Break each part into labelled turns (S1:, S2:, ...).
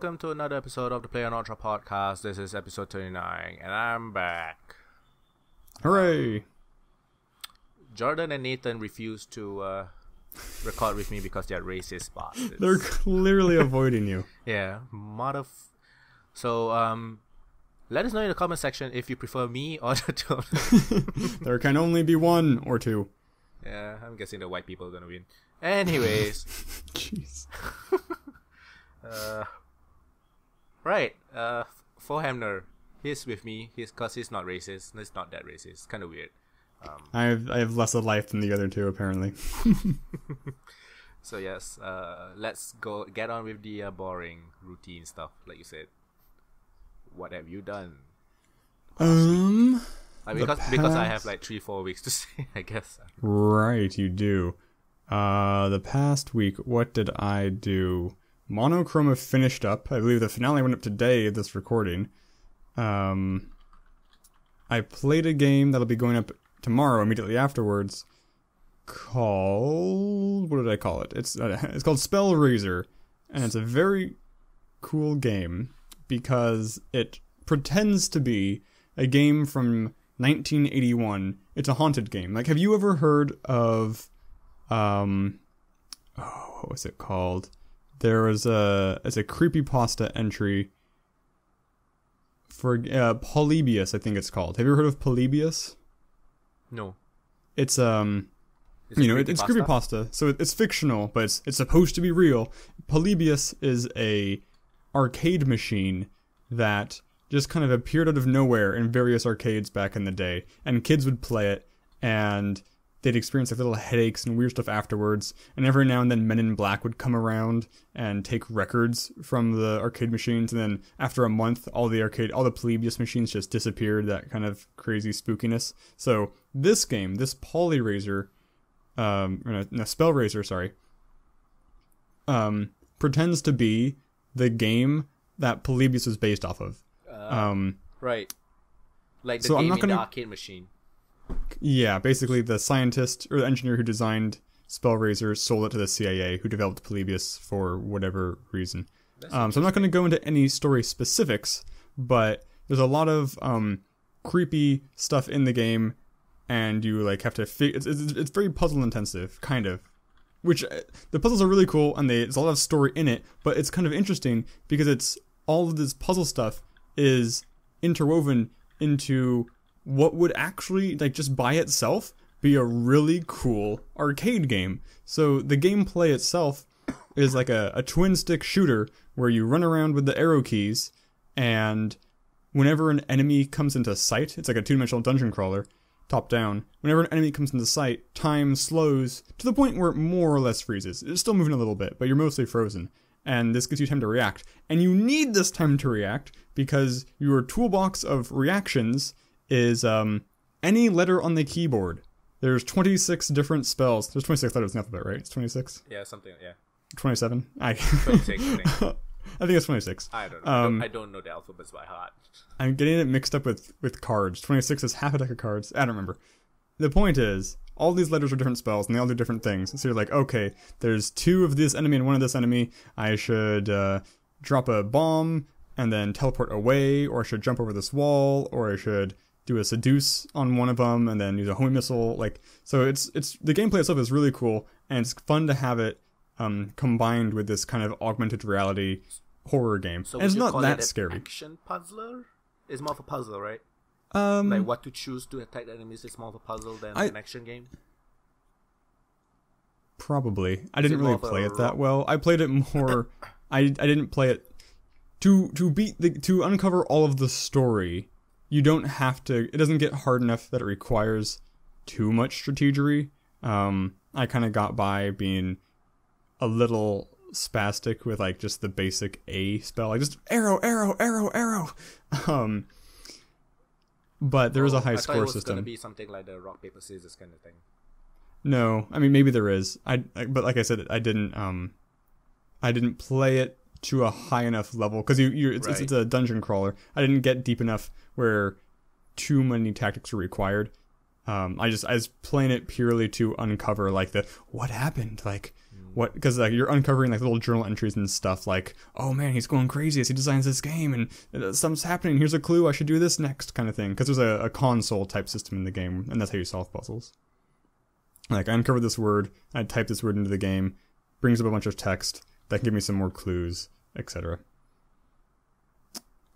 S1: welcome to another episode of the playonultra podcast. This is episode 39, and I'm back.
S2: Hooray!
S1: Jordan and Nathan refused to record with me because they're racist bastards.
S2: They're clearly avoiding you.
S1: Yeah, So, let us know in the comment section if you prefer me or the two.
S2: There can only be one or two.
S1: Yeah, I'm guessing the white people are gonna win. Anyways.
S2: Jeez.
S1: Right. Foehamner, he's with me. Because he's not racist. He's not that racist. It's kind of weird.
S2: I have less of life than the other two, apparently.
S1: So yes, let's get on with the boring routine stuff, like you said. What have you done? Because I have like 3-4 weeks to say, I guess.
S2: Right, you do. The past week, what did I do? Monochroma finished up. I believe the finale went up today of this recording. I played a game that'll be going up tomorrow, immediately afterwards, called... what did I call it? It's called Spellraiser, and it's a very cool game because it pretends to be a game from 1981. It's a haunted game. Like, have you ever heard of... what was it called? There was a creepypasta entry for Polybius, I think it's called. Have you ever heard of Polybius?
S1: No.
S2: It's it's creepypasta, so it's fictional, but it's supposed to be real. Polybius is a arcade machine that just kind of appeared out of nowhere in various arcades back in the day, and kids would play it, and they'd experience like little headaches and weird stuff afterwards, and every now and then Men in Black would come around and take records from the arcade machines, and then after a month, all the Polybius machines just disappeared, that kind of crazy spookiness. So this game, this Spellraiser, pretends to be the game that Polybius was based off of.
S1: Right. Like the game in the arcade machine.
S2: Yeah, basically the scientist or the engineer who designed Spellraiser sold it to the CIA, who developed Polybius for whatever reason. So I'm not going to go into any story specifics, but there's a lot of creepy stuff in the game, and you like have to it's very puzzle intensive, kind of. Which the puzzles are really cool, and there's a lot of story in it, but it's kind of interesting because it's all of this puzzle stuff is interwoven into what would actually, like, just by itself be a really cool arcade game. So the gameplay itself is like a twin-stick shooter where you run around with the arrow keys, and whenever an enemy comes into sight, it's like a two-dimensional dungeon crawler, top-down. Whenever an enemy comes into sight, time slows to the point where it more or less freezes. It's still moving a little bit, but you're mostly frozen. And this gives you time to react. And you need this time to react because your toolbox of reactions is any letter on the keyboard. There's 26 different spells. There's 26 letters in the alphabet, right? It's 26?
S1: Yeah, something, yeah.
S2: 27?
S1: 26, I think.
S2: I think it's 26.
S1: I don't know. I don't know the alphabets by heart.
S2: I'm getting it mixed up with cards. 26 is half a deck of cards. I don't remember. The point is, all these letters are different spells, and they all do different things. So you're like, okay, there's 2 of this enemy and 1 of this enemy. I should drop a bomb and then teleport away, or I should jump over this wall, or I should do a seduce on one of them and then use a homing missile. Like, so it's the gameplay itself is really cool, and it's fun to have it combined with this kind of augmented reality horror game.
S1: So
S2: and it's not that
S1: it
S2: scary.
S1: Action puzzler? It's more of a puzzle, right? Like what to choose to attack the enemies is more of a puzzle than an action game?
S2: Probably. I didn't really play it that well. I played it more... I didn't play it... To uncover all of the story, you don't have to... It doesn't get hard enough that it requires too much strategery. I kind of got by being a little spastic with like just the basic A spell. Like just arrow, arrow, arrow, arrow. But there is a high score system. I thought it was going
S1: to be something like the rock, paper, scissors kind of thing.
S2: No, I mean maybe there is. But like I said, I didn't play it to a high enough level because it's a dungeon crawler. I didn't get deep enough where too many tactics were required. I was playing it purely to uncover like what happened, like what, because like you're uncovering like little journal entries and stuff like, oh man, he's going crazy as he designs this game, and something's happening. Here's a clue. I should do this next, kind of thing. Because there's a console type system in the game, and that's how you solve puzzles. Like, I uncovered this word, I type this word into the game, brings up a bunch of text that can give me some more clues, etc.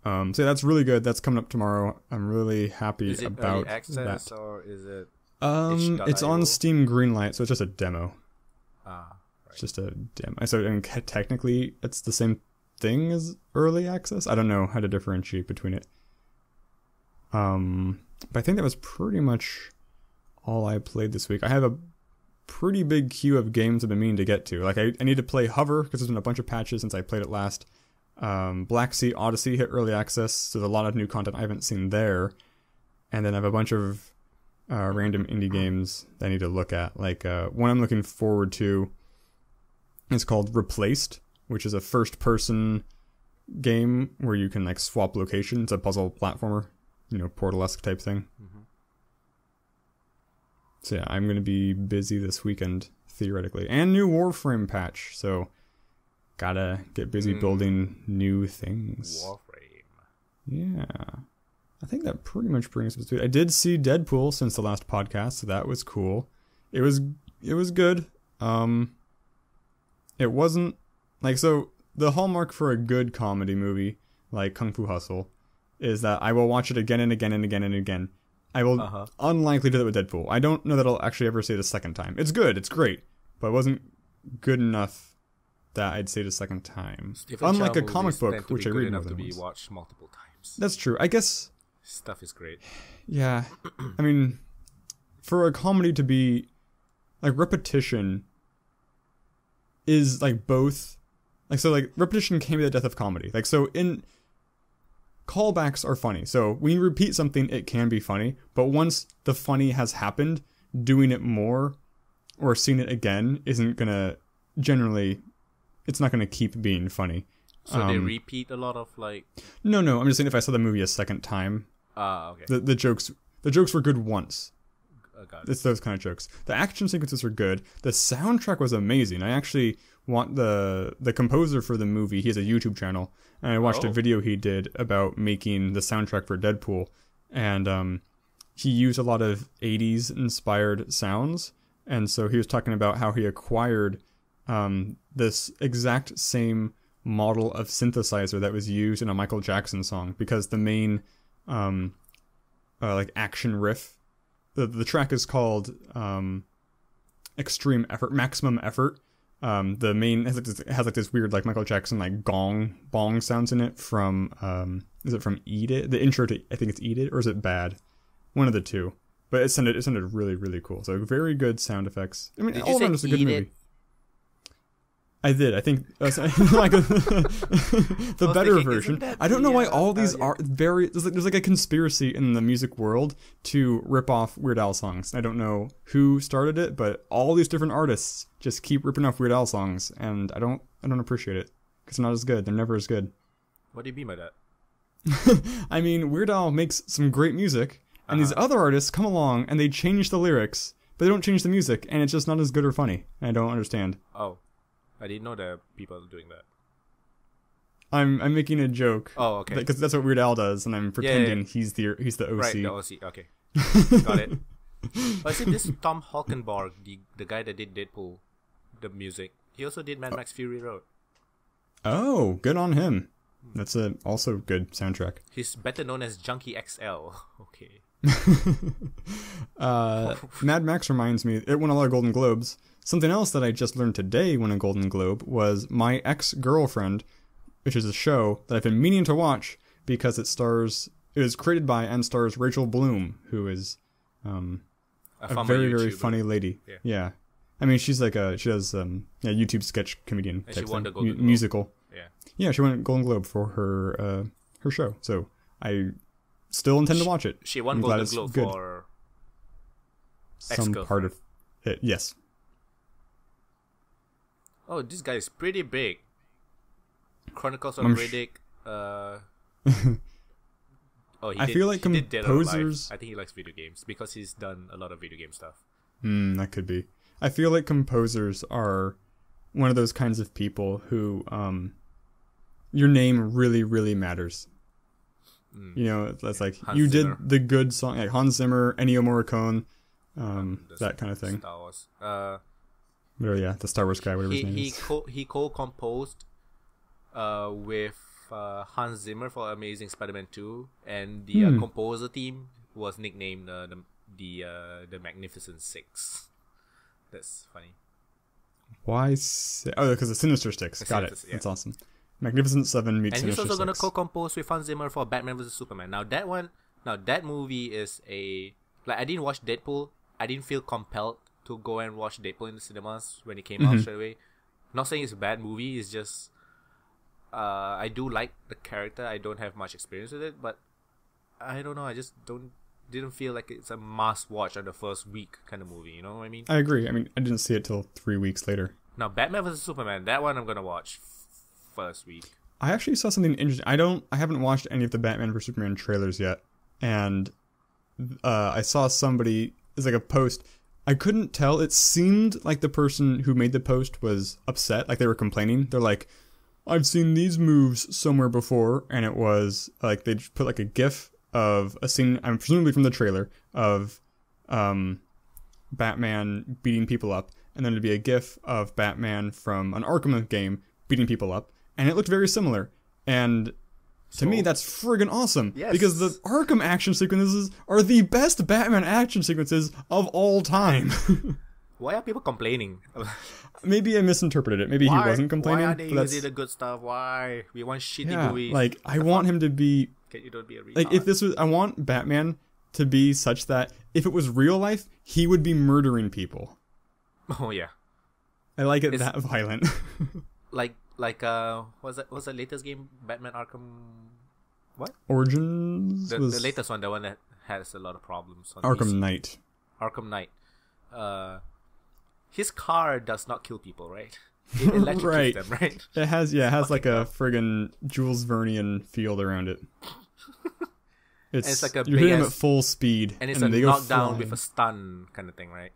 S2: So yeah, that's really good. That's coming up tomorrow. I'm really happy about that. Is it early access
S1: or is it?
S2: It's on Steam Greenlight, so it's just a demo.
S1: Right.
S2: It's just a demo. So and technically, it's the same thing as early access. I don't know how to differentiate between it. But I think that was pretty much all I played this week. I have a pretty big queue of games I've been meaning to get to. Like I need to play Hover because there's been a bunch of patches since I played it last. Black Sea Odyssey hit early access, so there's a lot of new content I haven't seen there. And then I have a bunch of random indie games that I need to look at. Like one I'm looking forward to is called Replaced, which is a first-person game where you can like swap locations. It's a puzzle platformer, Portal-esque type thing. Mm-hmm. So yeah, I'm gonna be busy this weekend theoretically, and new Warframe patch. So gotta get busy building new things.
S1: Warframe.
S2: Yeah. I think that pretty much brings us to it. I did see Deadpool since the last podcast, so that was cool. It was good. It wasn't like, so the hallmark for a good comedy movie like Kung Fu Hustle is that I will watch it again and again and again and again. I will unlikely do that with Deadpool. I don't know that I'll actually ever see it a second time. It's good, it's great, but it wasn't good enough that I'd say it a second time. Unlike a comic book, which I read more than once.
S1: Be watched multiple times.
S2: That's true. I guess
S1: stuff is great.
S2: Yeah, I mean, for a comedy to be like, repetition is like both, like, so like repetition can be the death of comedy. Like, so in callbacks are funny. So when you repeat something, it can be funny, but once the funny has happened, doing it more or seeing it again isn't gonna generally. It's not going to keep being funny.
S1: So they repeat a lot of like...
S2: No. I'm just saying if I saw the movie a second time...
S1: okay.
S2: The jokes were good once.
S1: Got it.
S2: It's those kind of jokes. The action sequences are good. The soundtrack was amazing. I actually want the composer for the movie. He has a YouTube channel. And I watched a video he did about making the soundtrack for Deadpool. And he used a lot of 80s inspired sounds. And so he was talking about how he acquired... this exact same model of synthesizer that was used in a Michael Jackson song, because the main like action riff, the track is called Extreme Effort, Maximum Effort. The main has like this weird like Michael Jackson like bong sounds in it from is it from Eat It? The intro to, I think it's Eat It, or is it Bad? One of the two. But it sounded really, really cool. So very good sound effects. I mean, all around it's a good movie. I did. I think like the better version. I don't know why all these are very. There's like a conspiracy in the music world to rip off Weird Al songs. I don't know who started it, but all these different artists just keep ripping off Weird Al songs, and I don't appreciate it because they're not as good. They're never as good.
S1: What do you mean by that?
S2: I mean, Weird Al makes some great music, and these other artists come along and they change the lyrics, but they don't change the music, and it's just not as good or funny. I don't understand.
S1: Oh. I didn't know that people are doing that.
S2: I'm making a joke.
S1: Oh, okay.
S2: Because that's what Weird Al does, and I'm pretending he's the OC.
S1: Right, the OC. Okay, got it. I see this Tom Holkenborg, the guy that did Deadpool, the music. He also did Mad Max Fury Road.
S2: Oh, good on him. That's a also good soundtrack.
S1: He's better known as Junkie XL. Okay.
S2: Mad Max reminds me, it won a lot of Golden Globes. Something else that I just learned today won a Golden Globe was My Ex-Girlfriend, which is a show that I've been meaning to watch because it was created by and stars Rachel Bloom, who is a very, very funny lady. Yeah. I mean, she's like she does YouTube sketch comedian type
S1: thing,
S2: musical.
S1: Yeah,
S2: she won a Golden Globe for her show. So I still intend to watch it.
S1: She won Golden Globe for
S2: some part of it. Yes.
S1: Oh, this guy is pretty big. Chronicles of Riddick.
S2: I feel like composers.
S1: I think he likes video games because he's done a lot of video game stuff.
S2: That could be. I feel like composers are one of those kinds of people who your name really, really matters. You know, that's like
S1: Hans
S2: you
S1: Zimmer.
S2: did the good song, like Hans Zimmer, Ennio Morricone, that kind of thing.
S1: Star Wars.
S2: The Star Wars guy, whatever his name is.
S1: He co-composed with Hans Zimmer for Amazing Spider-Man 2, and the composer team was nicknamed the Magnificent Six. That's funny.
S2: Why? Because the Sinister Six. Got it.
S1: Yeah.
S2: That's awesome. Magnificent Seven meets
S1: And
S2: Sinister
S1: he's also gonna
S2: Six.
S1: co-compose with Hans Zimmer for Batman vs Superman. Now that movie is I didn't watch Deadpool. I didn't feel compelled to go and watch Deadpool in the cinemas when it came out straight away. Not saying it's a bad movie. It's just I do like the character. I don't have much experience with it, but I don't know. I just didn't feel like it's a must watch on the first week kind of movie. You know what I mean?
S2: I agree. I mean, I didn't see it till 3 weeks later.
S1: Now Batman vs Superman. That one I'm gonna watch first week.
S2: I actually saw something interesting. I haven't watched any of the Batman vs Superman trailers yet, and I saw somebody. It's like a post. I couldn't tell. It seemed like the person who made the post was upset, like they were complaining. They're like, "I've seen these moves somewhere before," and it was like they put like a GIF of a scene, I'm presumably from the trailer, of Batman beating people up, and then it'd be a GIF of Batman from an Arkham game beating people up. And it looked very similar. And to me, that's friggin' awesome.
S1: Yes.
S2: Because the Arkham action sequences are the best Batman action sequences of all time.
S1: Why are people complaining?
S2: Maybe I misinterpreted it. Maybe he wasn't complaining.
S1: Why are they
S2: but that's-
S1: using the good stuff? Why? We want shitty
S2: yeah,
S1: movies.
S2: like, I want him to be...
S1: Can you don't be a retard?
S2: Like, if this was... I want Batman to be such that if it was real life, he would be murdering people.
S1: Oh, yeah.
S2: I like it that violent.
S1: What's the latest game? Batman Arkham... What?
S2: Origins?
S1: The latest one, the one that has a lot of problems. On
S2: Arkham
S1: PC.
S2: Knight.
S1: Arkham Knight. His car does not kill people, right? It electrocutes
S2: Right.
S1: them, right?
S2: It has like a friggin' Jules Vernian field around it. It's
S1: like a
S2: you're hitting
S1: big
S2: them
S1: ass-
S2: at full speed,
S1: And it's
S2: and
S1: a
S2: they go
S1: knockdown
S2: flying.
S1: with a stun kind of thing, right?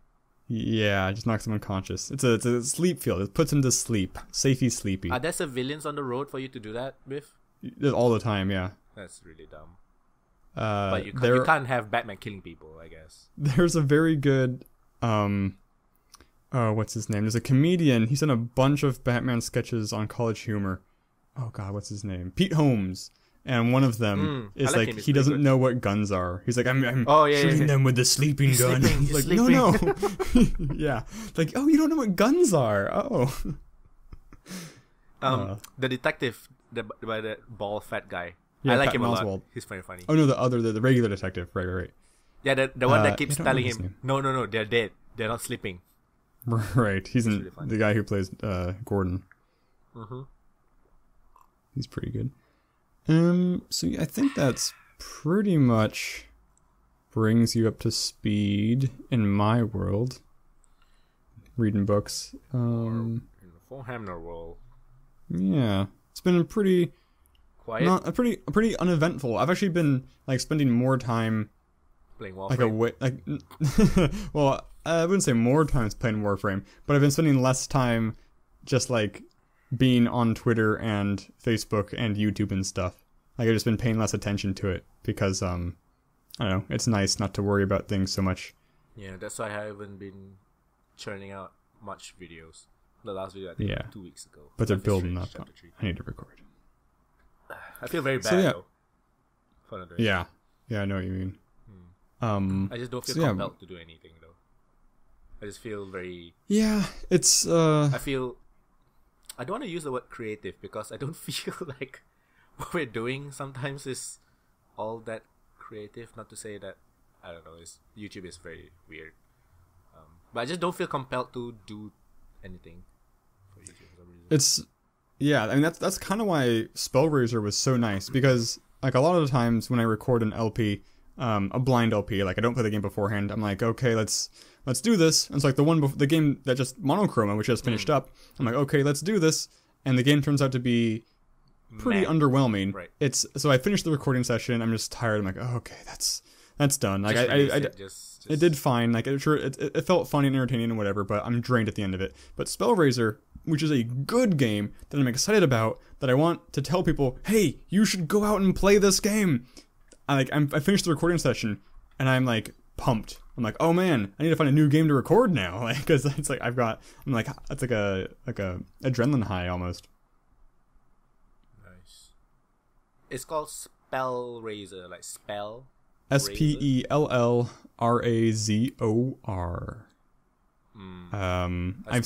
S2: Yeah, it just knocks them unconscious. It's a sleep field. It puts him to sleep. Safety sleepy.
S1: Are there civilians on the road for you to do that with?
S2: All the time, yeah.
S1: That's really dumb.
S2: But
S1: But you can't have Batman killing people, I guess.
S2: There's a very good what's his name? There's a comedian. He's done a bunch of Batman sketches on College Humor. Oh god, what's his name? Pete Holmes. And one of them is
S1: I like him.
S2: he
S1: He's
S2: doesn't
S1: pretty
S2: know what guns are. He's like, I'm shooting them with the sleeping gun.
S1: sleeping, he's
S2: Like,
S1: sleeping.
S2: no. Yeah. Like, oh, you don't know what guns are. Oh.
S1: The detective, the bald fat guy.
S2: Yeah,
S1: I like
S2: Patton
S1: him a
S2: Oswalt.
S1: lot. He's very funny.
S2: Oh no, the regular detective. Right.
S1: Yeah, the one that keeps
S2: I don't
S1: telling
S2: know his
S1: him, no, they're dead. They're not sleeping.
S2: Right. He's
S1: really funny.
S2: the guy who plays Gordon.
S1: Mm-hmm.
S2: He's pretty good. So yeah, I think that's pretty much brings you up to speed in my world. Reading books.
S1: In the Foehamner role.
S2: Yeah, it's been a pretty
S1: Quiet.
S2: pretty uneventful. I've actually been like spending more time
S1: Playing Warframe.
S2: like away. Like, well, I wouldn't say more time playing Warframe, but I've been spending less time just like being on Twitter and Facebook and YouTube and stuff. Like I've just been paying less attention to it because I don't know, it's nice not to worry about things so much.
S1: Yeah, that's why I haven't been churning out much videos. The last video I think 2 weeks ago.
S2: But they're
S1: Life is
S2: building
S1: Strange,
S2: up.
S1: Chapter 3.
S2: I need to record.
S1: I feel very bad
S2: So, yeah.
S1: though. For not doing
S2: Yeah, I know what you mean.
S1: I just don't feel
S2: so, yeah.
S1: compelled to do anything though. I just feel very.
S2: Yeah, it's
S1: I don't want to use the word creative because I don't feel like what we're doing sometimes is all that creative. Not to say that I don't know. YouTube is very weird, but I just don't feel compelled to do anything for YouTube for some reason.
S2: It's yeah, I mean that's kind of why Spellraiser was so nice, because like a lot of the times when I record an LP, a blind LP, like I don't play the game beforehand, I'm like, okay, let's do this. And it's like the game that just Monochroma, which just finished up. I'm like, okay, let's do this, and the game turns out to be pretty underwhelming.
S1: Right.
S2: So I finished the recording session. I'm just tired. I'm like, oh, okay, that's That's done. Like it did fine. Like it felt funny and entertaining and whatever, but I'm drained at the end of it. But Spellraiser, which is a good game that I'm excited about, that I want to tell people, hey, you should go out and play this game. I finished the recording session and I'm like pumped. I'm like, oh man, I need to find a new game to record now, like, because it's like it's like a adrenaline high almost.
S1: Nice. It's called Spellraiser, like spell.
S2: Spellrazor. I've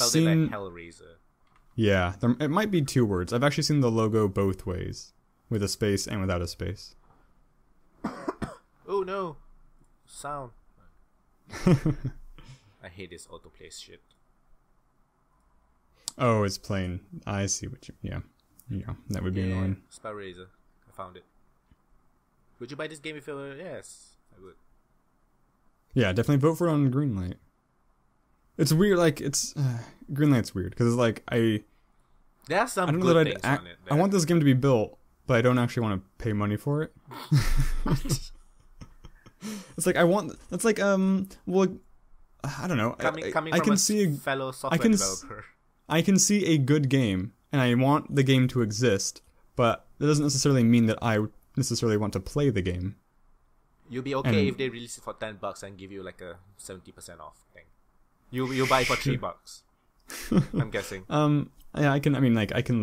S2: seen
S1: it like Hellraiser.
S2: Yeah, it might be 2 words. I've actually seen the logo both ways, with a space and without a space.
S1: Oh no, sound. I hate this autoplay shit.
S2: Oh, it's playing. I see what you. Yeah, that would be annoying.
S1: Spellraiser, I found it. Would you buy this game if you were? Yes, I would.
S2: Yeah, definitely vote for it on Greenlight. It's weird, like it's Greenlight's weird because it's like
S1: there are some good things on it.
S2: I want this game to be built, but I don't actually want to pay money for it. It's like I want. It's like well, I don't know.
S1: Coming
S2: I
S1: from
S2: can
S1: a
S2: see
S1: fellow software developer.
S2: I can see a good game, and I want the game to exist, but that doesn't necessarily mean that I necessarily want to play the game.
S1: You'll be okay if they release it for $10 and give you like a 70% off thing. You buy it for $3. I'm guessing.
S2: Yeah, I can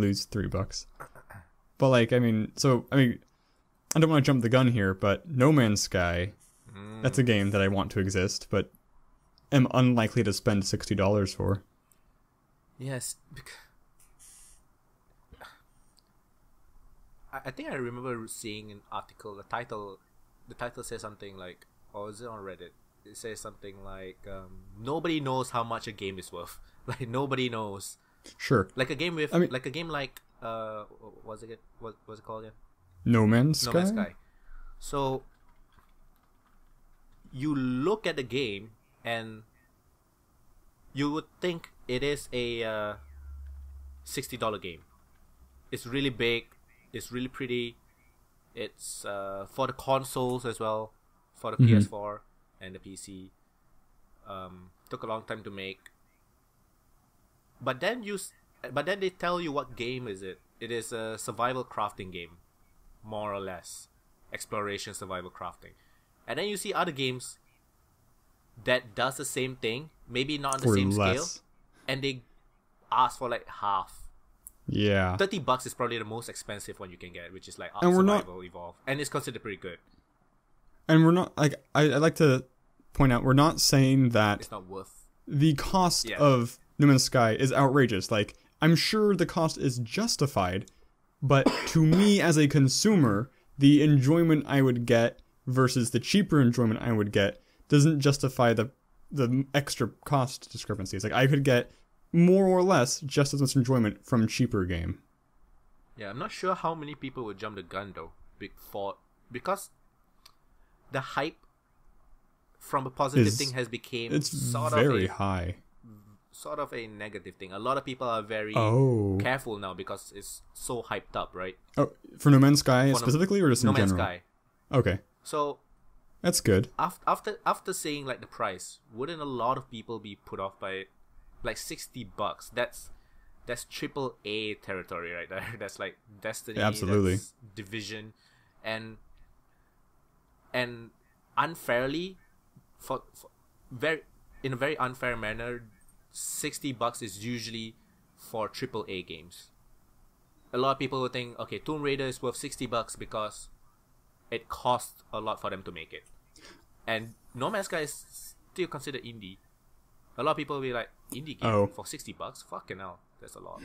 S2: lose $3. But I don't want to jump the gun here, but No Man's Sky, that's a game that I want to exist, but am unlikely to spend $60 for.
S1: Yes. I think I remember seeing an article. The title says something like, or is it on Reddit? It says something like, nobody knows how much a game is worth. Like nobody knows.
S2: Sure.
S1: Like a game with, what's it called again?
S2: No Man's Sky.
S1: No Man's Sky. So you look at the game and you would think it is a $60 game. It's really big. It's really pretty. It's for the consoles as well, for the PS4 and the PC. Took a long time to make. But then they tell you what game is it. It is a survival crafting game, more or less, exploration survival crafting. And then you see other games that does the same thing, maybe not on the same scale, and they ask for like half.
S2: Yeah,
S1: $30 is probably the most expensive one you can get, which is like Survival Evolved, and it's considered pretty good.
S2: And we're not like I like to point out, we're not saying that
S1: it's not worth
S2: the cost of No Man's Sky is outrageous. Like, I'm sure the cost is justified, but to me as a consumer, the enjoyment I would get versus the cheaper enjoyment I would get doesn't justify the extra cost discrepancies. Like, I could get more or less just as much enjoyment from cheaper game.
S1: Yeah, I'm not sure how many people would jump the gun though, because the hype from a positive thing has become
S2: very high.
S1: Sort of a negative thing. A lot of people are very careful now because it's so hyped up, right?
S2: Oh, for No Man's Sky specifically, or just in general? No Man's Sky. Okay. So that's good.
S1: After saying like the price, wouldn't a lot of people be put off by it? Like $60. That's AAA territory right there. That's like Destiny.
S2: Absolutely.
S1: That's Division, and unfairly, in a very unfair manner, $60 is usually for AAA games. A lot of people will think, okay, Tomb Raider is worth $60 because it costs a lot for them to make it, and No Man's Sky is still considered indie. A lot of people will be like, indie game for $60? Fucking hell, that's a lot.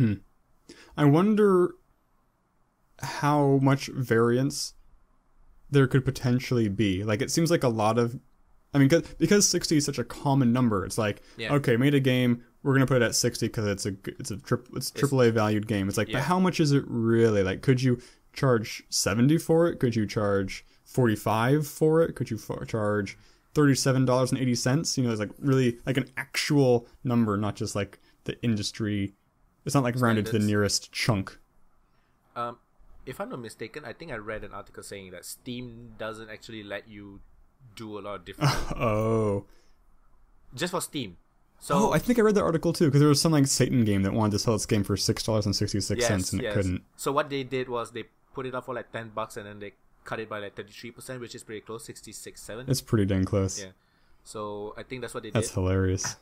S2: I wonder how much variance there could potentially be. Like, it seems like a lot of, because 60 is such a common number. It's like, okay, made a game, we're gonna put it at 60 because it's AAA valued game. It's like, but how much is it really? Like, could you charge 70 for it? Could you charge 45 for it? Could you charge $37.80? It's like really like an actual number, not just like the industry. It's not like rounded to the nearest chunk.
S1: If I'm not mistaken, I think I read an article saying that Steam doesn't actually let you do a lot of different.
S2: Oh.
S1: Just for Steam. So
S2: I think I read that article too, because there was some like Satan game that wanted to sell its game for $6.66 and it couldn't.
S1: So what they did was they put it up for like $10 and then they cut it by like 33%, which is pretty close, 66.7.
S2: It's pretty dang close.
S1: Yeah. So I think that's what they did.
S2: That's hilarious.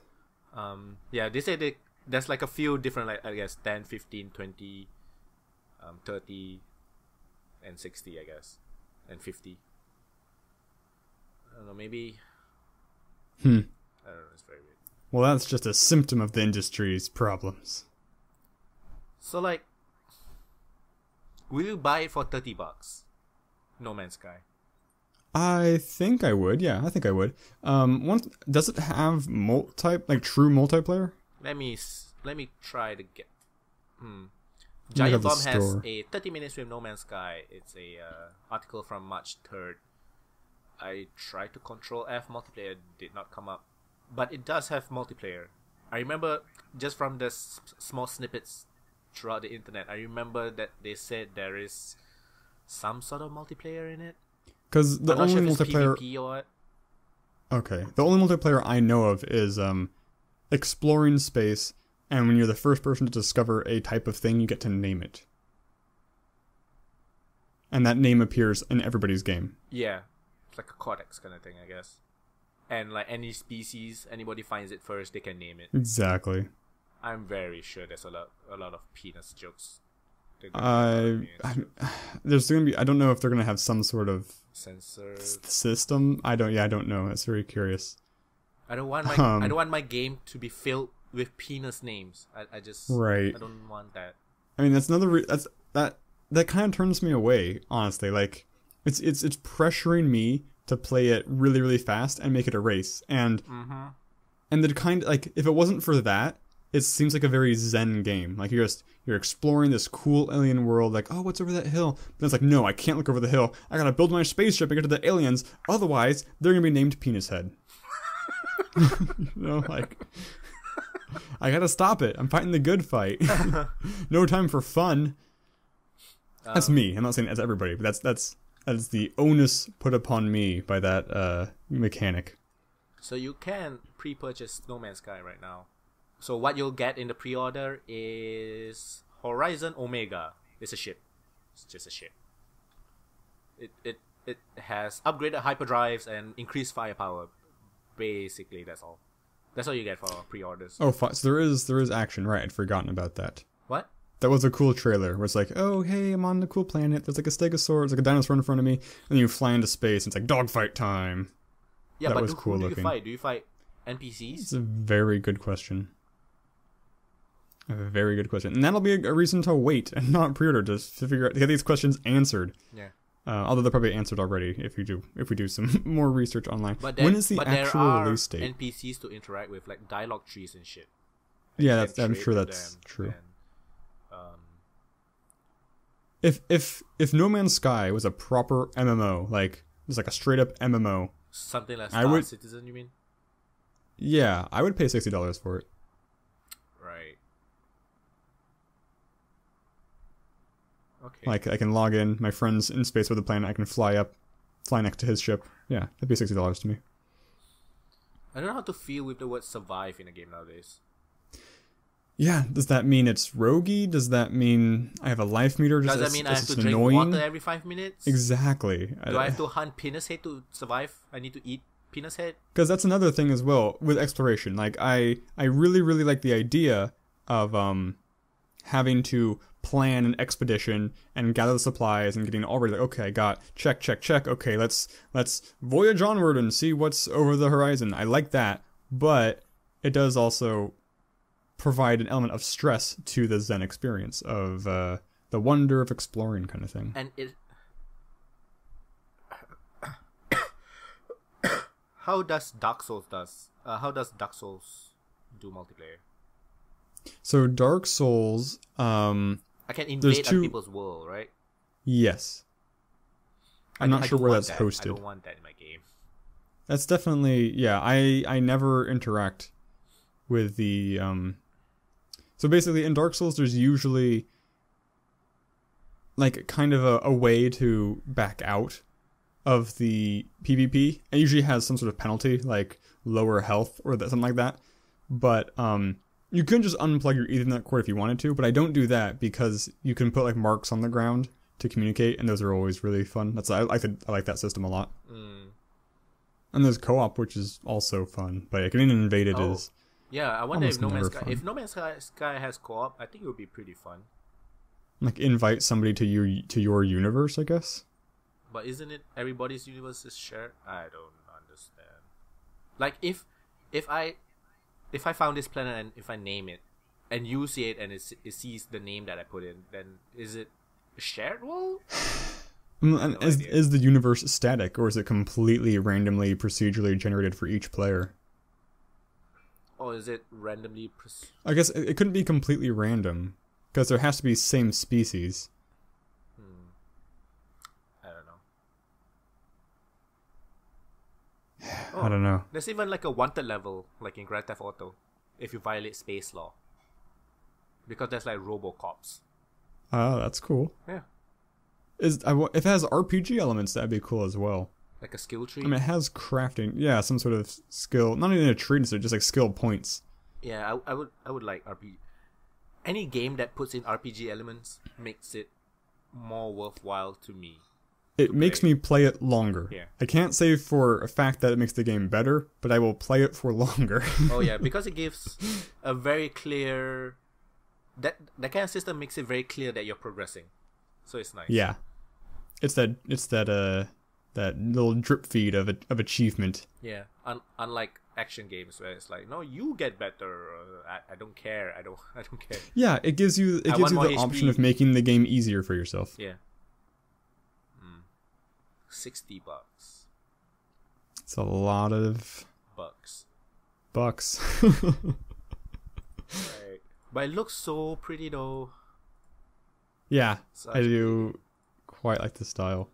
S1: Yeah, they say there's like a few different, like I guess 10, 15, 20, 30, and 60, I guess, and 50. I don't know, maybe. I don't know. It's very weird.
S2: Well, that's just a symptom of the industry's problems.
S1: So like, will you buy it for $30? No Man's Sky.
S2: I think I would. Yeah, I think I would. Does it have true multiplayer?
S1: Let me try to get. Giant Bomb has a 30 minutes with No Man's Sky. It's a article from March 3rd. I tried to Control F multiplayer, did not come up, but it does have multiplayer. I remember just from the small snippets throughout the internet. I remember that they said there is some sort of multiplayer in it.
S2: Because the only multiplayer.
S1: PvP or what.
S2: Okay, the only multiplayer I know of is exploring space, and when you're the first person to discover a type of thing, you get to name it, and that name appears in everybody's game.
S1: Yeah. Like a codex kind of thing, I guess. And like any species, anybody finds it first, they can name it.
S2: Exactly.
S1: I'm very sure there's a lot of penis jokes.
S2: There's gonna be. I don't know if they're gonna have some sort of
S1: censor
S2: system. I don't know. It's very curious.
S1: I don't want my game to be filled with penis names. I just
S2: right.
S1: I don't want that.
S2: I mean, that's another. That kind of turns me away. Honestly, like. It's pressuring me to play it really, really fast and make it a race. And the kind of, like, if it wasn't for that, it seems like a very zen game. Like, you're exploring this cool alien world, like, oh, what's over that hill? But it's like, no, I can't look over the hill. I gotta build my spaceship and get to the aliens. Otherwise, they're gonna be named Penis Head. Like, I gotta stop it. I'm fighting the good fight. No time for fun. That's me. I'm not saying that's everybody, but that's the onus put upon me by that mechanic.
S1: So you can pre-purchase No Man's Sky right now. So what you'll get in the pre-order is Horizon Omega. It's a ship. It's just a ship. It has upgraded hyperdrives and increased firepower. Basically, that's all. That's all you get for pre-orders.
S2: Oh, so there is action, right? I'd forgotten about that.
S1: What?
S2: That was a cool trailer where it's like, oh, hey, I'm on the cool planet. There's like a stegosaur. There's like a dinosaur in front of me. And then you fly into space and it's like dogfight time.
S1: Yeah,
S2: that
S1: but
S2: was cool
S1: who do
S2: looking.
S1: you fight? Do you fight NPCs?
S2: It's a very good question. A very good question. And that'll be a reason to wait and not pre-order to figure out, to get these questions answered.
S1: Yeah.
S2: Although they're probably answered already if we do some more research online.
S1: But
S2: when is the actual release date?
S1: There are NPCs to interact with, like dialogue trees and shit.
S2: Yeah, I'm sure that's true. If No Man's Sky was a proper MMO, like just like a straight up MMO,
S1: something like Star Citizen, you mean?
S2: Yeah, I would pay $60 for it.
S1: Right. Okay.
S2: Like I can log in, my friend's in space with the planet, I can fly next to his ship. Yeah, that'd be $60 to me.
S1: I don't know how to feel with the word survive in a game nowadays.
S2: Yeah, does that mean it's roguey? Does that mean I have a life meter?
S1: Does that mean I have to drink water every 5 minutes?
S2: Exactly.
S1: Do I have to hunt penis head to survive? I need to eat penis head?
S2: Because that's another thing as well with exploration. Like I really, really like the idea of having to plan an expedition and gather the supplies and getting all ready. Like, okay, I got check. Okay, let's voyage onward and see what's over the horizon. I like that, but it does also provide an element of stress to the Zen experience of the wonder of exploring kind of thing.
S1: And it how does Dark Souls do multiplayer?
S2: So Dark Souls,
S1: I can invade other people's world, right?
S2: Yes. I'm not sure where that's hosted.
S1: I don't want that in my game.
S2: That's definitely, yeah, I never interact with the so basically in Dark Souls there's usually like kind of a way to back out of the PvP. It usually has some sort of penalty, like lower health or something like that. But you can just unplug your Ethernet cord if you wanted to, but I don't do that because you can put like marks on the ground to communicate, and those are always really fun. I like that system a lot. And there's co-op, which is also fun, but getting invaded is
S1: yeah. I wonder if No Man's Sky has co-op. I think it would be pretty fun.
S2: Like invite somebody to your universe, I guess.
S1: But isn't it everybody's universe is shared? I don't understand. Like if I found this planet and if I name it, and you see it and it sees the name that I put in, then is it a shared world?
S2: And is the universe static, or is it completely randomly, procedurally generated for each player?
S1: Or is it randomly?
S2: I guess it couldn't be completely random, because there has to be same species.
S1: I don't know.
S2: I don't know.
S1: There's even like a wanted level, like in Grand Theft Auto, if you violate space law. Because there's like RoboCops.
S2: Oh, that's cool.
S1: Yeah.
S2: If it has RPG elements, that'd be cool as well.
S1: Like a skill tree?
S2: I mean, it has crafting. Yeah, some sort of skill. Not even a tree, so just like skill points.
S1: Yeah, I would like RPG. Any game that puts in RPG elements makes it more worthwhile to me.
S2: It makes me play it longer.
S1: Yeah.
S2: I can't say for a fact that it makes the game better, but I will play it for longer.
S1: Oh yeah, because it gives a very clear... That kind of system makes it very clear that you're progressing. So it's nice.
S2: Yeah. It's that little drip feed of achievement.
S1: Yeah. Unlike action games where it's like, no, you get better. I don't care. I don't care.
S2: Yeah, it gives you the option of making the game easier for yourself.
S1: Yeah. $60.
S2: It's a lot of
S1: bucks. Right. But it looks so pretty though.
S2: Yeah, I do quite like the style.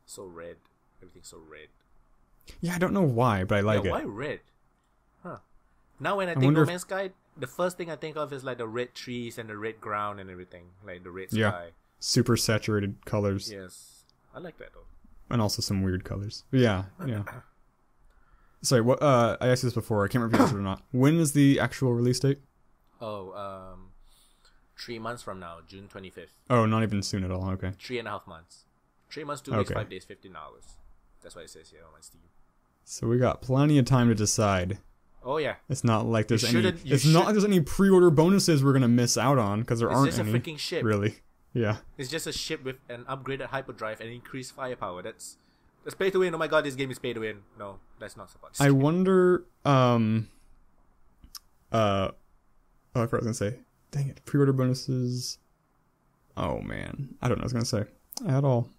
S1: So red. Everything's so red.
S2: Yeah, I don't know why, but I like it.
S1: Why red? Huh. Now when I think No Man's Sky, the first thing I think of is like the red trees and the red ground and everything. Like the red sky.
S2: Yeah. Super saturated colors.
S1: Yes. I like that though.
S2: And also some weird colors. But yeah. Sorry, what I asked you this before, I can't remember if you answered or not. When is the actual release date?
S1: 3 months from now, June 25th.
S2: Oh, not even soon at all, okay.
S1: 3.5 months. 3 months, 2 weeks, 5 days, 15 hours. That's what it says here on my Steam.
S2: So we got plenty of time to decide.
S1: Oh yeah.
S2: It's not like there's not like there's any pre-order bonuses we're gonna miss out on, because there aren't any. It's just a freaking ship. Really. Yeah.
S1: It's just a ship with an upgraded hyperdrive and increased firepower. That's pay to win. Oh my god, this game is pay to win. No, that's not supposed to.
S2: I wonder. Oh, I forgot what I was gonna say. Dang it! Pre-order bonuses. Oh man, I don't know what I was gonna say at all.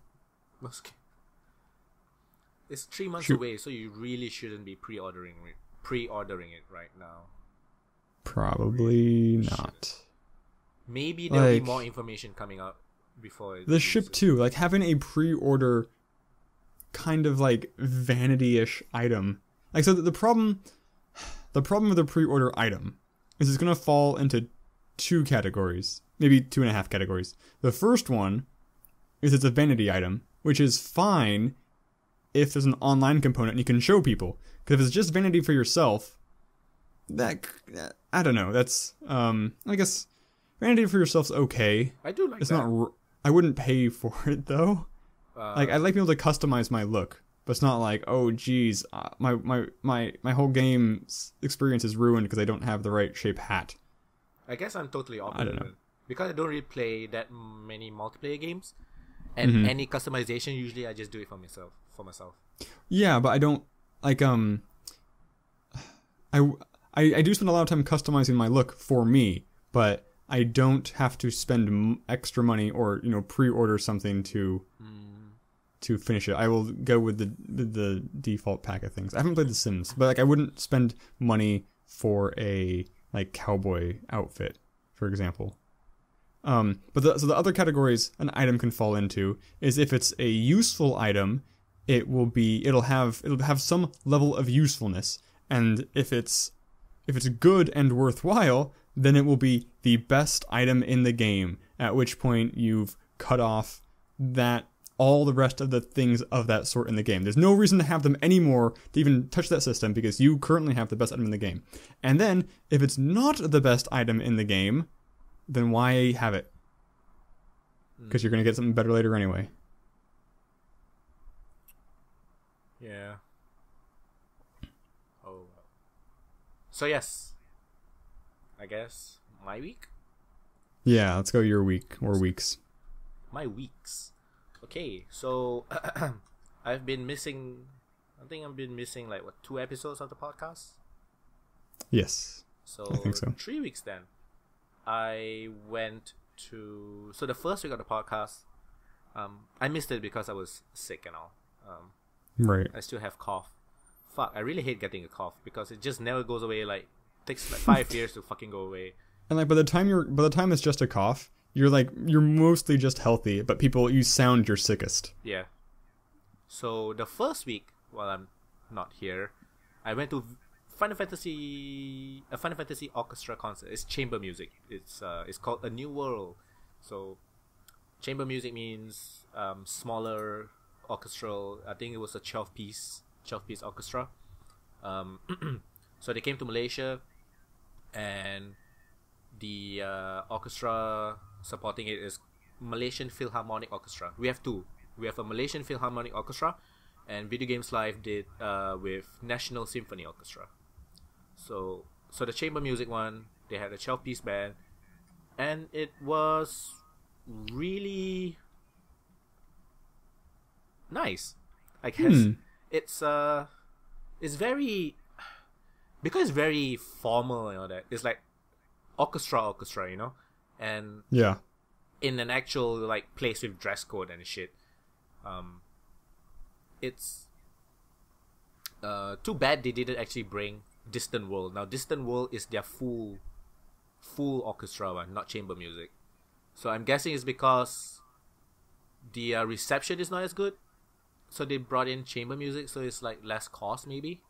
S1: It's 3 months away, so you really shouldn't be pre-ordering it right now.
S2: Probably not.
S1: Maybe there'll be more information coming up before
S2: the ship too. Like having a pre-order kind of like vanity-ish item. Like so, the problem with a pre-order item is it's gonna fall into 2 categories, maybe 2.5 categories. The first one is it's a vanity item, which is fine if there's an online component and you can show people. Because if it's just vanity for yourself, that I don't know. That's I guess vanity for yourself's okay.
S1: I do like
S2: it's
S1: that.
S2: Not. I wouldn't pay for it though. Like I'd like to be able to customize my look, but it's not like, oh geez, my whole game's experience is ruined because I don't have the right shape hat.
S1: I guess I'm totally opposite. I don't know. Because I don't really play that many multiplayer games, and any customization usually I just do it for myself.
S2: Yeah, but I don't like I do spend a lot of time customizing my look for me, but I don't have to spend extra money or pre-order something to finish it. I will go with the default pack of things. I haven't played The Sims, but like I wouldn't spend money for a like cowboy outfit, for example. But the other categories an item can fall into is if it's a useful item, it'll have some level of usefulness, and if it's good and worthwhile, then it will be the best item in the game, at which point you've cut off that all the rest of the things of that sort in the game. There's no reason to have them anymore to even touch that system because you currently have the best item in the game. And then, if it's not the best item in the game, then why have it? Because you're going to get something better later anyway.
S1: Yeah. Oh. So yes. I guess my week?
S2: Yeah, let's go your week or weeks.
S1: My weeks. Okay, so I've been missing. I think I've been missing like 2 episodes of the podcast.
S2: Yes.
S1: So
S2: I think so.
S1: 3 weeks then. I went to the first week of the podcast. I missed it because I was sick and all.
S2: Right.
S1: I still have cough. Fuck, I really hate getting a cough because it just never goes away. Like takes like 5 years to fucking go away. And
S2: like by the time it's just a cough, you're mostly just healthy, but you sound your sickest.
S1: Yeah. So the first week while I'm not here, I went to a Final Fantasy orchestra concert. It's chamber music. It's called A New World. So chamber music means smaller orchestral. I think it was a 12-piece orchestra. So they came to Malaysia, and the orchestra supporting it is Malaysian Philharmonic Orchestra. We have 2. We have a Malaysian Philharmonic Orchestra, and Video Games Live did with National Symphony Orchestra. So the chamber music one, they had a 12-piece band, and it was really nice. I guess it's very, because it's very formal and all that. It's like orchestra, you know, and
S2: yeah,
S1: in an actual like place with dress code and shit. It's too bad they didn't actually bring Distant World. Now Distant World is their full orchestra one, not chamber music. So I'm guessing it's because the reception is not as good, so they brought in chamber music, so it's like less cost maybe.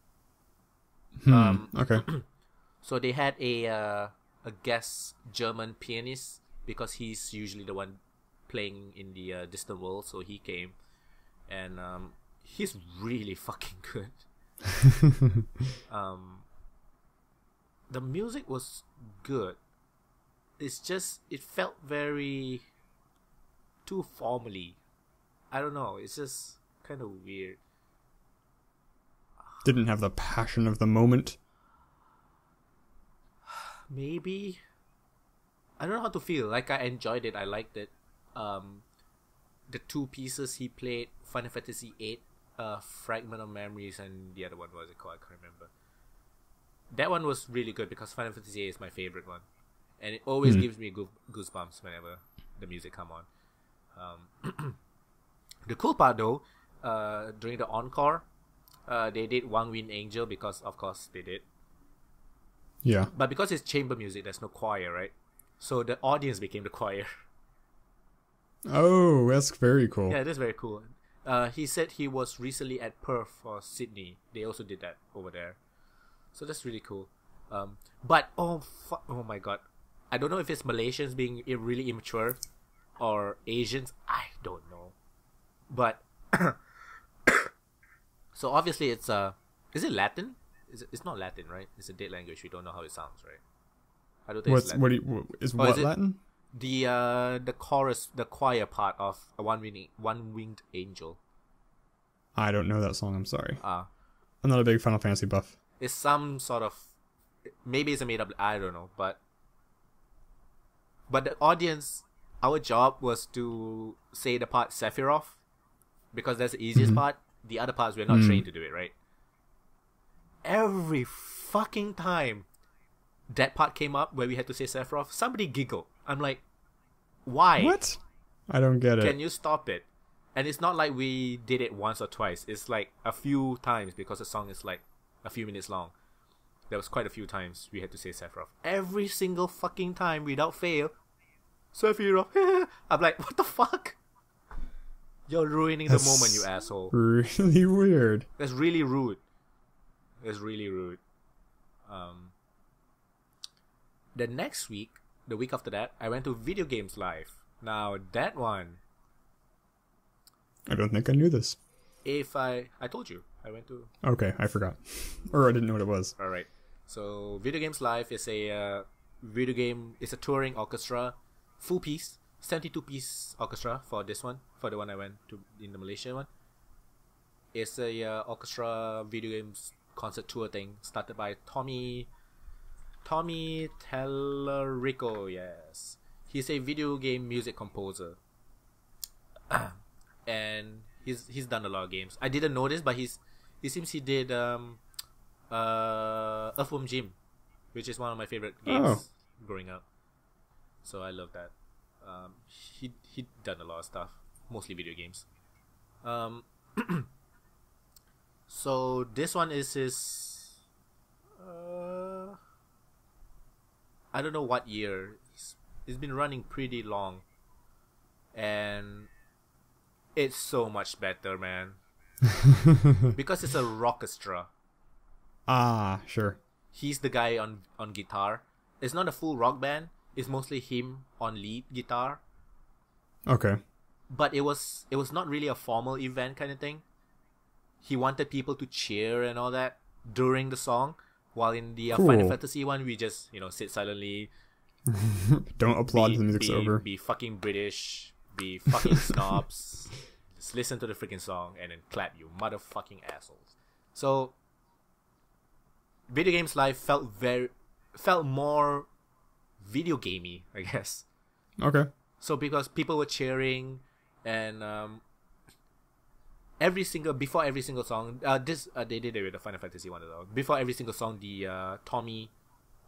S2: Okay.
S1: So they had a guest German pianist, because he's usually the one playing in the Distant World, so he came, and he's really fucking good. The music was good. It's just, it felt very too formally. I don't know, it's just kind of weird.
S2: Didn't have the passion of the moment.
S1: Maybe. I don't know how to feel. Like, I enjoyed it. I liked it. The 2 pieces he played, Final Fantasy VIII, Fragment of Memories, and the other one, what was it called? I can't remember. That one was really good because Final Fantasy VIII is my favorite one, and it always gives me goosebumps whenever the music come on. The cool part though, during the encore, they did One Winged Angel, because of course they did.
S2: Yeah.
S1: But because it's chamber music, there's no choir, right? So the audience became the choir.
S2: Oh, that's very cool.
S1: Yeah, it is very cool. He said he was recently at Perth or Sydney. They also did that over there. So that's really cool. But oh my god, I don't know if it's Malaysians being really immature or Asians. I don't know. But so obviously it's is it Latin? It's not Latin, right? It's a dead language. We don't know how it sounds, right? I don't think it's Latin.
S2: What Latin?
S1: The chorus, the choir part of a One Winged Angel.
S2: I don't know that song. I'm sorry. I'm not a big Final Fantasy buff.
S1: It's some sort of, maybe it's a made up. I don't know, but the audience, our job was to say the part Sephiroth, because that's the easiest part. The other parts we're not trained to do it, right? Every fucking time that part came up where we had to say Sephiroth, somebody giggled. I'm like, why?
S2: What? I don't get it.
S1: Can you stop it? And it's not like we did it once or twice. It's like a few times, because the song is like a few minutes long. There was quite a few times we had to say Sephiroth. Every single fucking time, without fail. Sephiroth. I'm like, what the fuck? You're ruining the moment, you asshole.
S2: Really weird.
S1: That's really rude. It's really rude. The next week, the week after that, I went to Video Games Live. Now that one,
S2: I don't think I knew this.
S1: If I told you, I went to.
S2: Okay, I forgot. Or I didn't know what it was.
S1: All right. So Video Games Live is a video game. It's a touring orchestra, full piece, 72-piece orchestra for this one. For the one I went to in the Malaysia one. It's a orchestra video games concert tour thing started by Tommy Tallarico. Yes, he's a video game music composer, and he's done a lot of games. I didn't know this, but he seems he did Earthworm Jim, which is one of my favorite games growing up. So I love that. He done a lot of stuff, mostly video games. So this one is his. I don't know what year. It's been running pretty long, and it's so much better, man. Because it's a rockestra.
S2: Ah, sure.
S1: He's the guy on guitar. It's not a full rock band. It's mostly him on lead guitar.
S2: Okay.
S1: But it was not really a formal event kind of thing. He wanted people to cheer and all that during the song. While in the
S2: Cool.
S1: Final Fantasy one, we just sit silently.
S2: Don't applaud till the music's over.
S1: Be fucking British. Be fucking snobs. Just listen to the freaking song and then clap, you motherfucking assholes. So, Video Games Live felt more video gamey, I guess.
S2: Okay.
S1: So because people were cheering and before every single song, they did it with the Final Fantasy one as well. Before every single song, the Tommy,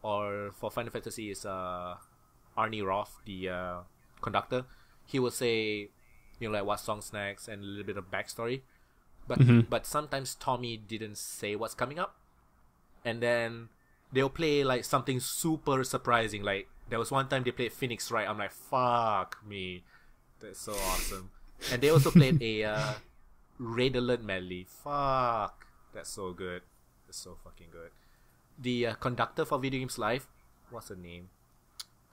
S1: or for Final Fantasy is Arnie Roth, the conductor. He will say, like what songs next and a little bit of backstory. But sometimes Tommy didn't say what's coming up, and then they'll play like something super surprising. Like there was one time they played Phoenix Wright. I'm like, fuck me, that's so awesome. And they also played a Raid Alert medley. Fuck, that's so good. That's so fucking good. The conductor for Video Games Live, what's her name?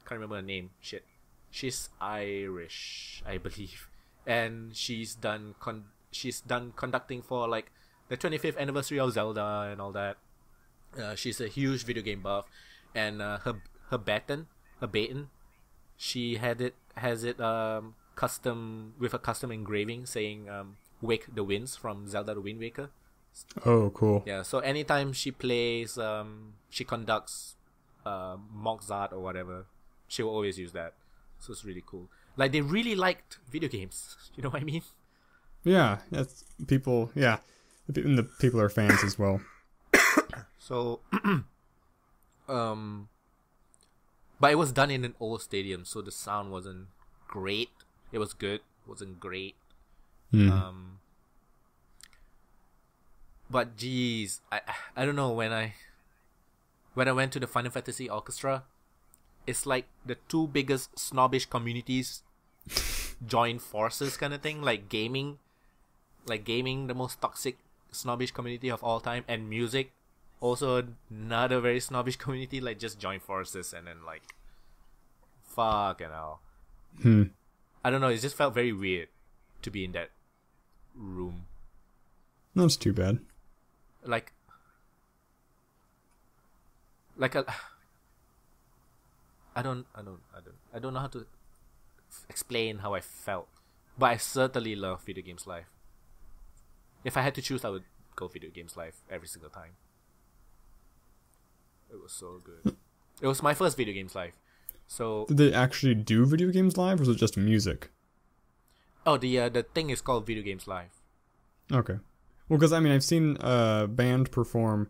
S1: Can't remember her name. Shit. She's Irish, I believe, and she's done conducting for like the 25th anniversary of Zelda and all that. She's a huge video game buff, and her baton, she has it custom with a custom engraving saying "Wake the Winds" from Zelda: The Wind Waker.
S2: Oh, cool.
S1: Yeah, so anytime she plays, she conducts Mozart or whatever, she will always use that. So it's really cool. Like, they really liked video games. You know what I mean?
S2: Yeah, that's people. Yeah, and the people are fans as well.
S1: So, but it was done in an old stadium, so the sound wasn't great. It was good, wasn't great. But geez, I don't know, when I went to the Final Fantasy Orchestra, it's like the two biggest snobbish communities join forces kind of thing. Like gaming, the most toxic snobbish community of all time, and music, also another very snobbish community, like just join forces and then like fucking hell. I don't know, it just felt very weird to be in that room.
S2: That's too bad.
S1: Like I don't know how to explain how I felt, but I certainly love Video Games Live. If I had to choose, I would go Video Games Live every single time. It was so good. It was my first Video Games Live. So
S2: did they actually do Video Games Live, or was it just music?
S1: Oh, the thing is called Video Games Live.
S2: Okay. Well, because I mean, I've seen a band perform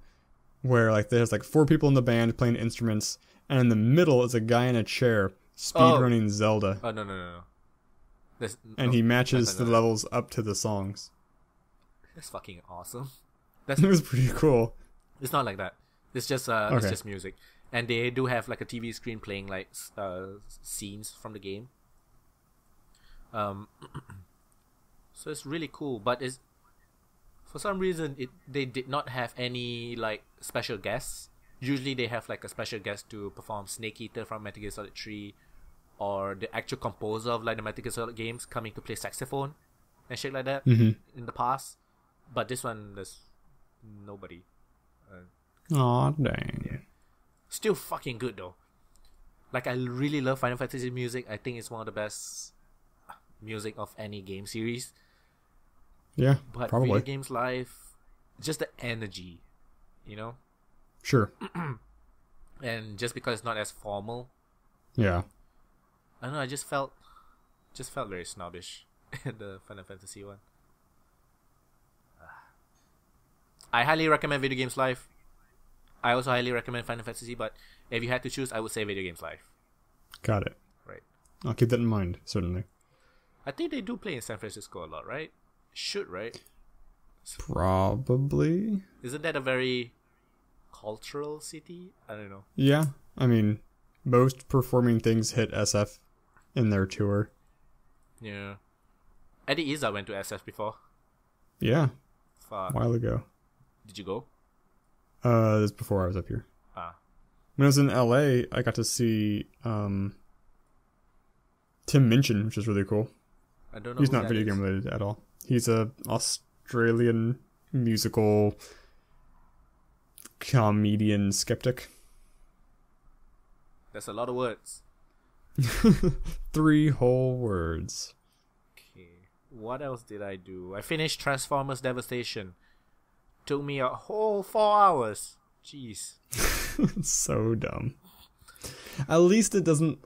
S2: where like there's like 4 people in the band playing instruments, and in the middle is a guy in a chair speedrunning Zelda.
S1: Oh no.
S2: And he matches the levels up to the songs.
S1: That's fucking awesome.
S2: It was pretty cool.
S1: It's not like that. It's just it's just music, and they do have like a TV screen playing like scenes from the game. So it's really cool, but it's for some reason they did not have any like special guests. Usually they have like a special guest to perform Snake Eater from Metal Gear Solid 3, or the actual composer of like the Metal Gear Solid games coming to play saxophone. and shit like that
S2: Mm-hmm.
S1: in the past. But this one, there's nobody.
S2: Aw, dang.
S1: Yeah. Still fucking good though. Like, I really love Final Fantasy music. I think it's one of the best music of any game series.
S2: Yeah,
S1: But
S2: probably.
S1: Video Games Live, just the energy, you know?
S2: Sure.
S1: And just because it's not as formal,
S2: Yeah.
S1: I don't know, I just felt very snobbish in the Final Fantasy one. I highly recommend Video Games Live. I also highly recommend Final Fantasy, but if you had to choose, I would say Video Games Live.
S2: Got it.
S1: Right.
S2: I'll keep that in mind, certainly.
S1: I think they do play in San Francisco a lot, right? Should, right?
S2: Probably.
S1: Isn't that a very cultural city? I don't know.
S2: Yeah. I mean, most performing things hit SF in their tour.
S1: Yeah. Eddie Izzard went to SF before.
S2: Yeah.
S1: Fuck.
S2: A while ago.
S1: Did you go?
S2: This was before I was up here.
S1: Ah.
S2: When I was in LA, I got to see Tim Minchin, which is really cool.
S1: I don't know.
S2: He's
S1: who
S2: not
S1: that
S2: video
S1: is.
S2: game related at all. He's a Australian musical comedian skeptic.
S1: That's a lot of words.
S2: 3 whole words.
S1: Okay. What else did I do? I finished Transformers Devastation. Took me a whole 4 hours. Jeez.
S2: So dumb. At least it doesn't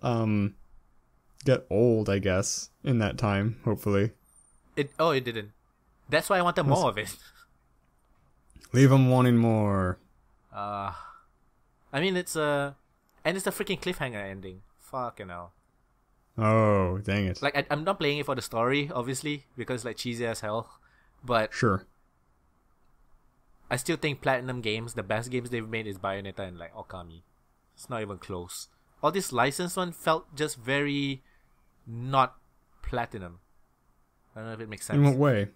S2: get old, I guess, in that time, hopefully.
S1: It didn't. That's why I wanted more of it.
S2: Leave them wanting more.
S1: I mean, it's a freaking cliffhanger ending. Fucking hell.
S2: Oh, dang it.
S1: Like, I'm not playing it for the story, obviously, because it's like cheesy as hell. But
S2: Sure.
S1: I still think Platinum Games, the best games they've made is Bayonetta and like Okami. It's not even close. All this licensed one felt just very not Platinum. I don't know if it makes sense.
S2: In what way?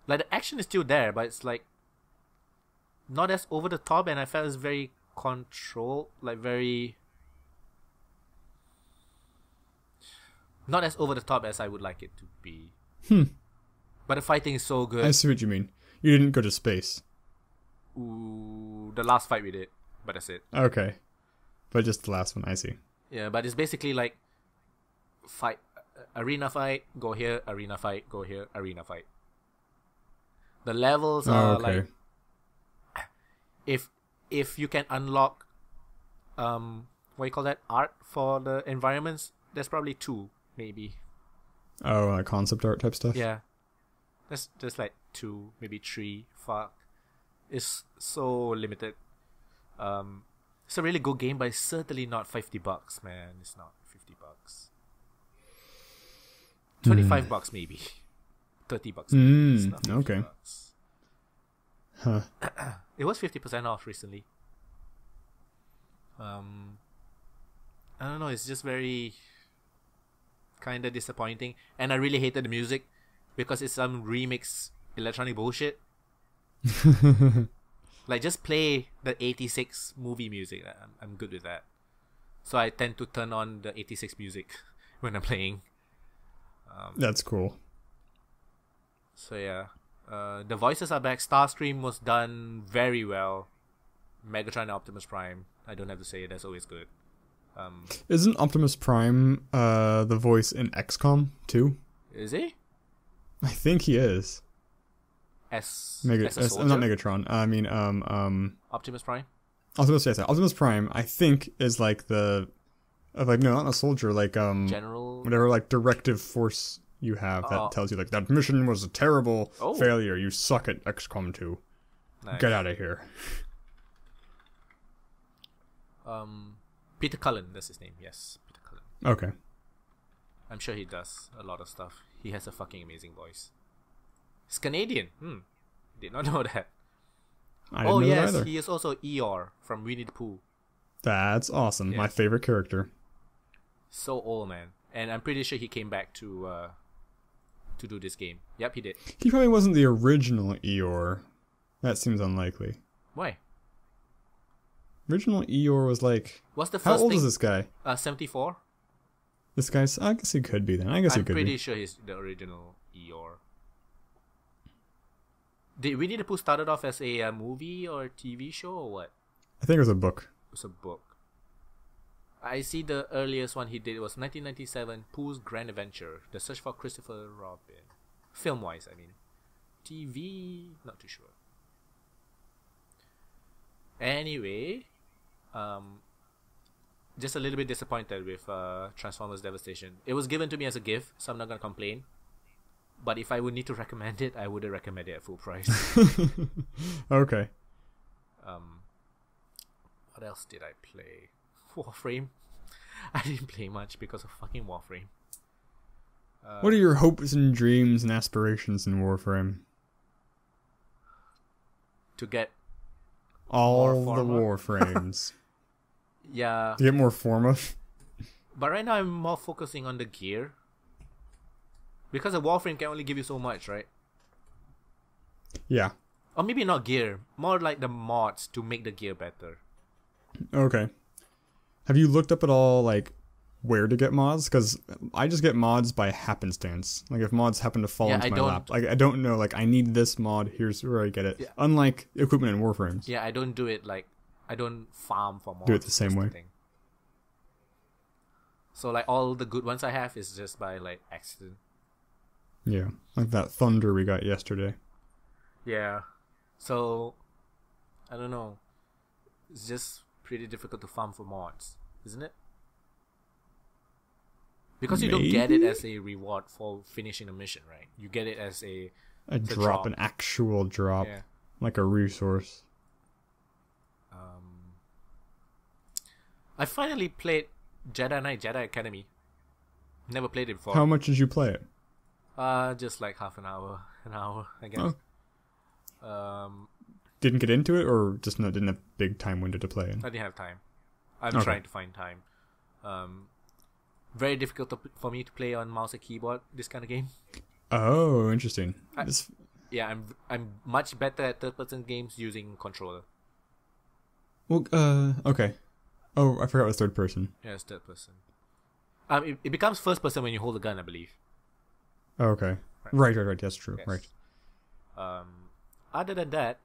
S1: Like, the action is still there, but it's like not as over the top, and I felt it's very controlled, like very not as over the top as I would like it to be. But the fighting is so good.
S2: I see what you mean. You didn't go to space.
S1: Ooh, the last fight we did, but that's it.
S2: Okay. But just the last one, I see.
S1: Yeah, but it's basically like arena fight, go here, arena fight, go here, arena fight. The levels are like, if you can unlock what do you call that, art for the environments, there's probably 2 maybe.
S2: Oh, like concept art type stuff?
S1: Yeah, there's like 2, maybe 3. Fuck, it's so limited. It's a really good game, but it's certainly not $50, man. It's not $50. $25 maybe. $30 maybe. It's not $50.
S2: Okay. Huh.
S1: It was 50% off recently. I don't know, it's just very kind of disappointing, and I really hated the music because it's some remix electronic bullshit. Like, just play the 86 movie music. I'm good with that. So I tend to turn on the 86 music when I'm playing.
S2: That's cool.
S1: So yeah, the voices are back. Starscream was done very well. Megatron and Optimus Prime, I don't have to say it, that's always good.
S2: Isn't Optimus Prime the voice in XCOM too?
S1: Is he?
S2: I think he is.
S1: As a soldier?
S2: Not Megatron. I mean,
S1: Optimus Prime?
S2: Optimus Prime, I think, is like no, not a soldier, like
S1: General?
S2: whatever, like directive force you have that tells you like that mission was a terrible failure. You suck at XCOM 2.
S1: Nice.
S2: Get out of here.
S1: Peter Cullen, that's his name. Yes, Peter Cullen.
S2: Okay.
S1: I'm sure he does a lot of stuff. He has a fucking amazing voice. He's Canadian. Did not know that.
S2: I didn't know that either.
S1: He is also Eeyore from Winnie the Pooh.
S2: That's awesome.
S1: Yeah.
S2: My favorite character.
S1: So old, man. And I'm pretty sure he came back to do this game. Yep, he did.
S2: He probably wasn't the original Eeyore. That seems unlikely.
S1: Why?
S2: Original Eeyore was like...
S1: What's the
S2: How
S1: first
S2: old
S1: thing?
S2: is this guy?
S1: 74.
S2: This guy's... I guess he could be then. I guess he
S1: I'm
S2: could
S1: pretty
S2: be.
S1: sure he's the original Eeyore. Did Winnie the Pooh started off as a movie or TV show or what?
S2: I think it was a book.
S1: It was a book. I see the earliest one he did was 1997, Pooh's Grand Adventure, The Search for Christopher Robin. Film-wise, I mean. TV, not too sure. Anyway, just a little bit disappointed with Transformers Devastation. It was given to me as a gift, so I'm not gonna complain. But if I would need to recommend it, I wouldn't recommend it at full price.
S2: Okay.
S1: What else did I play? Warframe. I didn't play much because of fucking Warframe.
S2: What are your hopes and dreams and aspirations in Warframe?
S1: To get
S2: all the Warframes.
S1: Yeah.
S2: To get more Forma.
S1: But right now I'm more focusing on the gear. Because a Warframe can only give you so much, right?
S2: Yeah.
S1: Or maybe not gear. More like the mods to make the gear better.
S2: Okay. Have you looked up at all, like, where to get mods? Because I just get mods by happenstance. Like, if mods happen to fall into my lap. Like, I don't know, like, I need this mod, here's where I get it. Yeah. Unlike equipment in Warframes.
S1: Yeah, I don't do it, like, I don't farm for mods.
S2: Do it the same way.
S1: So, like, all the good ones I have is just by, like, accident.
S2: Yeah, like that thunder we got yesterday.
S1: Yeah. So, I don't know. It's just pretty difficult to farm for mods, isn't it? Because you don't get it as a reward for finishing a mission, right? You get it as a
S2: drop, an actual drop, yeah. Like a resource.
S1: I finally played Jedi Knight Jedi Academy. Never played it before.
S2: How much did you play it?
S1: Just like half an hour, I guess. Oh.
S2: Didn't get into it, or just didn't have big time window to play in?
S1: I didn't have time. I'm trying to find time. Very difficult for me to play on mouse and keyboard, this kind of game.
S2: Oh, interesting.
S1: I'm much better at third-person games using controller.
S2: Well, okay. Oh, I forgot it was third person.
S1: Yeah, it's third person. It becomes first person when you hold a gun, I believe.
S2: Oh, okay. Right. That's true. Yes.
S1: Right. Other than that,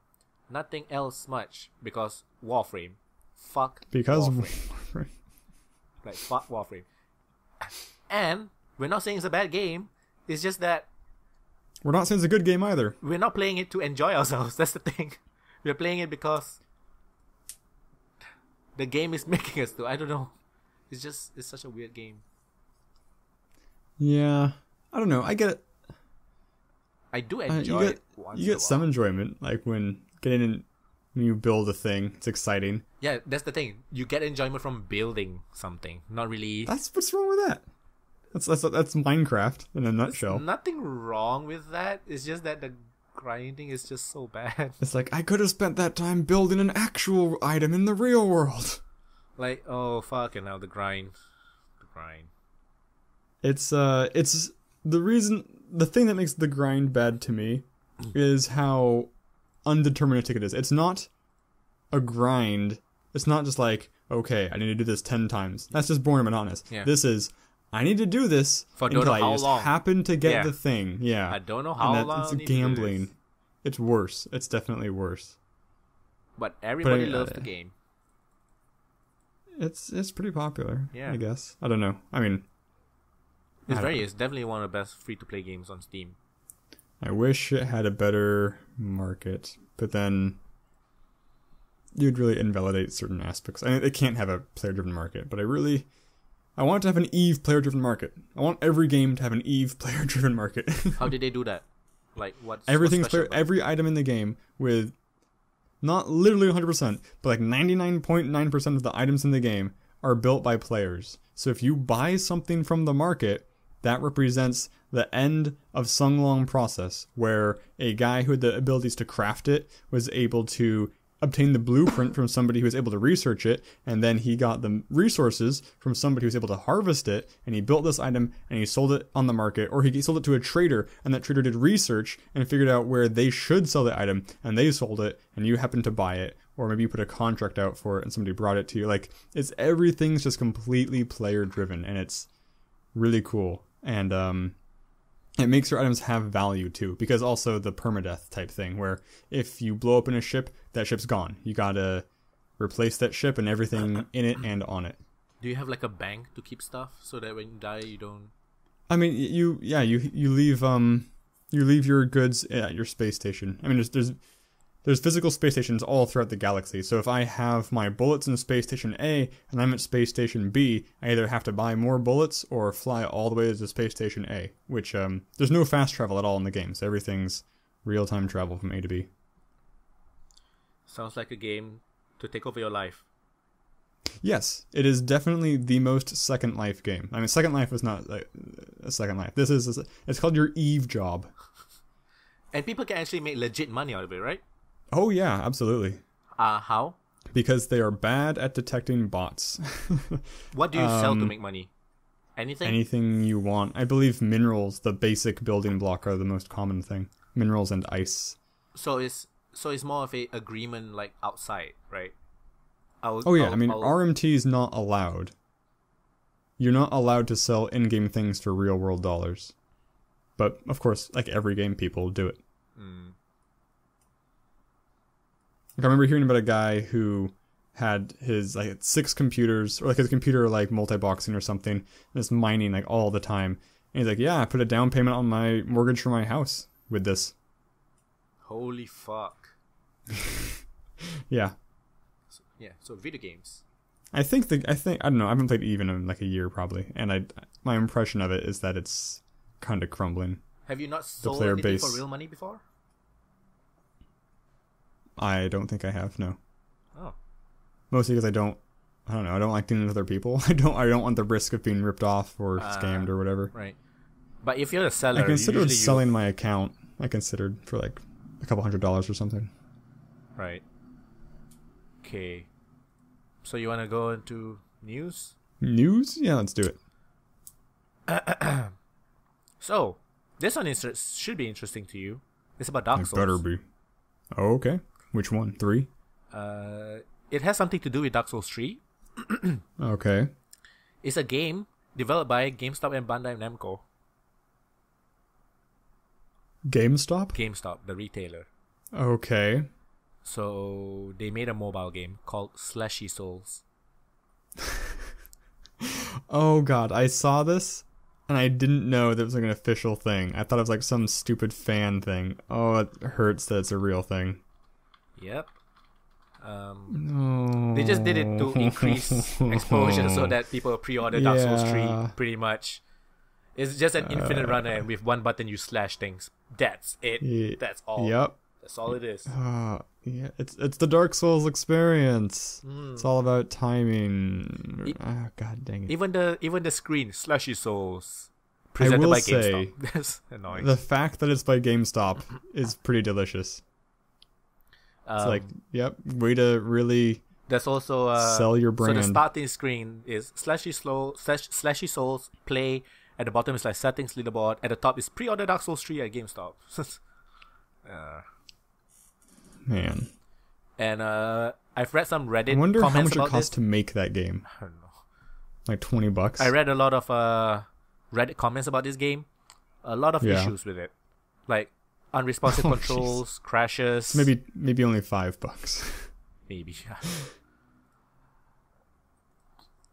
S1: nothing else much because Warframe. Fuck.
S2: Because
S1: Warframe. Like fuck Warframe. And we're not saying it's a bad game. It's just that
S2: we're not saying it's a good game either.
S1: We're not playing it to enjoy ourselves. That's the thing. We're playing it because the game is making us to. I don't know. It's such a weird game.
S2: Yeah. I don't know. I get it.
S1: I do enjoy it.
S2: You get some enjoyment, like when you build a thing. It's exciting.
S1: Yeah, that's the thing. You get enjoyment from building something. Not really.
S2: What's wrong with that? That's Minecraft in a nutshell.
S1: There's nothing wrong with that. It's just that the grinding is just so bad.
S2: It's like I could have spent that time building an actual item in the real world.
S1: Like, oh fuck, and now the grind.
S2: It's the thing that makes the grind bad to me is how undeterministic it is. It's not a grind. It's not just like, okay, I need to do this 10 times. That's just boring and monotonous. Yeah. This is, I need to do this until I just happen to get the thing. Yeah.
S1: I don't know how long.
S2: It's gambling. It's worse. It's definitely worse.
S1: But everybody loves the game.
S2: It's pretty popular.
S1: Yeah.
S2: I guess. I don't know. I mean,
S1: it's definitely one of the best free-to-play games on Steam.
S2: I wish it had a better market, but then you'd really invalidate certain aspects. I mean, it can't have a player-driven market, but I want it to have an EVE player-driven market. I want every game to have an EVE player-driven market.
S1: How did they do that? Like,
S2: every item in the game with not literally 100%, but like 99.9% of the items in the game are built by players. So if you buy something from the market, that represents the end of some long process where a guy who had the abilities to craft it was able to obtain the blueprint from somebody who was able to research it, and then he got the resources from somebody who was able to harvest it, and he built this item and he sold it on the market, or he sold it to a trader, and that trader did research and figured out where they should sell the item, and they sold it, and you happened to buy it, or maybe you put a contract out for it and somebody brought it to you. Like, everything's just completely player driven, and it's really cool. And it makes your items have value too, because also the permadeath type thing, where if you blow up in a ship, that ship's gone. You gotta replace that ship and everything in it and on it.
S1: Do you have like a bank to keep stuff so that when you die you don't?
S2: I mean, you leave your goods at your space station. I mean, there's physical space stations all throughout the galaxy. So if I have my bullets in Space Station A and I'm at Space Station B, I either have to buy more bullets or fly all the way to Space Station A, which there's no fast travel at all in the game. So everything's real-time travel from A to B.
S1: Sounds like a game to take over your life.
S2: Yes, it is definitely the most Second Life game. I mean, Second Life was not a Second Life. It's called your Eve job.
S1: And people can actually make legit money out of it, right?
S2: Oh yeah, absolutely.
S1: How?
S2: Because they are bad at detecting bots.
S1: What do you sell to make money? Anything?
S2: Anything you want. I believe minerals, the basic building block, are the most common thing. Minerals and ice.
S1: So it's more of a agreement like outside, right?
S2: RMT is not allowed. You're not allowed to sell in-game things for real-world dollars. But, of course, like every game, people do it. Like, I remember hearing about a guy who had his 6 computers, or his computer multi-boxing or something, and is mining all the time. And he's like, yeah, I put a down payment on my mortgage for my house with this.
S1: Holy fuck.
S2: Yeah.
S1: So video games.
S2: I don't know, I haven't played even in a year probably, and my impression of it is that it's kind of crumbling.
S1: Have you not sold anything for real money before?
S2: I don't think I have, no.
S1: Oh.
S2: Mostly because I don't like dealing with other people. I don't want the risk of being ripped off or scammed or whatever.
S1: Right. But if you're a seller,
S2: I considered selling my account. I considered for a couple $100 or something.
S1: Right. Okay. So you want to go into news?
S2: News? Yeah, let's do it.
S1: So, this one should be interesting to you. It's about Dark Souls.
S2: It better be. Oh, okay. Which one? 3?
S1: It has something to do with Dark Souls 3.
S2: Okay.
S1: It's a game developed by GameStop and Bandai Namco.
S2: GameStop,
S1: the retailer.
S2: Okay.
S1: So they made a mobile game called Slashy Souls.
S2: Oh god, I saw this and I didn't know that it was an official thing. I thought it was some stupid fan thing. Oh, it hurts that it's a real thing.
S1: Yep.
S2: No.
S1: They just did it to increase exposure so that people pre-order Dark Souls 3 pretty much. It's just an infinite runner, and with one button you slash things. That's it. That's all.
S2: Yep.
S1: That's all it is.
S2: Yeah, it's the Dark Souls experience. It's all about timing. God dang it.
S1: Even the screen, Slashy Souls, presented by GameStop. That's annoying.
S2: The fact that it's by GameStop is pretty delicious. It's yep, way to really.
S1: There's also
S2: sell your brand.
S1: So the starting screen is Slashy Souls play. At the bottom is settings leaderboard. At the top is pre-order Dark Souls 3 at GameStop.
S2: Man.
S1: And I've read some Reddit comments about this.
S2: I wonder how much it costs to make that game.
S1: I don't know.
S2: $20?
S1: I read a lot of Reddit comments about this game. A lot of issues with it. Unresponsive controls, crashes.
S2: Maybe only $5.
S1: Maybe.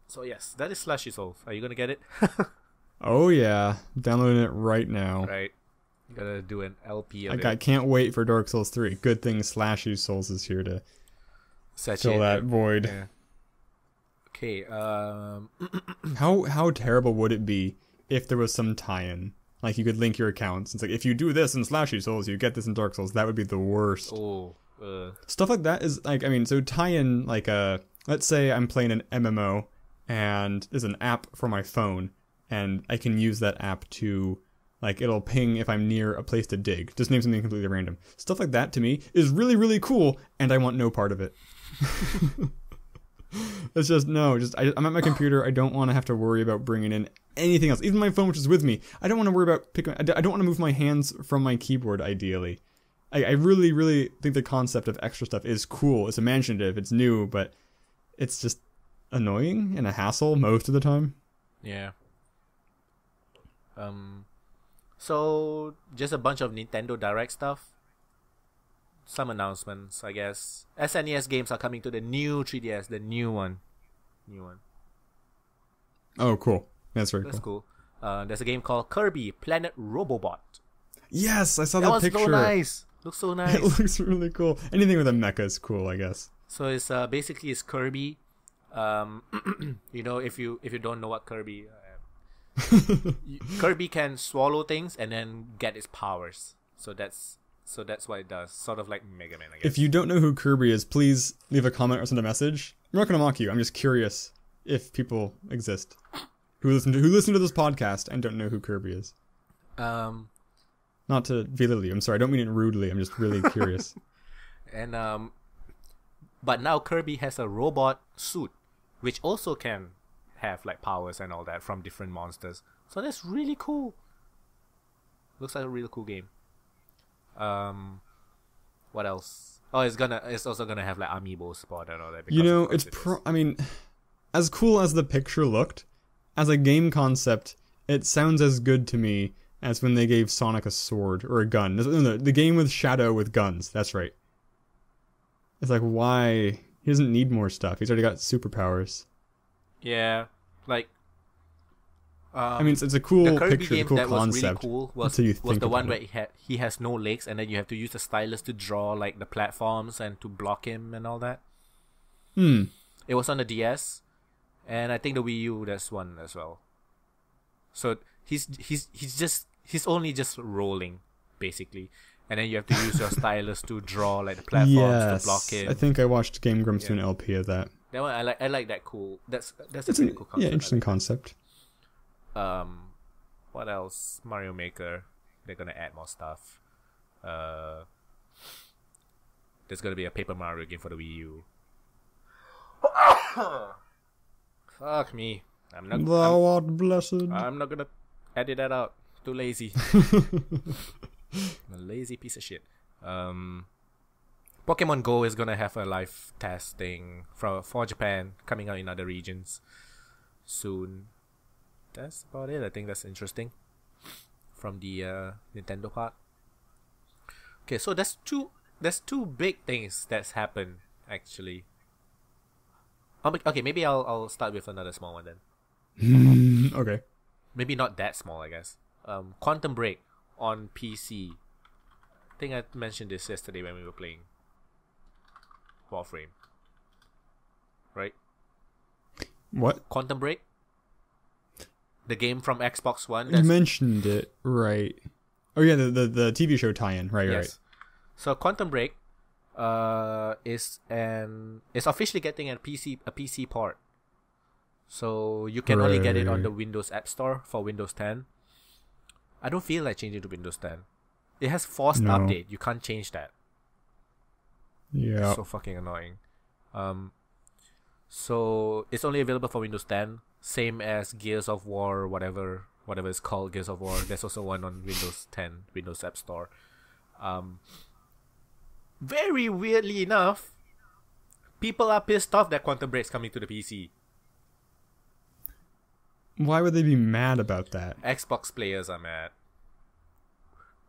S1: So yes, that is Slashy Souls. Are you gonna get it?
S2: Oh yeah, downloading it right now.
S1: Right, you gotta do an LP of it.
S2: I can't wait for Dark Souls 3. Good thing Slashy Souls is here to fill that void.
S1: Yeah. Okay.
S2: How terrible would it be if there was some tie-in? You could link your accounts. It's if you do this in Slashy Souls, you get this in Dark Souls. That would be the worst.
S1: Oh.
S2: Stuff like that is so tie-in let's say I'm playing an MMO and there's an app for my phone. And I can use that app to, it'll ping if I'm near a place to dig. Just name something completely random. Stuff like that, to me, is really, really cool, and I want no part of it. It's just, no. I'm at my computer. I don't want to have to worry about bringing in anything else. Even my phone, which is with me. I don't want to worry about I don't want to move my hands from my keyboard, ideally. I really, really think the concept of extra stuff is cool. It's imaginative. It's new, but it's just annoying and a hassle most of the time.
S1: Yeah. So just a bunch of Nintendo Direct stuff. Some announcements, I guess. SNES games are coming to the new 3DS, the new one.
S2: Oh, cool. That's very
S1: That's
S2: cool.
S1: cool. There's a game called Kirby Planet Robobot.
S2: Yes, I saw
S1: That
S2: that
S1: was
S2: picture.
S1: so nice. Looks so nice.
S2: It looks really cool. Anything with a mecha is cool, I guess.
S1: So it's basically it's Kirby. If you don't know what Kirby, Kirby can swallow things and then get its powers. So that's what it does. Sort of like Mega Man, I guess.
S2: If you don't know who Kirby is, please leave a comment or send a message. I'm not going to mock you. I'm just curious if people exist who listen to this podcast and don't know who Kirby is. Not to belittle you. I'm sorry. I don't mean it rudely. I'm just really curious.
S1: And but now Kirby has a robot suit, which also can have like powers and all that from different monsters. So that's really cool. Looks like a really cool game. What else? Oh, it's also gonna have like amiibo spot and all that.
S2: I mean, as cool as the picture looked, as a game concept, it sounds as good to me as when they gave Sonic a sword or a gun. No, the game with Shadow with guns. That's right. It's like, why? He doesn't need more stuff. He's already got superpowers.
S1: Yeah, like.
S2: I mean, it's a cool
S1: the Kirby
S2: picture,
S1: game
S2: a cool
S1: that
S2: concept.
S1: Was really cool was the one where he has no legs, and then you have to use the stylus to draw like the platforms and to block him and all that. It was on the DS, and I think the Wii U there's one as well. So he's only just rolling basically, and then you have to use your stylus to draw like the platforms to block him.
S2: I think I watched Game Grumps do an LP of that.
S1: That one I like that cool. That's a pretty cool concept.
S2: Yeah, interesting concept.
S1: What else? Mario Maker. They're gonna add more stuff. There's gonna be a Paper Mario game for the Wii U. Fuck me.
S2: Thou art blessed.
S1: I'm not gonna edit that out. Too lazy. I'm a lazy piece of shit. Pokemon Go is gonna have a live testing for Japan, coming out in other regions soon. That's about it. I think that's interesting from the Nintendo part. Okay, so there's two big things that's happened actually. Okay, maybe I'll start with another small one then.
S2: Okay.
S1: Maybe not that small, I guess. Quantum Break on PC. I think I mentioned this yesterday when we were playing Warframe. Right?
S2: What?
S1: Quantum Break? The game from Xbox One.
S2: You mentioned it, right? Oh yeah, the TV show tie-in, right? Yes. Right.
S1: So Quantum Break, is officially getting a PC port. So you can only get it on the Windows App Store for Windows 10. I don't feel like changing to Windows 10. It has forced update. You can't change that.
S2: Yeah.
S1: It's so fucking annoying. So it's only available for Windows 10. Same as Gears of War, whatever it's called, Gears of War. There's also one on Windows 10, Windows App Store. Very weirdly enough, people are pissed off that Quantum Break's coming to the PC.
S2: Why would they be mad about that?
S1: Xbox players are mad.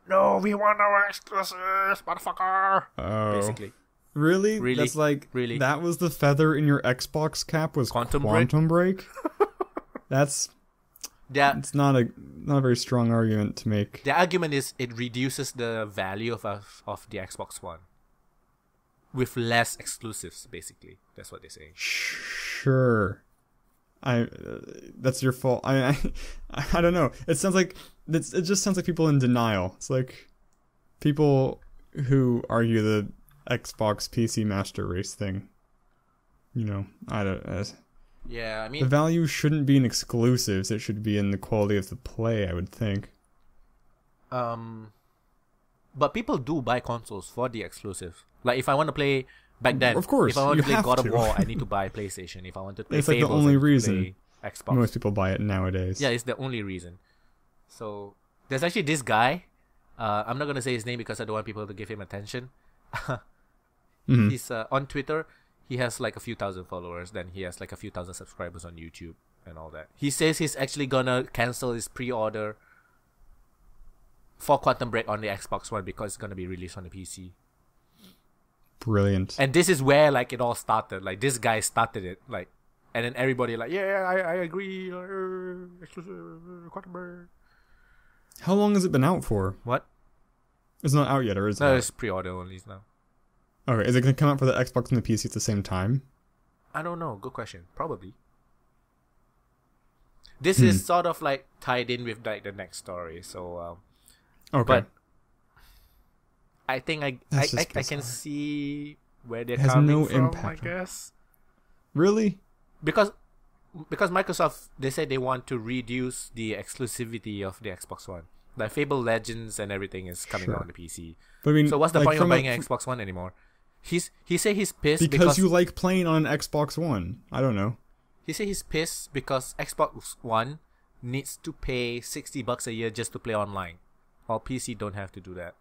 S1: No, we want our exclusives, motherfucker.
S2: Oh.
S1: Basically.
S2: Really? That's like,
S1: really?
S2: That was the feather in your Xbox cap was Quantum Break? That's...
S1: Yeah.
S2: It's not a very strong argument to make.
S1: The argument is it reduces the value of the Xbox One. With less exclusives, basically. That's what they say.
S2: Sure. That's your fault. I don't know. It just sounds like people in denial. It's like people who argue the Xbox PC Master Race thing.
S1: Yeah, I mean,
S2: the value shouldn't be in exclusives. It should be in the quality of the play, I would think.
S1: But people do buy consoles for the exclusives. Like if I want to play back then,
S2: of course,
S1: if I want to play God of War, I need to buy PlayStation. If I want to play
S2: it's
S1: Fables,
S2: like the only reason
S1: Xbox.
S2: Most people buy it nowadays.
S1: Yeah, it's the only reason. So there's actually this guy. I'm not gonna say his name because I don't want people to give him attention.
S2: Mm-hmm.
S1: He's on Twitter. He has like a few thousand followers. Then he has like a few thousand subscribers on YouTube and all that. He says he's actually gonna cancel his pre-order for Quantum Break on the Xbox One because it's gonna be released on the PC.
S2: Brilliant.
S1: And this is where like it all started. Like this guy started it. Like, and then everybody like, yeah, I agree. Exclusive Quantum Break.
S2: How long has it been out for?
S1: What?
S2: It's not out yet, or is it?
S1: No, it's pre-order only now.
S2: Okay, is it going to come out for the Xbox and the PC at the same time?
S1: I don't know. Good question. Probably. This is sort of like tied in with like the next story. So,
S2: okay.
S1: But I think I can see where they're
S2: It has
S1: coming
S2: no
S1: from.
S2: impact.
S1: I guess
S2: Really?
S1: because Microsoft, they said they want to reduce the exclusivity of the Xbox One. Like Fable Legends and everything is coming out on the PC.
S2: But I mean,
S1: So what's the
S2: like,
S1: point of
S2: from
S1: buying an Xbox One anymore? He said he's pissed
S2: because you like playing on an Xbox One. I don't know.
S1: he said he's pissed because Xbox One needs to pay $60 a year just to play online, while PC don't have to do that.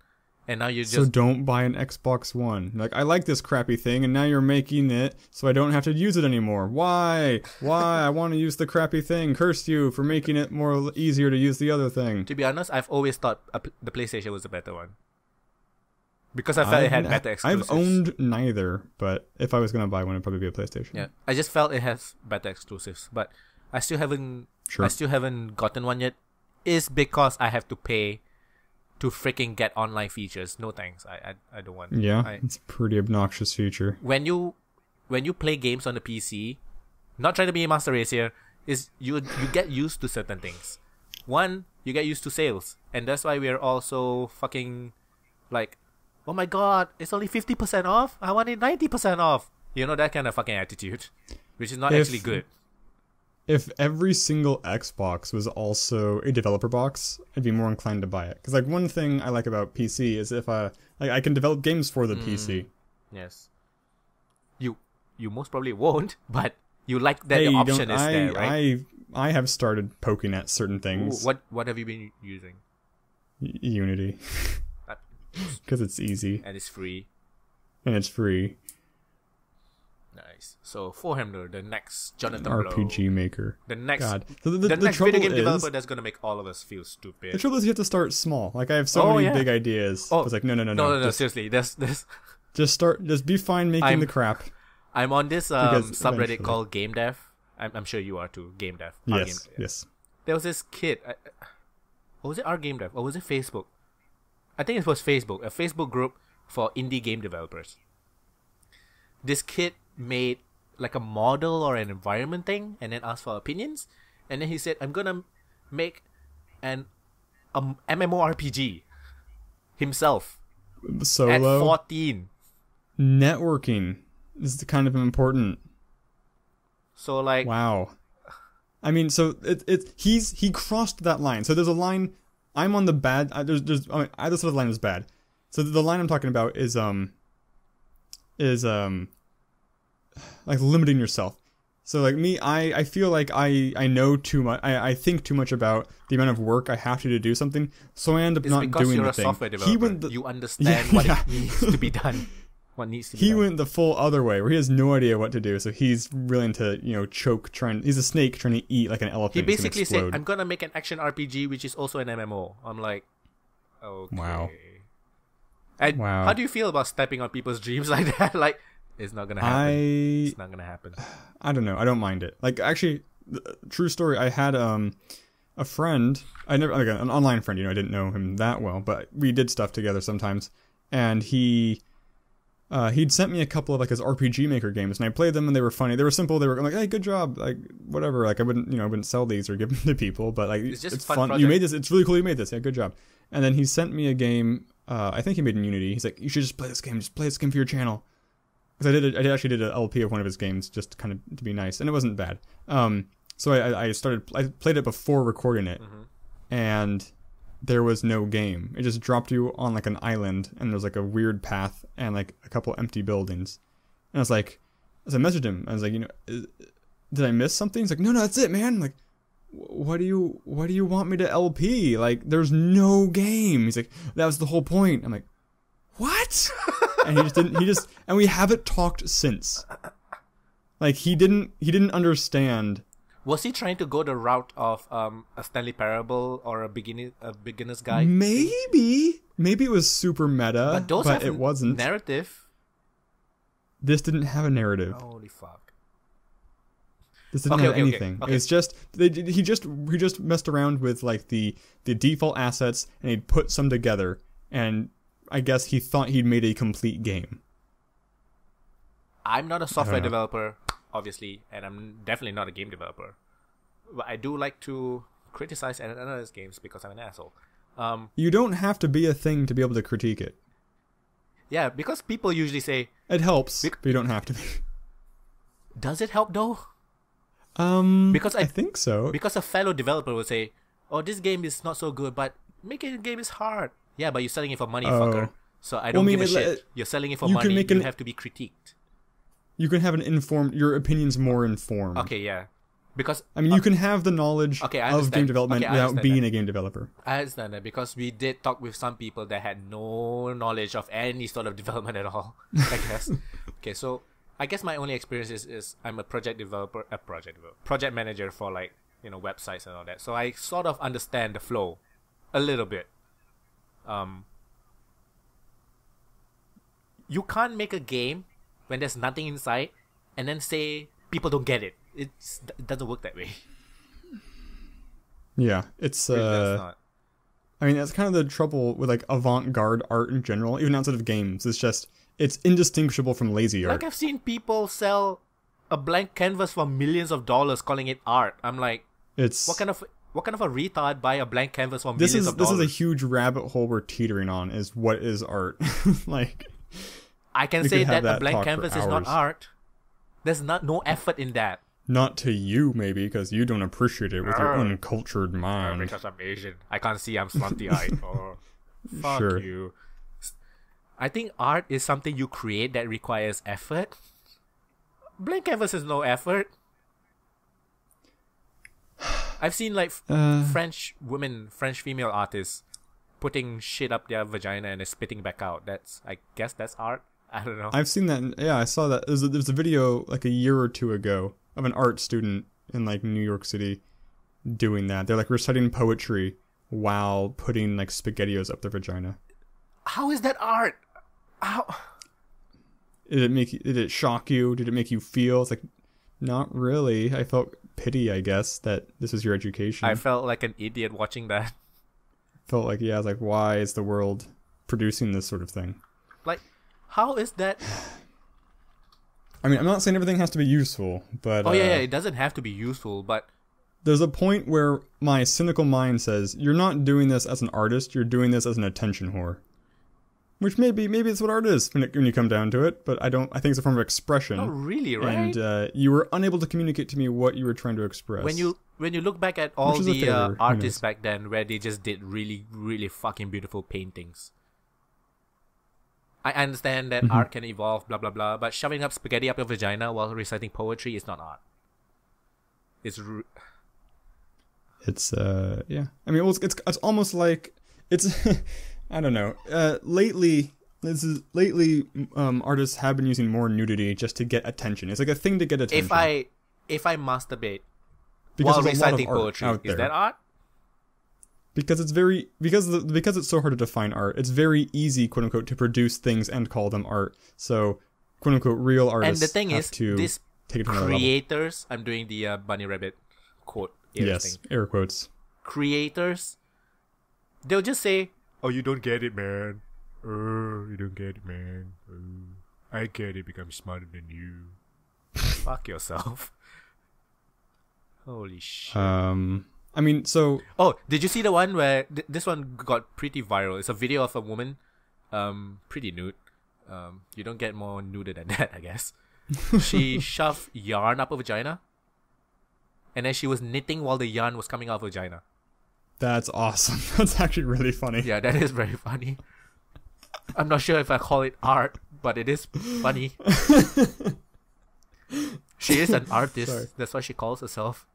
S1: And now you just
S2: So don't buy an Xbox One. Like, I like this crappy thing, and now you're making it so I don't have to use it anymore. Why? I want to use the crappy thing. Curse you for making it more easier to use the other thing.
S1: To be honest, I've always thought the PlayStation was the better one. Because I felt it had better exclusives.
S2: I've owned neither, but if I was going to buy one, it'd probably be a PlayStation.
S1: Yeah, I just felt it has better exclusives, but I still haven't.
S2: Sure.
S1: I still haven't gotten one yet. Is because I have to pay to freaking get online features. No thanks. I don't want.
S2: Yeah, it's a pretty obnoxious feature.
S1: When you play games on the PC, not trying to be a master race here, is you get used to certain things. One, you get used to sales, and that's why we're also fucking like, oh my god, it's only 50% off. I want it 90% off. You know, that kind of fucking attitude, which is not actually good.
S2: If every single Xbox was also a developer box, I'd be more inclined to buy it. Because like one thing I like about PC is if I can develop games for the PC.
S1: Yes. You most probably won't, but you like that the option is there, right?
S2: I have started poking at certain things.
S1: Ooh, what have you been using?
S2: Unity. Because it's easy.
S1: And it's free.
S2: And it's free.
S1: Nice. So Foehamner, the next Jonathan
S2: RPG
S1: Blow.
S2: maker.
S1: The next
S2: God.
S1: the next video game developer that's gonna make all of us feel stupid.
S2: The trouble is you have to start small. Like I have so many big ideas.
S1: Oh,
S2: it's like no.
S1: No, seriously. There's
S2: Just be fine making the crap.
S1: I'm on this subreddit called Game Dev. I'm sure you are too. Game Dev.
S2: Yes. Yes.
S1: There was this kid. Or was it our Game Dev? Or was it Facebook? I think it was Facebook. A Facebook group for indie game developers. This kid made like a model or an environment thing and then asked for opinions. And then he said, I'm gonna make an MMORPG himself.
S2: Solo.
S1: At 14.
S2: Networking is kind of important.
S1: So like,
S2: wow. I mean, so he crossed that line. So there's a line. I'm on the bad. Either side of the line is bad. So the line I'm talking about is like limiting yourself. So like me, I feel like I know too much. I think too much about the amount of work I have to do something. So I end up not doing the thing.
S1: Software developer. You understand what it needs to be done. What needs to be done.
S2: He went the full other way, where he has no idea what to do. So he's willing to, choke. He's a snake trying to eat like an elephant.
S1: He basically said, "I'm gonna make an action RPG, which is also an MMO." I'm like, okay.
S2: Wow.
S1: And how do you feel about stepping on people's dreams like that? Like, it's not gonna happen. It's not gonna happen.
S2: I don't know. I don't mind it. Like, actually, true story. I had a friend. An online friend. I didn't know him that well, but we did stuff together sometimes. And he'd sent me a couple of like his RPG Maker games, and I played them, and they were funny. They were simple. They were like, "Hey, good job!" Like whatever. Like I wouldn't sell these or give them to people, but like
S1: it's just
S2: fun.
S1: Project.
S2: You made this. It's really cool. You made this. Yeah, good job. And then he sent me a game. I think he made in Unity. He's like, "You should just play this game. Just play this game for your channel." Because I actually did an LP of one of his games just kind of to be nice, and it wasn't bad. So I played it before recording it, and there was no game. It just dropped you on like an island, and there's like a weird path and like a couple empty buildings. And I was like, as I messaged him, I was like, did I miss something? He's like, no, that's it, man. I'm like, what do you want me to LP? Like, there's no game. He's like, that was the whole point. I'm like, what? And and we haven't talked since. Like he didn't understand
S1: Was he trying to go the route of a Stanley Parable or a beginner's guide?
S2: Maybe it was super meta,
S1: But those have
S2: it wasn't.
S1: narrative.
S2: This didn't have a narrative.
S1: Holy fuck.
S2: This didn't have anything.
S1: Okay.
S2: It's just he just messed around with like the default assets and he'd put some together, and I guess he thought he'd made a complete game.
S1: I'm not a software developer, obviously, and I'm definitely not a game developer. But I do like to criticize and analyze games because I'm an asshole.
S2: You don't have to be a thing to be able to critique it.
S1: Yeah, because people usually say
S2: it helps, but you don't have to be.
S1: Does it help though?
S2: Because I think so.
S1: Because a fellow developer will say, "Oh, this game is not so good, but making a game is hard." Yeah, but you're selling it for money, fucker. So I don't give a shit. You're selling it for money. You have to be critiqued.
S2: You can have your opinion's more informed.
S1: Okay, yeah. Because
S2: I mean, you can have the knowledge of game development without being a game developer.
S1: I understand that because we did talk with some people that had no knowledge of any sort of development at all, I guess. Okay, so I guess my only experience is I'm a project manager for like, websites and all that. So I sort of understand the flow a little bit. You can't make a game when there's nothing inside and then say people don't get it. It doesn't work that way.
S2: Yeah, it's I mean, that's kind of the trouble with like avant-garde art in general, even outside of games. It's indistinguishable from lazy art.
S1: Like I've seen people sell a blank canvas for millions of dollars calling it art. I'm like, what kind of a retard buy a blank canvas for millions of dollars?
S2: This is a huge rabbit hole we're teetering on, is what is art. Like,
S1: I can say that a blank canvas is not art. There's no effort in that.
S2: Not to you, maybe, because you don't appreciate it with your uncultured mind.
S1: Because I'm Asian. I can't see I'm slanty-eyed. Fuck you. I think art is something you create that requires effort. Blank canvas is no effort. I've seen like French female artists putting shit up their vagina and then spitting back out. I guess that's art. I don't know.
S2: I've seen that. Yeah, I saw that. There's a video like a year or two ago of an art student in like New York City doing that. They're like reciting poetry while putting like SpaghettiOs up their vagina.
S1: How is that art? How?
S2: Did it shock you? Did it make you feel? It's like, not really. I felt pity, I guess, that this was your education.
S1: I felt like an idiot watching that.
S2: Felt like, yeah, I was like, why is the world producing this sort of thing?
S1: Like, how is that?
S2: I mean, I'm not saying everything has to be useful, but...
S1: it doesn't have to be useful, but...
S2: There's a point where my cynical mind says, you're not doing this as an artist, you're doing this as an attention whore. Which maybe it's what art is when you come down to it, but I think it's a form of expression.
S1: Oh, really, right?
S2: And you were unable to communicate to me what you were trying to express.
S1: When you look back at all the artists back then where they just did really, really fucking beautiful paintings. I understand that art can evolve, blah, blah, blah, but shoving up spaghetti up your vagina while reciting poetry is not art. It's
S2: yeah. I mean, it's almost like it's... I don't know. Lately, artists have been using more nudity just to get attention. It's like a thing to get attention.
S1: If I masturbate while reciting poetry, is that art?
S2: Because it's so hard to define art. It's very easy, quote unquote, to produce things and call them art. So, quote unquote, real artists.
S1: And the thing
S2: is,
S1: these creators. I'm doing the bunny rabbit quote.
S2: Yes, air quotes.
S1: Creators. They'll just say, "Oh, you don't get it, man. Oh, you don't get it, man. Oh, I get it because I'm smarter than you." Fuck yourself. Holy shit.
S2: I mean, so...
S1: Oh, did you see the one where... this one got pretty viral. It's a video of a woman, pretty nude. You don't get more nude than that, I guess. She shoved yarn up her vagina. And then she was knitting while the yarn was coming out of her vagina.
S2: That's awesome. That's actually really funny.
S1: Yeah, that is very funny. I'm not sure if I call it art, but it is funny. She is an artist. Sorry. That's what she calls herself.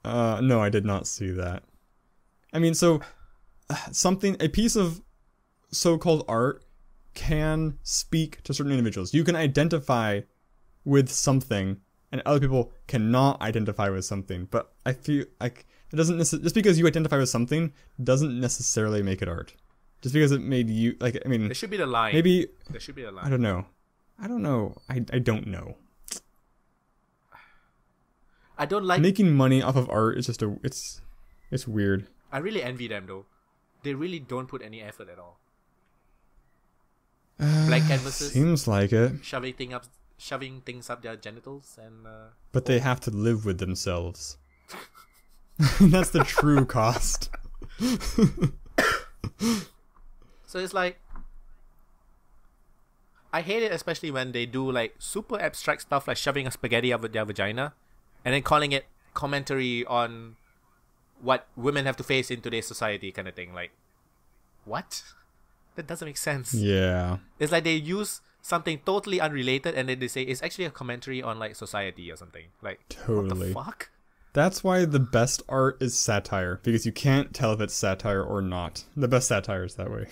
S2: No, I did not see that. I mean, so a piece of so-called art can speak to certain individuals. You can identify with something and other people cannot identify with something. But I feel like it doesn't just because you identify with something doesn't necessarily make it art. Just because it made you like, I mean,
S1: there should be the line.
S2: Maybe
S1: there should be a line.
S2: I don't know. I don't know.
S1: I don't like
S2: making money off of art. Is just it's weird.
S1: I really envy them though. They really don't put any effort at all. Blank canvases.
S2: Seems like it.
S1: Shoving things up their genitals and.
S2: But they have to live with themselves. That's the true cost.
S1: So it's like, I hate it, especially when they do like super abstract stuff like shoving a spaghetti up their vagina and then calling it commentary on what women have to face in today's society kind of thing. Like, what? That doesn't make sense.
S2: Yeah.
S1: It's like they use something totally unrelated and then they say it's actually a commentary on like society or something. Like,
S2: totally.
S1: What the fuck?
S2: That's why the best art is satire, because you can't tell if it's satire or not. The best satire is that way.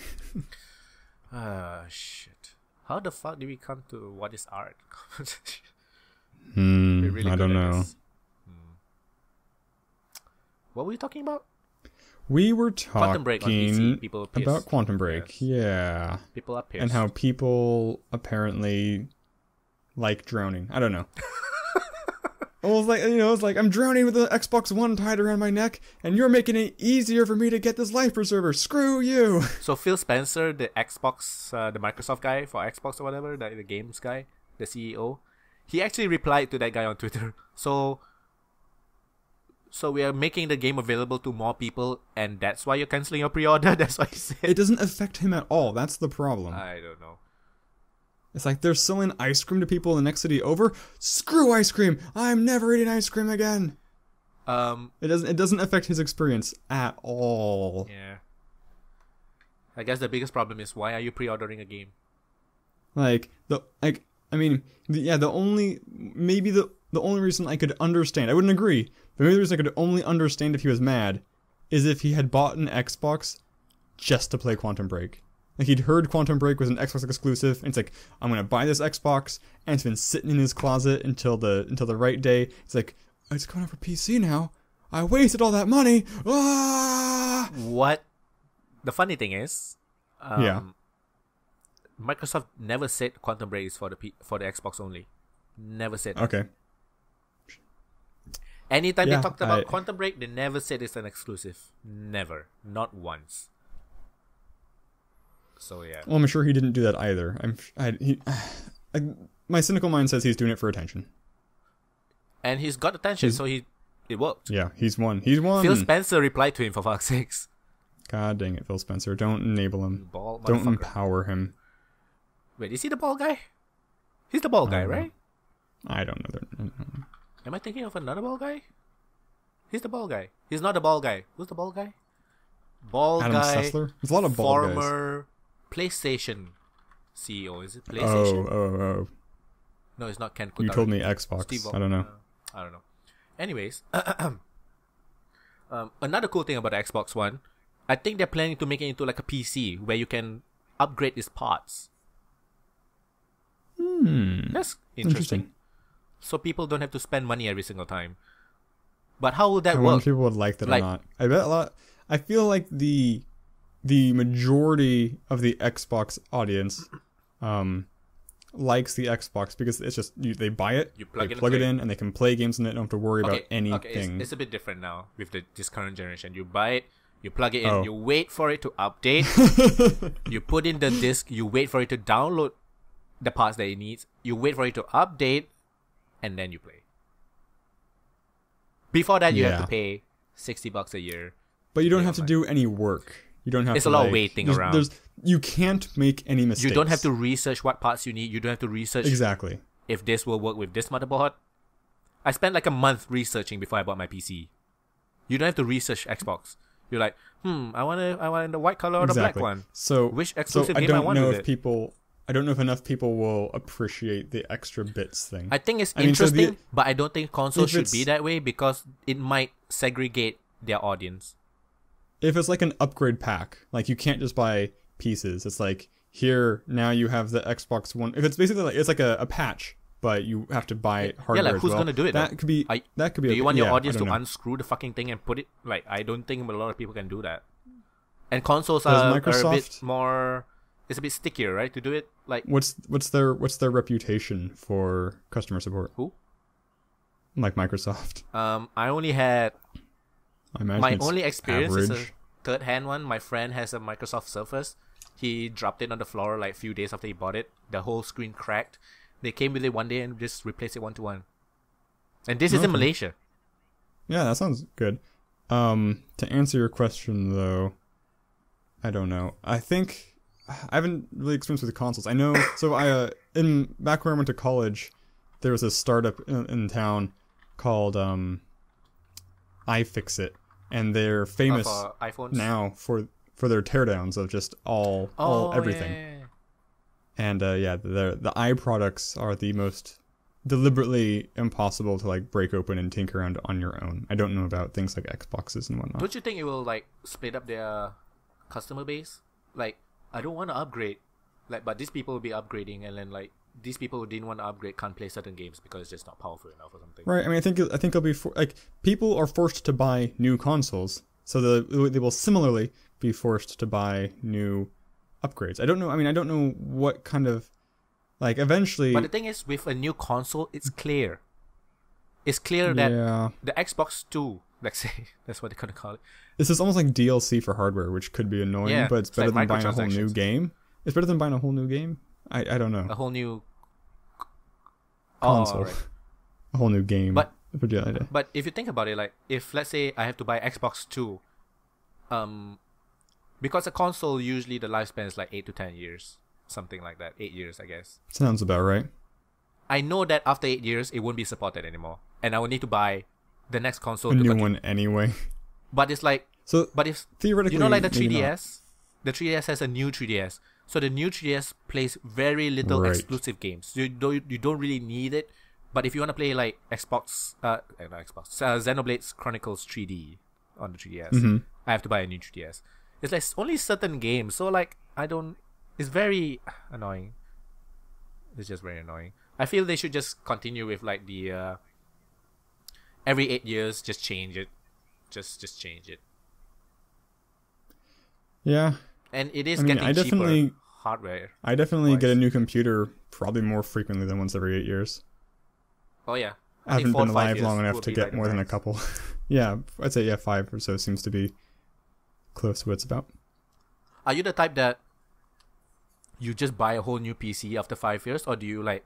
S1: Shit. How the fuck did we come to what is art?
S2: I don't know.
S1: What were we talking about?
S2: We were talking
S1: Quantum Break on PC. People are pissed.
S2: About Quantum Break,
S1: yes.
S2: Yeah.
S1: People are pissed.
S2: And how people apparently like drowning. I don't know. It's like I'm drowning with the Xbox One tied around my neck, and you're making it easier for me to get this life preserver. Screw you.
S1: So Phil Spencer, the Xbox, the Microsoft guy for Xbox or whatever, the games guy, the CEO, he actually replied to that guy on Twitter. So we are making the game available to more people, and that's why you're canceling your pre-order. That's why he said.
S2: It doesn't affect him at all. That's the problem.
S1: I don't know.
S2: It's like they're selling ice cream to people in the next city over. Screw ice cream! I'm never eating ice cream again. It doesn't affect his experience at all.
S1: Yeah. I guess the biggest problem is, why are you pre-ordering a game?
S2: The only reason I could understand, I wouldn't agree, but maybe the reason I could only understand if he was mad is if he had bought an Xbox just to play Quantum Break. Like, he'd heard Quantum Break was an Xbox exclusive, and it's like, I'm gonna buy this Xbox, and it's been sitting in his closet until the right day. It's like, it's coming out for PC now. I wasted all that money. Ah!
S1: What? The funny thing is,
S2: yeah,
S1: Microsoft never said Quantum Break is for the Xbox only. Never said that.
S2: Okay.
S1: Anytime they talked about Quantum Break, they never said it's an exclusive. Never. Not once. So yeah.
S2: Well, I'm sure he didn't do that either. My cynical mind says he's doing it for attention.
S1: And he's got attention, so it worked.
S2: Yeah, he's won. He's won.
S1: Phil Spencer replied to him, for fuck's sakes.
S2: God dang it, Phil Spencer. Don't enable him.
S1: Ball
S2: Don't empower him.
S1: Wait, is he the ball guy? He's the ball guy, right?
S2: I don't know.
S1: Am I thinking of another ball guy? He's the ball guy. He's not the ball guy. Who's the ball guy?
S2: Adam Sessler? There's a lot of ball guys.
S1: Former PlayStation CEO. Is it PlayStation?
S2: Oh.
S1: No, it's not Ken Kutaro.
S2: You told me Xbox. I don't know.
S1: I don't know. Anyways, another cool thing about the Xbox One, I think they're planning to make it into like a PC where you can upgrade its parts. That's interesting. So people don't have to spend money every single time. But how would that work?
S2: I wonder if people would like that or not. I bet a lot. I feel like the majority of the Xbox audience likes the Xbox because it's just they buy it, plug it in, and they can play games in it. Don't have to worry about anything.
S1: Okay, it's a bit different now with this current generation. You buy it, you plug it in, you wait for it to update, you put in the disc, you wait for it to download the parts that it needs, you wait for it to update, and then you play. Before that, you have to pay $60 a year.
S2: But you don't have to do any work. You don't have
S1: it's
S2: to.
S1: It's a lot of waiting around.
S2: You can't make any mistakes.
S1: You don't have to research what parts you need. You don't have to research
S2: exactly
S1: if this will work with this motherboard. I spent like a month researching before I bought my PC. You don't have to research Xbox. You're like, I want the white color or the black one.
S2: So
S1: which exclusive game I want with it?
S2: I don't know if enough people will appreciate the extra bits thing.
S1: I think it's interesting, but I don't think consoles should be that way because it might segregate their audience.
S2: If it's like an upgrade pack, like you can't just buy pieces. It's like, here, now you have the Xbox One. If it's basically like, it's like a patch but you have to buy hardware
S1: like who's
S2: as well.
S1: gonna do it?
S2: That could be.
S1: Do you want your audience to
S2: know.
S1: unscrew the fucking thing and put it? Like, I don't think a lot of people can do that. And consoles
S2: Does
S1: are a
S2: Microsoft-
S1: bit more. It's a bit stickier, right? To do it, like
S2: What's their reputation for customer support?
S1: who?
S2: Like Microsoft.
S1: I only had
S2: I imagine
S1: my
S2: it's
S1: only experience is a
S2: average.
S1: third-hand one. My friend has a Microsoft Surface. He dropped it on the floor like a few days after he bought it. The whole screen cracked. They came with it one day and just replaced it 1-to-1. And this is in Malaysia.
S2: Yeah, that sounds good. To answer your question though, I don't know. I think I haven't really experienced with the consoles. I know. So back when I went to college, there was a startup in town called iFixit, and they're famous
S1: iPhones
S2: now for their teardowns of just all everything.
S1: Yeah.
S2: And the i products are the most deliberately impossible to like break open and tinker around on your own. I don't know about things like Xboxes and whatnot.
S1: Don't you think it will like split up their customer base? Like, I don't want to upgrade, like, but these people will be upgrading, and then like these people who didn't want to upgrade can't play certain games because it's just not powerful enough or something.
S2: Right. I mean, I think it'll be like people are forced to buy new consoles, so they will similarly be forced to buy new upgrades. I don't know. I mean, I don't know what kind of like eventually.
S1: But the thing is, with a new console, it's clear. It's clear that the Xbox 2, let's say, that's what they're gonna call it.
S2: This is almost like DLC for hardware, which could be annoying, but it's better than buying a whole new game. It's better than buying a whole new game. I don't know.
S1: A whole new
S2: console.
S1: Right.
S2: A whole new game.
S1: But if you think about it, like if let's say I have to buy Xbox 2, because a console usually the lifespan is like 8 to 10 years, something like that. 8 years, I guess.
S2: Sounds about right.
S1: I know that after 8 years it won't be supported anymore, and I will need to buy the next console.
S2: A new one anyway.
S1: But it's like but if
S2: theoretically,
S1: like the 3DS, the 3DS has a new 3DS. So the new 3DS plays very little exclusive games. You don't really need it. But if you want to play like Xenoblade Chronicles 3D on the 3DS, I have to buy a new 3DS. It's like only certain games. So like it's very annoying. It's just very annoying. I feel they should just continue with like the every 8 years just change it. Just change it.
S2: Yeah.
S1: And it is getting cheaper hardware.
S2: I definitely get a new computer probably more frequently than once every 8 years.
S1: Oh yeah.
S2: I haven't been alive long enough to get more than a couple. Yeah, I'd say 5 or so seems to be close to what it's about.
S1: Are you the type that you just buy a whole new PC after 5 years, or do you like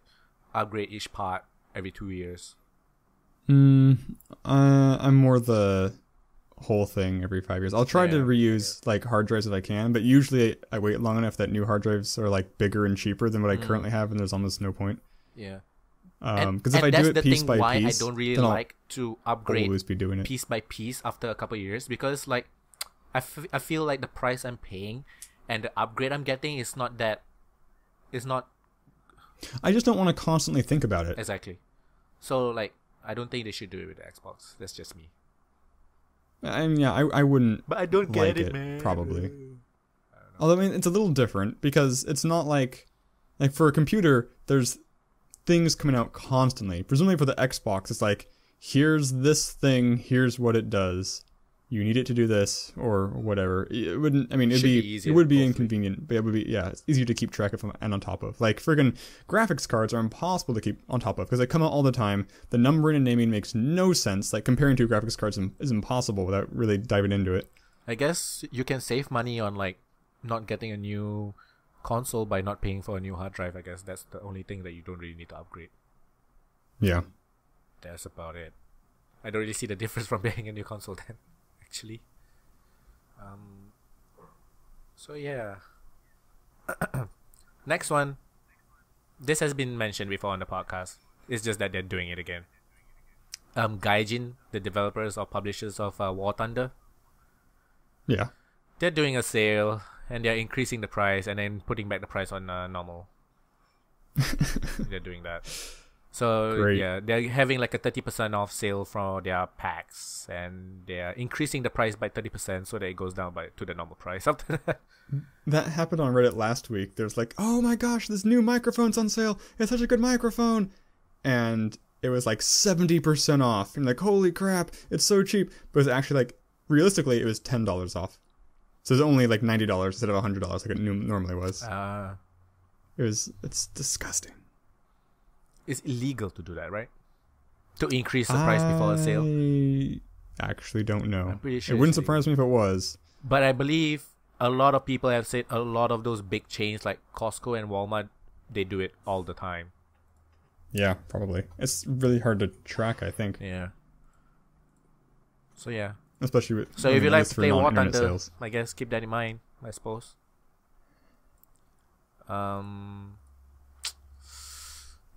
S1: upgrade each part every 2 years?
S2: I'm more the whole thing every 5 years. I'll try to reuse like hard drives if I can, but usually I wait long enough that new hard drives are like bigger and cheaper than what I currently have, and there's almost no point.
S1: Yeah.
S2: Because if I do it piece by piece,
S1: I don't really like to upgrade
S2: always be doing it
S1: piece by piece after a couple of years, because like I feel like the price I'm paying and the upgrade I'm getting is not that. It's not.
S2: I just don't want to constantly think about it.
S1: Exactly. So like I don't think they should do it with the Xbox. That's just me.
S2: I wouldn't.
S1: But I don't
S2: like
S1: get it, man.
S2: Probably. Although I mean, it's a little different because it's not like for a computer, there's things coming out constantly. Presumably for the Xbox, it's like, here's this thing, here's what it does. You need it to do this or whatever. It wouldn't. I mean, it would be inconvenient, but it would be it's easier to keep track of and on top of. Like friggin' graphics cards are impossible to keep on top of because they come out all the time. The numbering and naming makes no sense. Like comparing two graphics cards is impossible without really diving into it.
S1: I guess you can save money on like not getting a new console by not paying for a new hard drive. I guess that's the only thing that you don't really need to upgrade.
S2: Yeah,
S1: that's about it. I don't really see the difference from buying a new console then. Actually. So yeah. Next one. This has been mentioned before on the podcast. It's just that they're doing it again. Gaijin, the developers or publishers of War Thunder.
S2: Yeah.
S1: They're doing a sale and they're increasing the price and then putting back the price on normal. They're doing that. So
S2: Great.
S1: Yeah, they're having like a 30% off sale for their packs, and they're increasing the price by 30% so that it goes down to the normal price after that.
S2: That happened on Reddit last week. There's like, oh my gosh, this new microphone's on sale. It's such a good microphone. and it was like 70% off. And like, holy crap, it's so cheap. But it was actually like, realistically, it was $10 off. So it's only like $90 instead of $100 like it normally was. It's disgusting.
S1: It's illegal to do that, right? To increase the price before a sale.
S2: I actually don't know.
S1: I'm pretty sure
S2: it wouldn't surprise me if it was.
S1: But I believe a lot of people have said a lot of those big chains like Costco and Walmart, they do it all the time.
S2: Yeah, probably. It's really hard to track, I think.
S1: Yeah. So yeah.
S2: Especially with,
S1: so if you like to play War Thunder,
S2: sales.
S1: I guess keep that in mind, I suppose.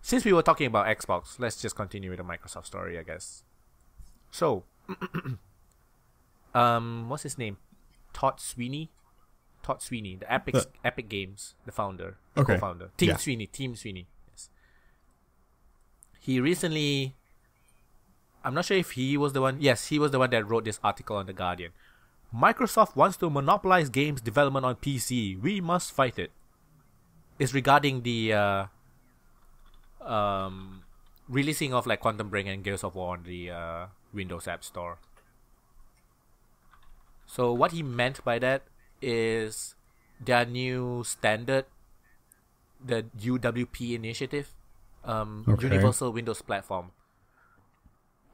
S1: Since we were talking about Xbox, let's just continue with the Microsoft story, I guess. So, what's his name? Todd Sweeney, the Epic Games, the founder, co-founder. Tim Sweeney. Yes. He recently, I'm not sure if he was the one. Yes, he was the one that wrote this article on The Guardian. Microsoft wants to monopolize games development on PC. We must fight it. It's regarding the releasing of like Quantum Break and Gears of War on the Windows App Store. So what he meant by that is their new standard, the UWP initiative, Universal Windows Platform,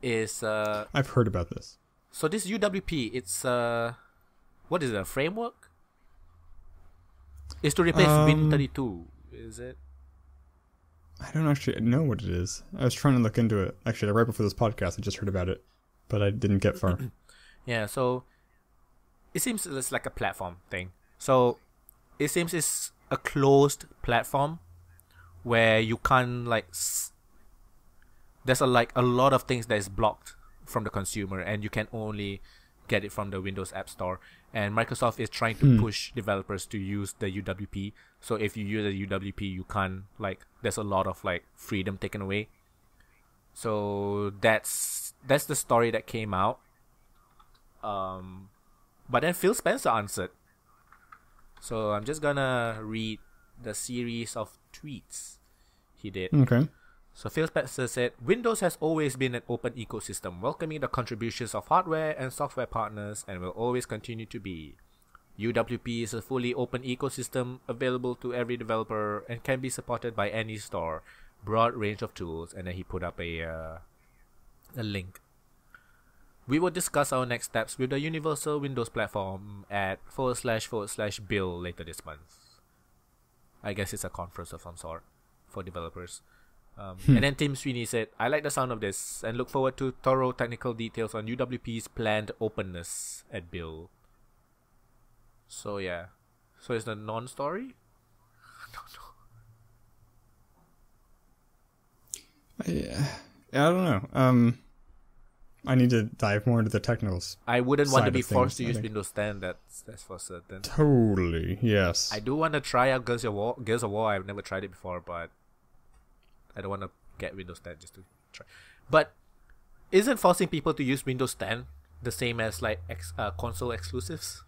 S1: is
S2: I've heard about this.
S1: So this UWP, it's what is it, a framework? It's to replace Win32, is it?
S2: I don't actually know what it is. I was trying to look into it. Actually, right before this podcast, I just heard about it, but I didn't get far.
S1: Yeah, so it seems it's like a platform thing. So it seems it's a closed platform where you can't there's a lot of things that is blocked from the consumer, and you can only get it from the Windows App Store. And Microsoft is trying to push developers to use the UWP. So if you use the UWP, you can't there's a lot of freedom taken away. So that's the story that came out. But then Phil Spencer answered. So I'm just gonna read the series of tweets he did.
S2: Okay.
S1: So Phil Spencer said, Windows has always been an open ecosystem, welcoming the contributions of hardware and software partners, and will always continue to be. UWP is a fully open ecosystem available to every developer and can be supported by any store. Broad range of tools. And then he put up a link. We will discuss our next steps with the Universal Windows Platform at //bill later this month. I guess it's a conference of some sort for developers. And then Tim Sweeney said, I like the sound of this and look forward to thorough technical details on UWP's planned openness at Bill. So yeah. So it's the non-story? I don't know.
S2: I don't know. I need to dive more into the technicals.
S1: I wouldn't want to be forced to use Windows 10, that's for certain.
S2: Totally, yes.
S1: I do want to try out Gears of War. I've never tried it before, but I don't want to get Windows 10 just to try. But isn't forcing people to use Windows 10 the same as console exclusives?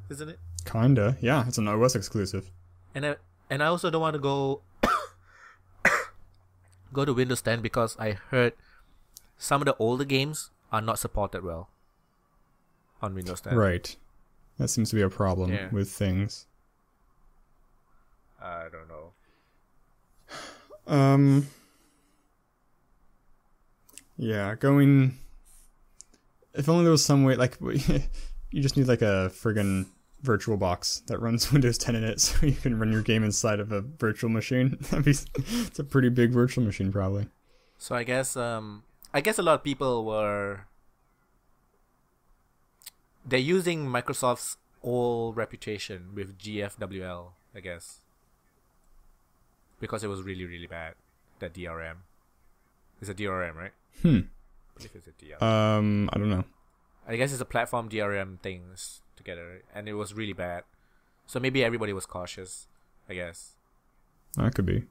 S1: Isn't it?
S2: Kinda, yeah. It's an OS exclusive.
S1: And I also don't want to go to Windows 10 because I heard some of the older games are not supported well on Windows 10.
S2: Right. That seems to be a problem with things.
S1: I don't know.
S2: Yeah, going. If only there was some way, you just need a friggin' virtual box that runs Windows 10 in it, so you can run your game inside of a virtual machine. It's a pretty big virtual machine, probably.
S1: So I guess a lot of people they're using Microsoft's old reputation with GFWL, I guess. Because it was really, really bad. That DRM. It's a DRM, right? I believe it's a DRM.
S2: I don't know.
S1: I guess it's a platform DRM things together, and it was really bad. So maybe everybody was cautious, I guess.
S2: That could be.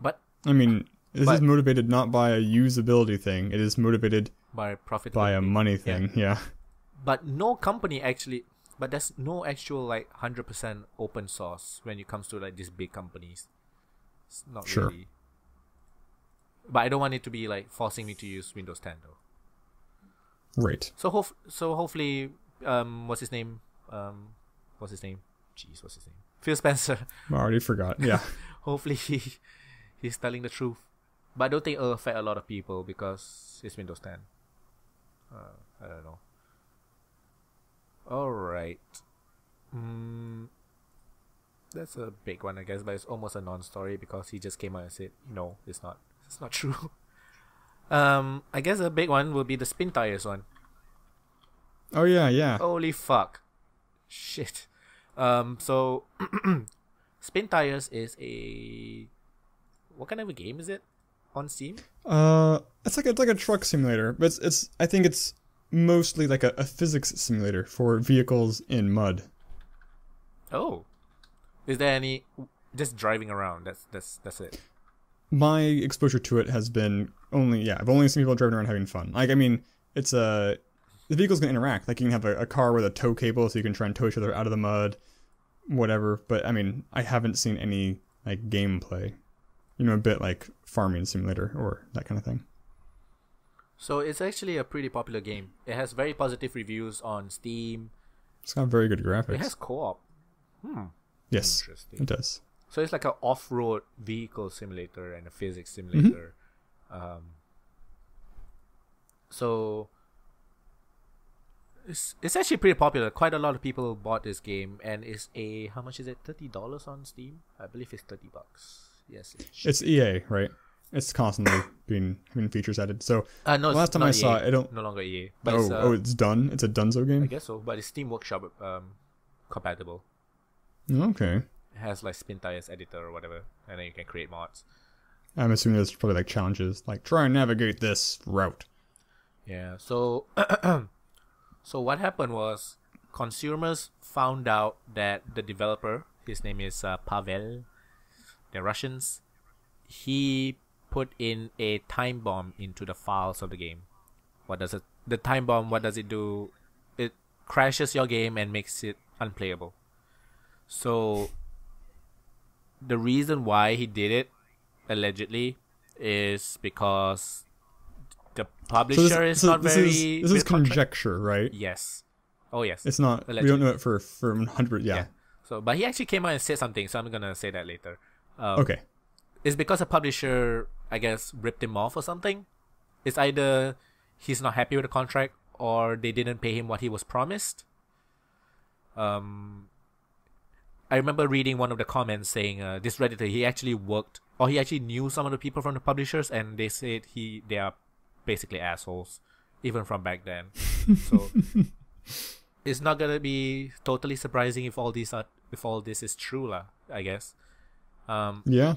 S1: But
S2: I mean, this is motivated not by a usability thing. It is motivated
S1: by profitability.
S2: By a money thing, yeah.
S1: But no company actually... But there's no actual 100% open source when it comes to these big companies. It's not really. But I don't want it to be like forcing me to use Windows 10 though.
S2: Right.
S1: So hopefully, what's his name? What's his name? Phil Spencer.
S2: I already forgot. Yeah.
S1: Hopefully he's telling the truth. But I don't think it'll affect a lot of people because it's Windows 10. I don't know. Alright. That's a big one, I guess, but it's almost a non-story because he just came out and said, no, it's not. It's not true. I guess a big one will be the Spintires one.
S2: Oh, yeah.
S1: Holy fuck. Shit. So, Spintires is a... What kind of a game is it on Steam?
S2: It's like a truck simulator, but it's I think it's mostly like a physics simulator for vehicles in mud.
S1: Oh. Is there any... Just driving around, that's it.
S2: My exposure to it has been I've only seen people driving around having fun. Like, I mean, it's the vehicles can interact. Like, you can have a car with a tow cable so you can try and tow each other out of the mud, whatever. But, I mean, I haven't seen any, like, gameplay. You know, a bit like farming simulator or that kind of thing.
S1: So, it's actually a pretty popular game. It has very positive reviews on Steam.
S2: It's got very good graphics.
S1: It has co-op.
S2: Yes,
S1: Interesting.
S2: it does.
S1: So it's like an off-road vehicle simulator and a physics simulator. So it's actually pretty popular. Quite a lot of people bought this game, and it's how much is it? $30 on Steam? I believe it's $30. Yes,
S2: it's EA, right? It's constantly having features added. So
S1: no,
S2: last time I saw it,
S1: no longer EA. But
S2: it's done. It's a Dunzo game.
S1: I guess so, but it's Steam Workshop compatible.
S2: Okay.
S1: It has like Spintires editor or whatever, and then you can create mods.
S2: I'm assuming there's probably like challenges, like try and navigate this route.
S1: Yeah. So, so what happened was consumers found out that the developer, his name is Pavel, they're Russians. He put in a time bomb into the files of the game. The time bomb, what does it do? It crashes your game and makes it unplayable. So the reason why he did it, allegedly, is because the publisher is not very...
S2: This is conjecture, right?
S1: Yes. Oh, yes.
S2: It's not... Allegedly. We don't know it for 100... Yeah.
S1: So, but he actually came out and said something, so I'm going to say that later.
S2: Okay.
S1: It's because the publisher, I guess, ripped him off or something. It's either he's not happy with the contract or they didn't pay him what he was promised. I remember reading one of the comments saying this Redditor, he actually knew some of the people from the publishers, and they said they are basically assholes, even from back then. So it's not gonna be totally surprising if all this is true, lah, I guess.
S2: Yeah.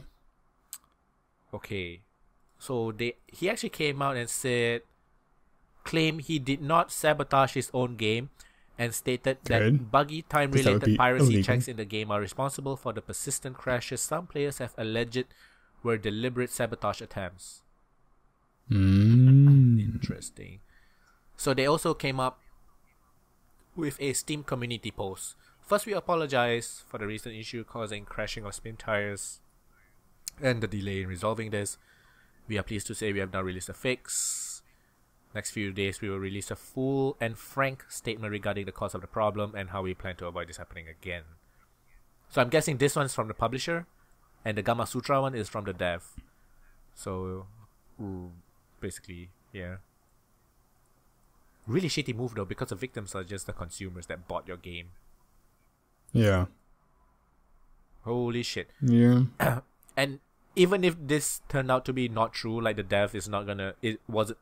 S1: Okay. So he actually came out and claimed he did not sabotage his own game, and stated that buggy time-related piracy illegal. Checks in the game are responsible for the persistent crashes some players have alleged were deliberate sabotage attempts. Interesting. So they also came up with a Steam community post. First, we apologize for the recent issue causing crashing of Spintires and the delay in resolving this. We are pleased to say we have now released a fix. Next few days, we will release a full and frank statement regarding the cause of the problem and how we plan to avoid this happening again. So I'm guessing this one's from the publisher, and the Gamma Sutra one is from the dev. So, basically, yeah. Really shitty move though, because the victims are just the consumers that bought your game.
S2: Yeah.
S1: Holy shit.
S2: Yeah.
S1: And even if this turned out to be not true, like the dev is not gonna,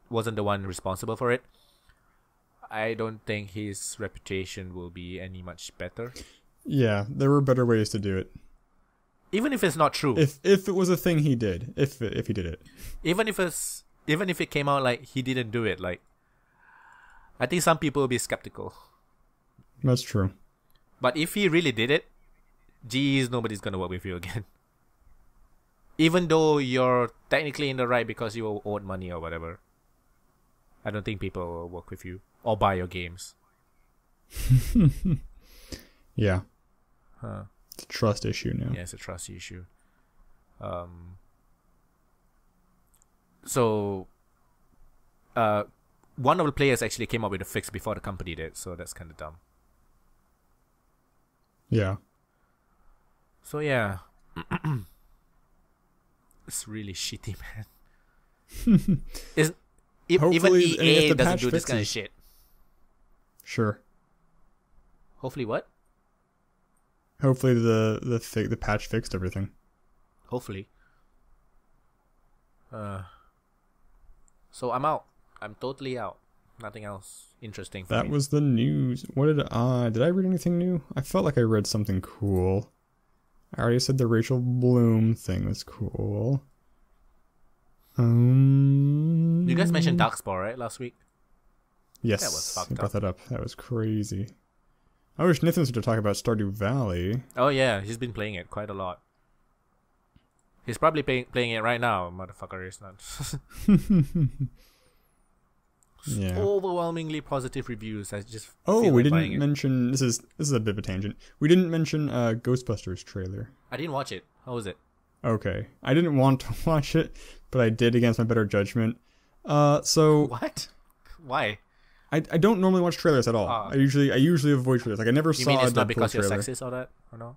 S1: wasn't the one responsible for it, I don't think his reputation will be any much better.
S2: Yeah, there were better ways to do it.
S1: Even if it's not true.
S2: If it was a thing he did, if he did it.
S1: Even if it came out like he didn't do it, like, I think some people will be skeptical.
S2: That's true.
S1: But if he really did it, geez, nobody's gonna work with you again. Even though you're technically in the right because you owed money or whatever, I don't think people will work with you or buy your games.
S2: Yeah. It's a trust issue now.
S1: Yeah, it's a trust issue. So, one of the players actually came up with a fix before the company did, so that's kind of dumb.
S2: Yeah.
S1: So yeah, it's really shitty, man. Even EA doesn't do this kind of shit.
S2: Sure.
S1: Hopefully, what?
S2: Hopefully the patch fixed everything.
S1: Hopefully. So I'm out. I'm totally out. Nothing else interesting for me.
S2: That was the news. What did I read anything new? I felt like I read something cool. I already said the Rachel Bloom thing was cool.
S1: You guys mentioned Darkspawn, right, last week?
S2: Yes,
S1: that was fucked
S2: I brought that up. That was crazy. I wish Nathan was to talk about Stardew Valley.
S1: Oh yeah, he's been playing it quite a lot. He's probably playing it right now, motherfucker is not.
S2: Yeah.
S1: Overwhelmingly positive reviews. I just
S2: we didn't mention this is a bit of a tangent. We didn't mention Ghostbusters trailer.
S1: I didn't watch it. How was it?
S2: Okay. I didn't want to watch it, but I did against my better judgment. So
S1: what? Why?
S2: I don't normally watch trailers at all. I usually avoid trailers. Like I never saw.
S1: You mean it's
S2: a
S1: not
S2: Deadpool
S1: because
S2: trailer.
S1: you're sexist or that or no?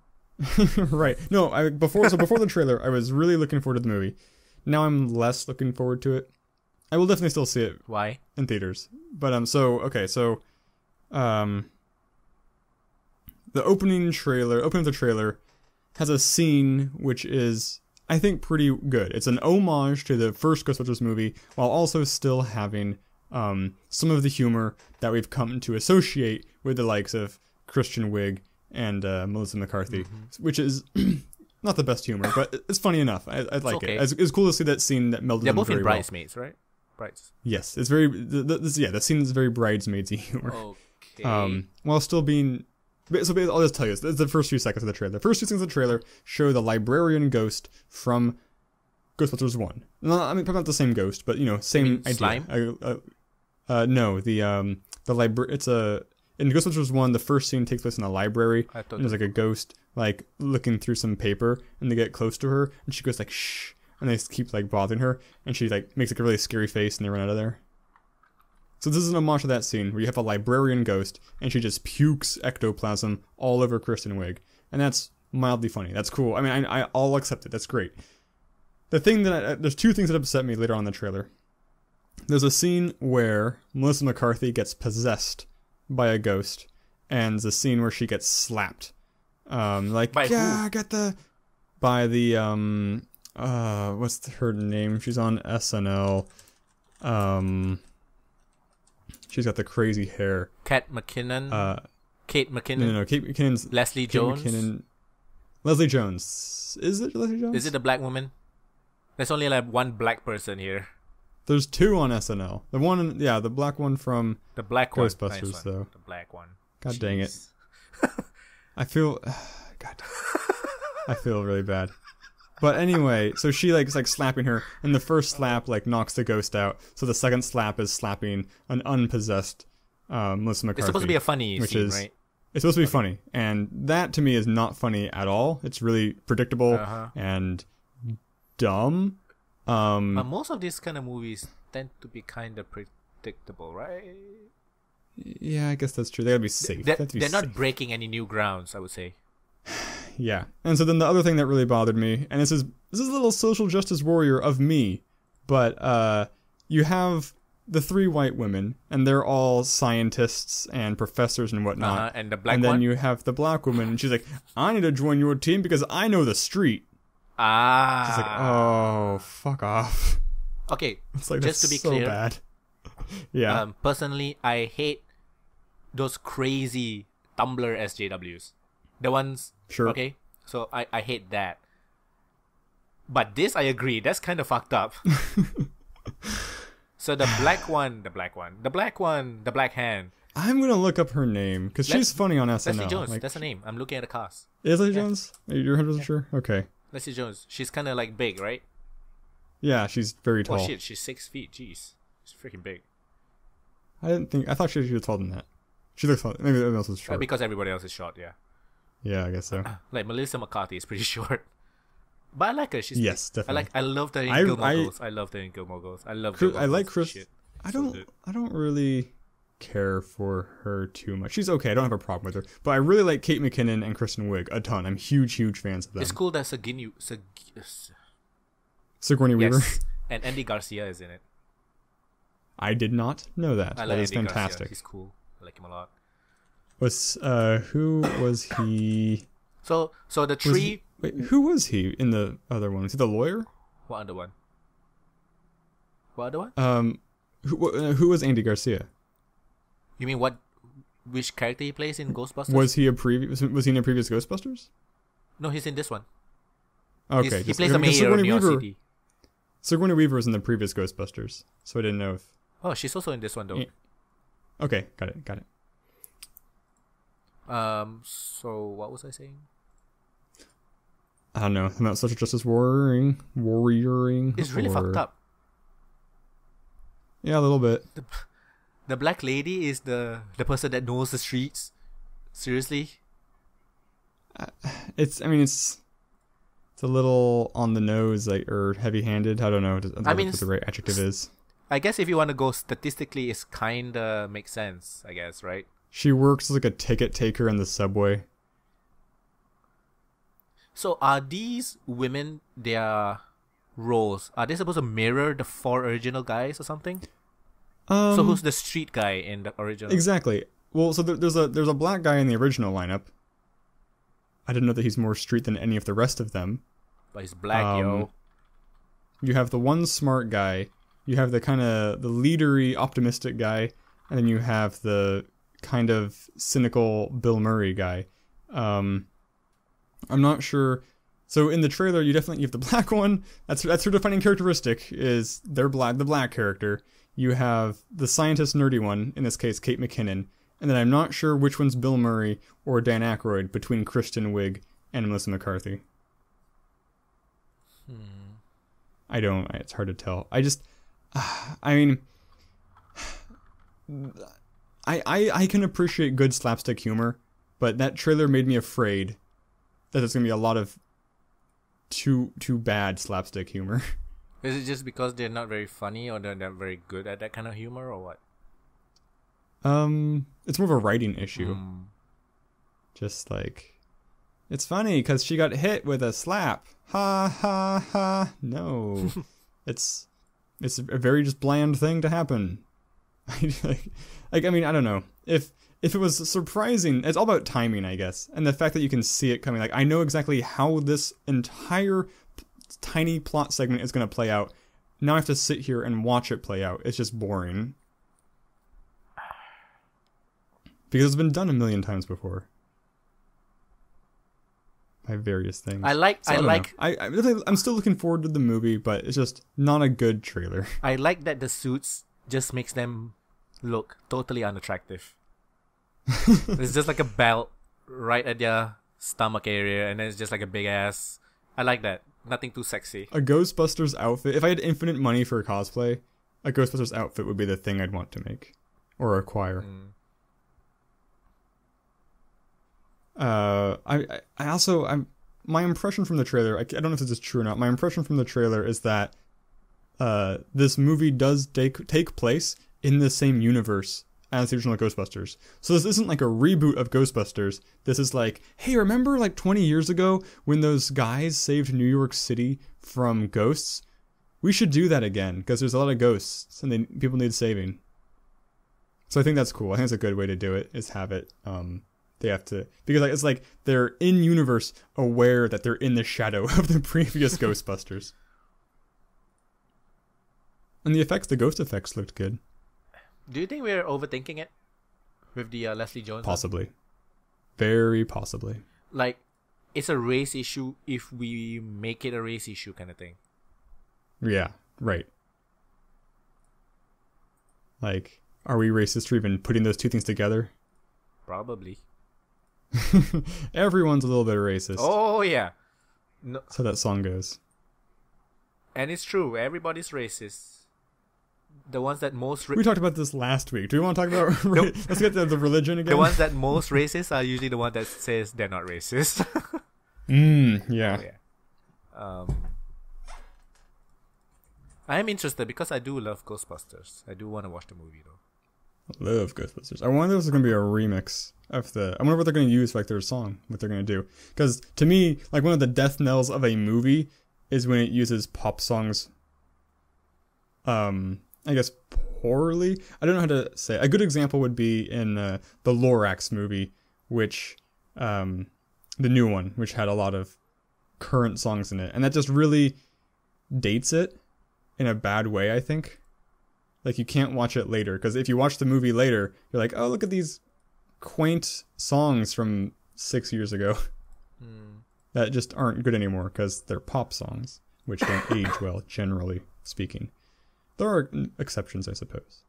S2: Right. No. Before the trailer, I was really looking forward to the movie. Now I'm less looking forward to it. I will definitely still see it.
S1: Why?
S2: In theaters. But the opening of the trailer has a scene which is, I think, pretty good. It's an homage to the first Ghostbusters movie, while also still having some of the humor that we've come to associate with the likes of Kristen Wiig and Melissa McCarthy, which is not the best humor, but it's funny enough. I like it. It's cool to see that scene that melded.
S1: They're both in
S2: very
S1: Bridesmaids, right? Brides.
S2: Yes, it's very. That scene is very bridesmaidsy humor.
S1: Okay.
S2: While still being. So I'll just tell you, it's the first few seconds of the trailer. The first few seconds of the trailer show the librarian ghost from Ghostbusters 1. No, I mean, probably not the same ghost, but same idea.
S1: Slime?
S2: No, it's in Ghostbusters 1, the first scene takes place in a library, and there's like a ghost like looking through some paper, and they get close to her, and she goes like shh, and they keep like bothering her, and she like makes like a really scary face, and they run out of there. So this is an homage to that scene where you have a librarian ghost, and she just pukes ectoplasm all over Kristen Wiig, and that's mildly funny. That's cool. I mean, I'll accept it. That's great. The thing there's two things that upset me later on in the trailer. There's a scene where Melissa McCarthy gets possessed by a ghost, and there's a scene where she gets slapped. By who? By the what's her name? She's on SNL. She's got the crazy hair.
S1: Kate McKinnon.
S2: Kate McKinnon's
S1: Leslie Jones.
S2: Leslie Jones. Is it Leslie Jones?
S1: Is it a black woman? There's only like one black person here.
S2: There's two on SNL. The black one from
S1: the black
S2: Ghostbusters,
S1: nice one.
S2: though.
S1: The black one.
S2: God dang it. I feel I feel really bad. But anyway, so she is slapping her, and the first slap knocks the ghost out. So the second slap is slapping an unpossessed Melissa McCarthy.
S1: It's supposed to be a funny scene, right?
S2: It's supposed to be funny, and that to me is not funny at all. It's really predictable and dumb.
S1: But most of these kind of movies tend to be kind of predictable, right?
S2: Yeah, I guess that's true. They gotta be safe.
S1: They're not breaking any new grounds, I would say.
S2: Yeah, and so then the other thing that really bothered me, and this is a little social justice warrior of me, but you have the three white women, and they're all scientists and professors and whatnot.
S1: And the black one?
S2: And then you have the black woman, and she's like, I need to join your team because I know the street. She's like, oh, fuck off.
S1: Okay,
S2: it's like,
S1: just to be
S2: so
S1: clear.
S2: Bad. Yeah.
S1: Personally, I hate those crazy Tumblr SJWs. The ones...
S2: Sure.
S1: Okay? So I hate that. But this, I agree. That's kind of fucked up. So the black hand.
S2: I'm going to look up her name, because she's funny on SNL.
S1: Leslie Jones, that's her name. I'm looking at the cast.
S2: Is Leslie Jones? You're 100% sure? Okay.
S1: Leslie Jones. She's kind of big, right?
S2: Yeah, she's very tall.
S1: Oh shit, she's 6 feet. Jeez. She's freaking big.
S2: I thought she was taller than that. She looks tall. Maybe everyone else is short.
S1: Because everybody else is short, yeah.
S2: Yeah, I guess so.
S1: Melissa McCarthy is pretty short. But I like her. She's
S2: Yes, definitely.
S1: I loved her in Gilmore Girls. I loved her in Gilmore Girls. I love Gilmore
S2: I like
S1: Girls.
S2: Chris.
S1: Shit.
S2: I
S1: So
S2: don't.
S1: good.
S2: I don't really care for her too much. She's okay. I don't have a problem with her. But I really like Kate McKinnon and Kristen Wiig a ton. I'm huge fans of them.
S1: It's cool that
S2: Sigourney Weaver.
S1: Yes, and Andy Garcia is in it.
S2: I did not know that.
S1: I
S2: That
S1: like
S2: is
S1: Andy
S2: fantastic.
S1: Garcia. He's cool. I like him a lot.
S2: Who was he?
S1: So the tree.
S2: Wait, who was he in the other one? Was he the lawyer?
S1: What other one? What other one?
S2: Who was Andy Garcia?
S1: You mean which character he plays in Ghostbusters?
S2: Was he was he in a previous Ghostbusters?
S1: No, he's in this one.
S2: Okay,
S1: He plays a mayor in New York City.
S2: Sigourney Weaver was in the previous Ghostbusters, so I didn't know if.
S1: Oh, she's also in this one though.
S2: Okay, got it.
S1: So what was I saying?
S2: I don't know. About social justice warrioring.
S1: It's really fucked up.
S2: Yeah, a little bit.
S1: The black lady is the person that knows the streets. Seriously?
S2: It's a little on the nose, or heavy-handed. I don't know what the right adjective is.
S1: I guess if you want to go statistically, it's kinda makes sense. I guess, right?
S2: She works like a ticket taker in the subway.
S1: So are these women, their roles, are they supposed to mirror the 4 original guys or something? So who's the street guy in the original?
S2: Exactly. Well, so there's a black guy in the original lineup. I didn't know that he's more street than any of the rest of them.
S1: But he's black, yo.
S2: You have the one smart guy. You have the kind of the leadery, optimistic guy, and then you have the kind of cynical Bill Murray guy. I'm not sure. So in the trailer, you have the black one. That's her defining characteristic. Is they're black, the black character. You have the scientist nerdy one, in this case Kate McKinnon, and then I'm not sure which one's Bill Murray or Dan Aykroyd between Kristen Wiig and Melissa McCarthy. It's hard to tell. I can appreciate good slapstick humor, but that trailer made me afraid that there's going to be a lot of too bad slapstick humor.
S1: Is it just because they're not very funny or they're not very good at that kind of humor or what?
S2: It's more of a writing issue. Just like, it's funny because she got hit with a slap. Ha ha ha. No. It's a very just bland thing to happen. I don't know. If it was surprising, it's all about timing, I guess. And the fact that you can see it coming. Like, I know exactly how this entire tiny plot segment is going to play out. Now I have to sit here and watch it play out. It's just boring. Because it's been done a million times before. By various things. I'm still looking forward to the movie, but it's just not a good trailer.
S1: I like that the suits just makes them look totally unattractive. It's just like a belt right at their stomach area, and then it's just like a big ass. I like that. Nothing too sexy.
S2: A Ghostbusters outfit. If I had infinite money for a cosplay, a Ghostbusters outfit would be the thing I'd want to make or acquire. My impression from the trailer, I don't know if this is true or not. My impression from the trailer is that this movie does take place in the same universe as the original Ghostbusters. So this isn't like a reboot of Ghostbusters. This is like, hey, remember like 20 years ago when those guys saved New York City from ghosts? We should do that again because there's a lot of ghosts and people need saving. So I think that's cool. I think it's a good way to do it, is have it. They have to, because it's like they're in universe aware that they're in the shadow of the previous Ghostbusters. And the ghost effects looked good.
S1: Do you think we're overthinking it with the Leslie Jones?
S2: Possibly. Very possibly.
S1: Like, it's a race issue if we make it a race issue kind of thing.
S2: Yeah, right. Like, are we racist for even putting those two things together?
S1: Probably.
S2: Everyone's a little bit racist.
S1: Oh, yeah. No.
S2: That's how that song goes.
S1: And it's true. Everybody's racist. The ones that most...
S2: we talked about this last week. Do we want to talk about... Let's get to the religion again.
S1: The ones that most racist are usually the one that says they're not racist.
S2: Yeah.
S1: Oh, I am interested because I do love Ghostbusters. I do want to watch the movie though.
S2: Love Ghostbusters. I wonder if there's going to be a remix of the... I wonder what they're going to use for like their song, what they're going to do. Because to me, like one of the death knells of a movie is when it uses pop songs, I guess poorly. I don't know how to say. A good example would be in the Lorax movie, which, the new one, which had a lot of current songs in it. And that just really dates it in a bad way, I think. Like, you can't watch it later, because if you watch the movie later, you're like, oh, look at these quaint songs from 6 years ago that just aren't good anymore, because they're pop songs, which don't age well, generally speaking. There are exceptions, I suppose.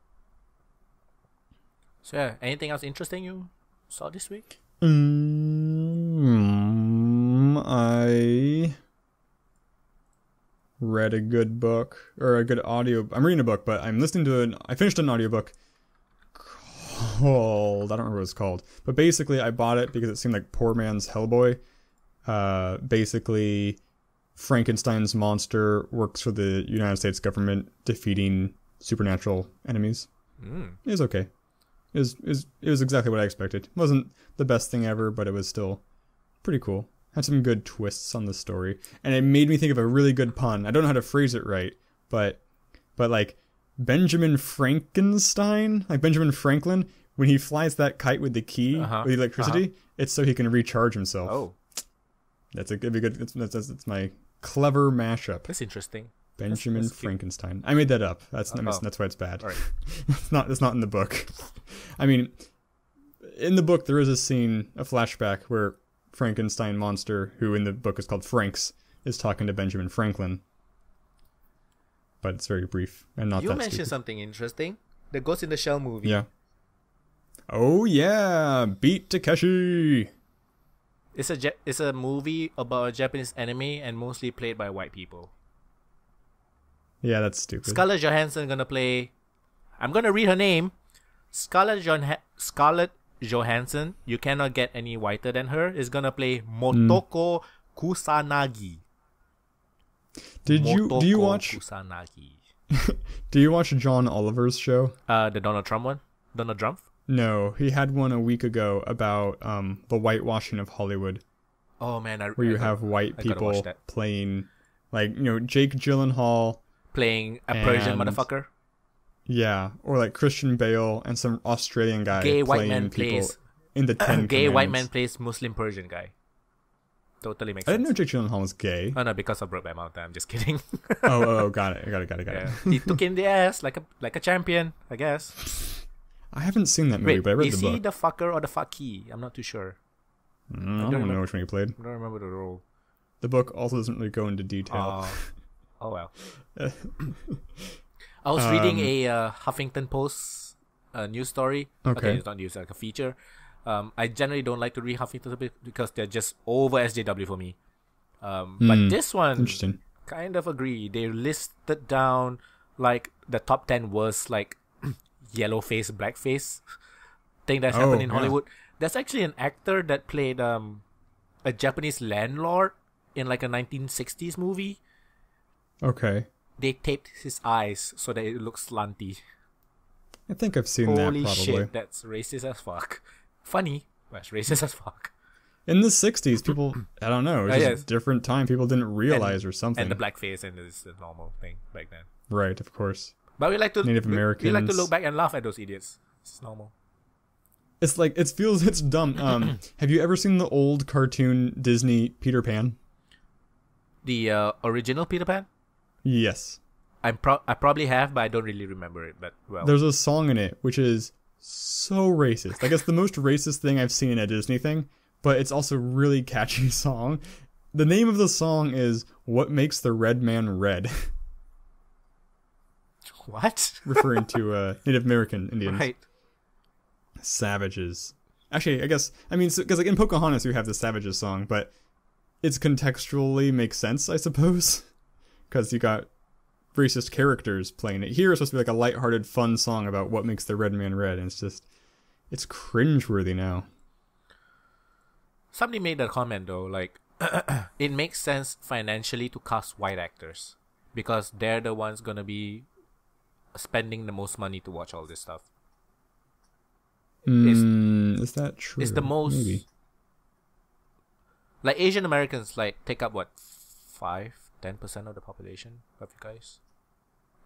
S1: So, yeah, anything else interesting you saw this week?
S2: I read a good book, or a good audio. I'm reading a book, but I'm listening to I finished an audiobook called, I don't remember what it's called, but basically I bought it because it seemed like poor man's Hellboy. Basically, Frankenstein's monster works for the United States government, defeating supernatural enemies. It was okay. It was exactly what I expected. It wasn't the best thing ever, but it was still pretty cool. Had some good twists on the story, and it made me think of a really good pun. I don't know how to phrase it right, but like Benjamin Frankenstein, like Benjamin Franklin, when he flies that kite with the key with electricity, it's so he can recharge himself.
S1: Oh,
S2: that'd be good. That's my clever mashup.
S1: That's interesting.
S2: Benjamin Frankenstein. I made that up. That's why it's bad.
S1: All right.
S2: It's not in the book. I mean, in the book there is a scene, a flashback where Frankenstein monster, who in the book is called Franks, is talking to Benjamin Franklin. But it's very brief and not that
S1: You mentioned
S2: stupid.
S1: something interesting. The Ghost in the Shell movie.
S2: Yeah. Oh yeah, Beat Takeshi.
S1: It's a movie about a Japanese anime and mostly played by white people.
S2: Yeah, that's stupid.
S1: Scarlett Johansson gonna play. I'm gonna read her name. Scarlett Johansson, you cannot get any whiter than her, is gonna play Motoko Kusanagi.
S2: Do you watch
S1: Kusanagi?
S2: Do you watch John Oliver's show?
S1: The Donald Trump one? Donald Trump?
S2: No, he had one a week ago about the whitewashing of Hollywood.
S1: Oh man,
S2: where you have white people playing, like, you know, Jake Gyllenhaal
S1: playing a Persian motherfucker.
S2: Yeah, or like Christian Bale and some Australian guy
S1: gay
S2: playing
S1: white man
S2: people
S1: plays
S2: in the 10
S1: gay white
S2: Commandments.
S1: man plays Muslim Persian guy. Totally makes
S2: I
S1: sense.
S2: didn't know Jake Gyllenhaal was gay.
S1: Oh no, because of Brokeback Mountain. I'm just kidding.
S2: oh, got it.
S1: Yeah. He took in the ass like a champion, I guess.
S2: I haven't seen that movie, but I read the book.
S1: Is he the fucker or the fucky? I'm not too sure.
S2: I don't know which one he played.
S1: I don't remember the role.
S2: The book also doesn't really go into detail.
S1: Oh well. I was reading a Huffington Post news story. Okay, it's not news, like a feature. I generally don't like to read Huffington because they're just over SJW for me. But this one, kind of agree. They listed down like the top 10 worst like yellow face, blackface thing that's happened in Hollywood. There's actually an actor that played a Japanese landlord in like a 1960s movie. Okay. They taped his eyes so that it looks slanty.
S2: I think I've seen that probably. Holy shit,
S1: that's racist as fuck. Funny, but it's racist as fuck.
S2: In the 60s, people, I don't know, it was just a different time. People didn't realize or something.
S1: And the blackface and is the normal thing back then.
S2: Right, of course.
S1: But we like to
S2: Native Americans.
S1: We like to look back and laugh at those idiots. It's normal.
S2: It's like, it's dumb. Have you ever seen the old cartoon Disney Peter Pan?
S1: The original Peter Pan?
S2: Yes.
S1: I probably have, but I don't really remember it that well.
S2: There's a song in it which is so racist. I guess the most racist thing I've seen in a Disney thing, but it's also a really catchy song. The name of the song is What Makes the Red Man Red.
S1: What?
S2: Referring to Native American Indians.
S1: Right.
S2: Savages. Actually, because like in Pocahontas you have the Savages song, but it's contextually makes sense, I suppose. Because you got racist characters playing it. Here it's supposed to be like a lighthearted, fun song about what makes the red man red, and it's cringeworthy now.
S1: Somebody made that comment though, like, it makes sense financially to cast white actors because they're the ones gonna be spending the most money to watch all this stuff.
S2: Is that true?
S1: It's the most.
S2: Maybe.
S1: Like Asian Americans, like take up what 5-10% of the population of you guys,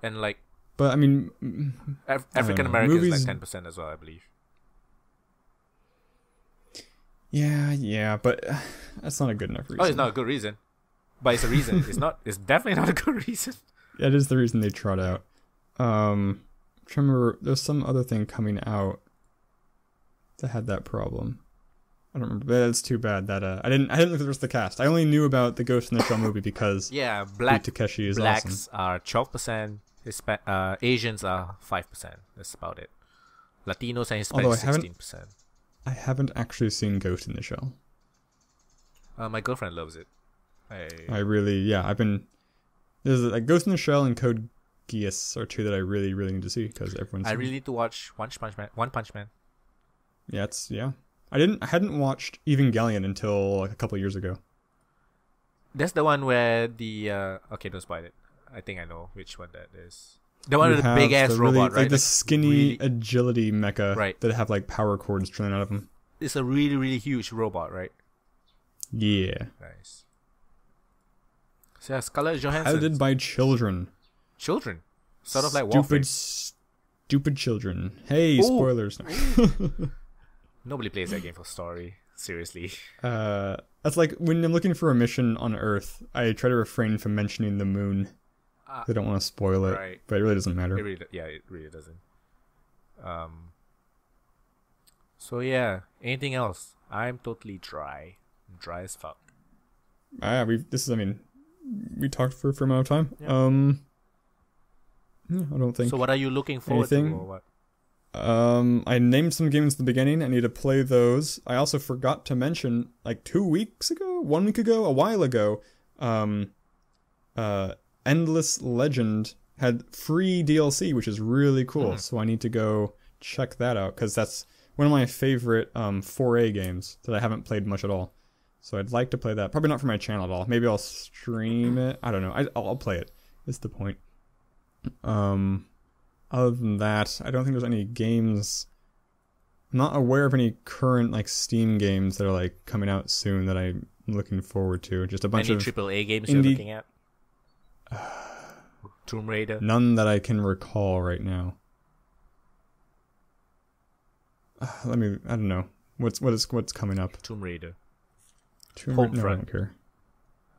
S1: and like.
S2: But I mean,
S1: African Americans like 10% as well, I believe.
S2: Yeah, but that's not a good enough reason.
S1: Oh, it's not a good reason, but it's a reason. It's not. It's definitely not a good reason.
S2: Yeah, it is the reason they trot out. I'm trying to remember. There's some other thing coming out that had that problem. I don't remember. But it's too bad that I didn't look at the rest of the cast. I only knew about the Ghost in the Shell movie because Takeshi is
S1: blacks
S2: awesome.
S1: are 12%. Asians are 5%. That's about it. Latinos and Hispanics 16%.
S2: I haven't actually seen Ghost in the Shell.
S1: My girlfriend loves it.
S2: I've been. There's like Ghost in the Shell and Code Geass are two that I really need to see because everyone's.
S1: I really need to watch One Punch Man.
S2: Yeah. I hadn't watched Evangelion until like a couple of years ago.
S1: That's the one where the okay, don't spoil it. I think I know which one that is. The one with the big ass robot, right?
S2: Like the skinny agility mecha,
S1: right?
S2: That have like power cords trailing out of them.
S1: It's a really huge robot, right?
S2: Yeah.
S1: Nice. So yeah, Scarlett Johansson.
S2: Edited by children.
S1: Children, sort of like Warframe.
S2: Stupid children. Hey, spoilers.
S1: Nobody plays that game for story. Seriously.
S2: That's like when I'm looking for a mission on Earth, I try to refrain from mentioning the moon. They don't want to spoil it,
S1: right.
S2: But it really doesn't matter.
S1: It really doesn't. So yeah, anything else? I'm totally dry. I'm dry as fuck.
S2: We talked for a fair amount of time.
S1: Yeah.
S2: I don't think.
S1: So what are you looking forward to, or what?
S2: I named some games at the beginning. I need to play those. I also forgot to mention, like 1 week ago, a while ago, Endless Legend had free DLC, which is really cool. So I need to go check that out because that's one of my favorite 4A games that I haven't played much at all. So I'd like to play that. Probably not for my channel at all. Maybe I'll stream it. I don't know. I'll play it. Is the point. Other than that, I don't think there's any games. I'm not aware of any current like Steam games that are like coming out soon that I'm looking forward to. Just a bunch of
S1: AAA games you're looking at. Tomb Raider.
S2: None that I can recall right now. I don't know. What's coming up?
S1: Tomb Raider.
S2: Homefront. No, I don't care.